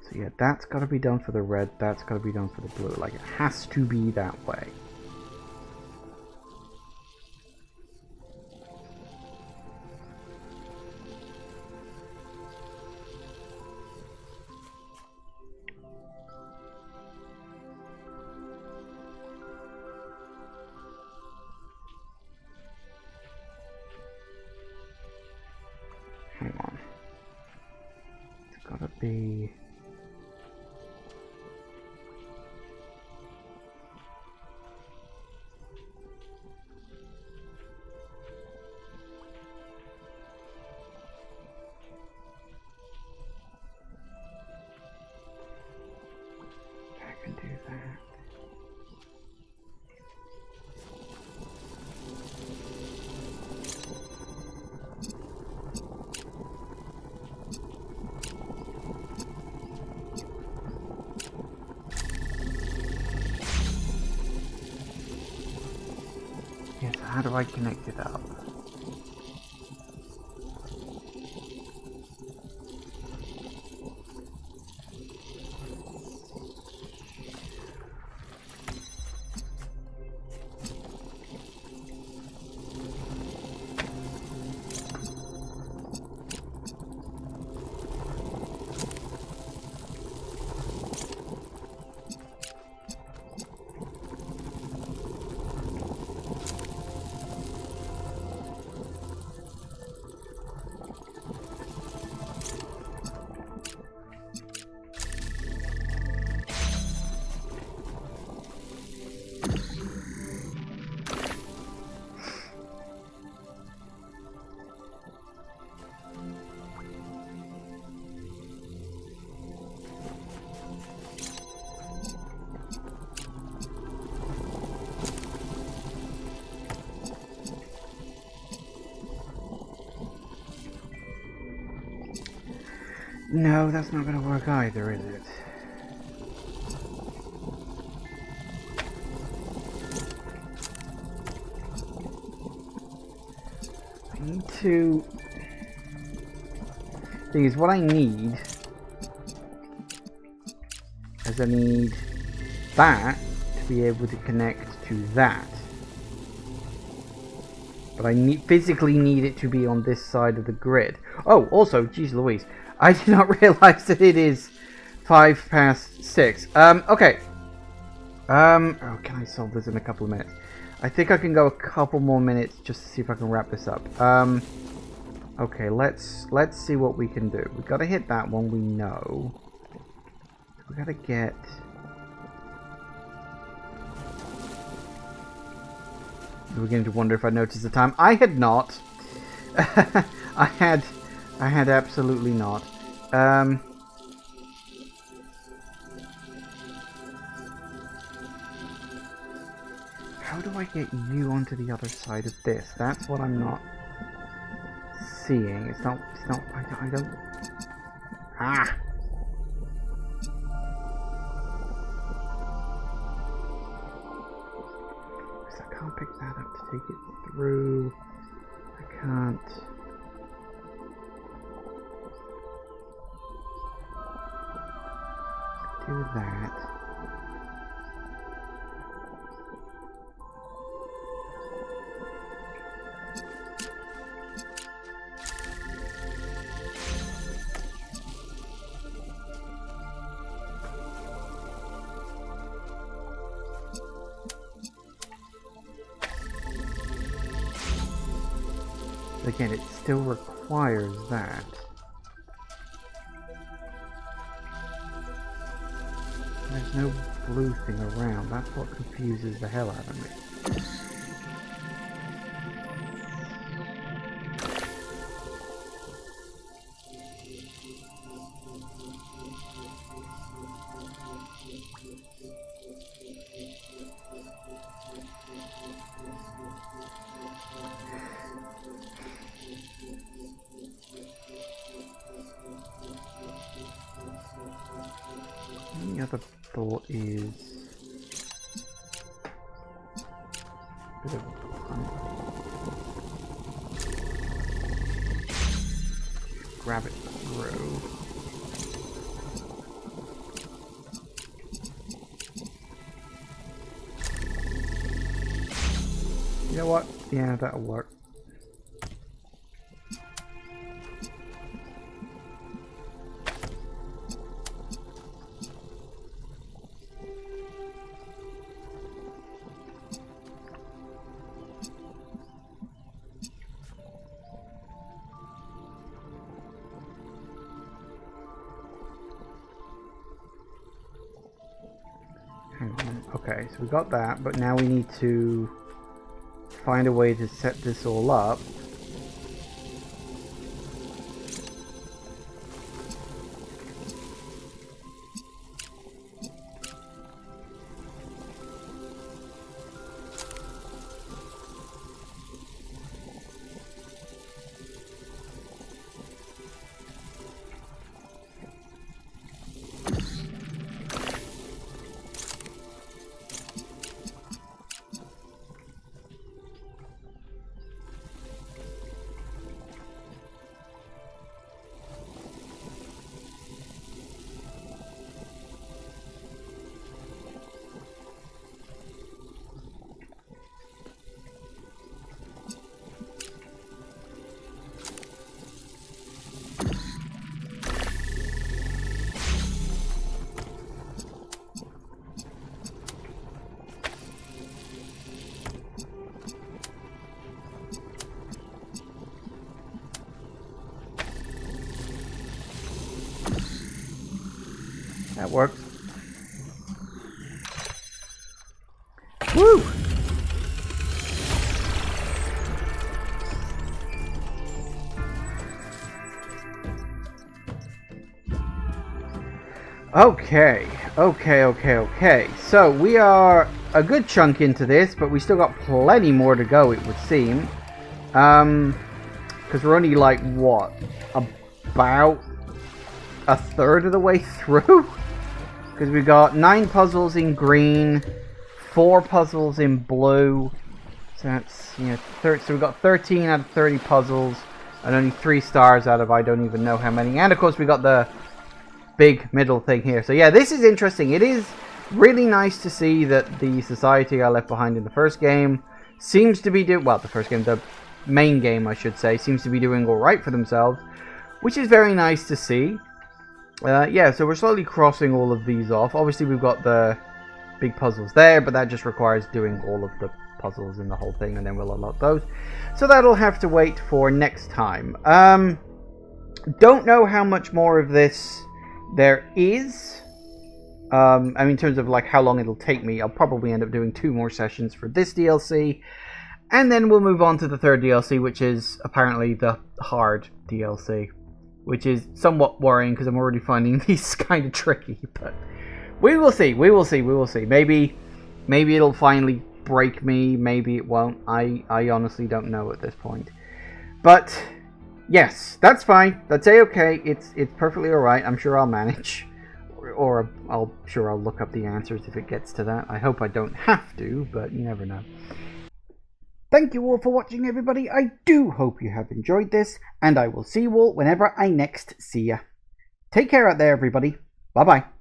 So yeah, that's got to be done for the red, that's got to be done for the blue. Like, it has to be that way. Hang on. It's got to be... I can do that. Yes, how do I connect it up? No, that's not going to work either, is it? I need to... Thing is, what I need is I need that to be able to connect to that. But I physically need it to be on this side of the grid. Oh, also, geez Louise, I did not realize that it is 6:05. Okay. Oh, can I solve this in a couple of minutes? I think I can go a couple more minutes just to see if I can wrap this up. Okay, let's see what we can do. We gotta hit that one, we know. We gotta get... We're beginning to wonder if I noticed the time. I had not. I had absolutely not. How do I get you onto the other side of this? That's what I'm not seeing. It's not, I don't... Ah! Because I can't pick that up to take it through. I can't... do that. Again, it still requires that. There's no blue thing around. That's what confuses the hell out of me. The other thought is a bit of grab it through. You know what? Yeah, that'll work. Okay, so we got that, but now we need to find a way to set this all up. That works. Woo! Okay. So we are a good chunk into this, but we still got plenty more to go, it would seem. Because we're only like, what? About a third of the way through. Because we got 9 puzzles in green, 4 puzzles in blue. So that's, so we got 13 out of 30 puzzles, and only 3 stars out of I don't even know how many. And of course we got the big middle thing here. So yeah, this is interesting. It is really nice to see that the society I left behind in the first game seems to be doing, well, the main game I should say, seems to be doing alright for themselves, which is very nice to see. Yeah, so we're slowly crossing all of these off. Obviously we've got the big puzzles there, but that just requires doing all of the puzzles in the whole thing, and then we'll unlock those. So that'll have to wait for next time. Don't know how much more of this there is. I mean, in terms of like how long it'll take me, I'll probably end up doing 2 more sessions for this DLC, and then we'll move on to the third DLC, which is apparently the hard DLC, which is somewhat worrying because I'm already finding these kind of tricky. But we will see. We will see. We will see. Maybe it'll finally break me. Maybe it won't. I honestly don't know at this point. But yes, that's fine. That's okay. It's perfectly all right. I'm sure I'll manage. Or I'll look up the answers if it gets to that. I hope I don't have to, but you never know. Thank you all for watching, everybody. I do hope you have enjoyed this, and I will see you all whenever I next see ya. Take care out there, everybody. Bye-bye.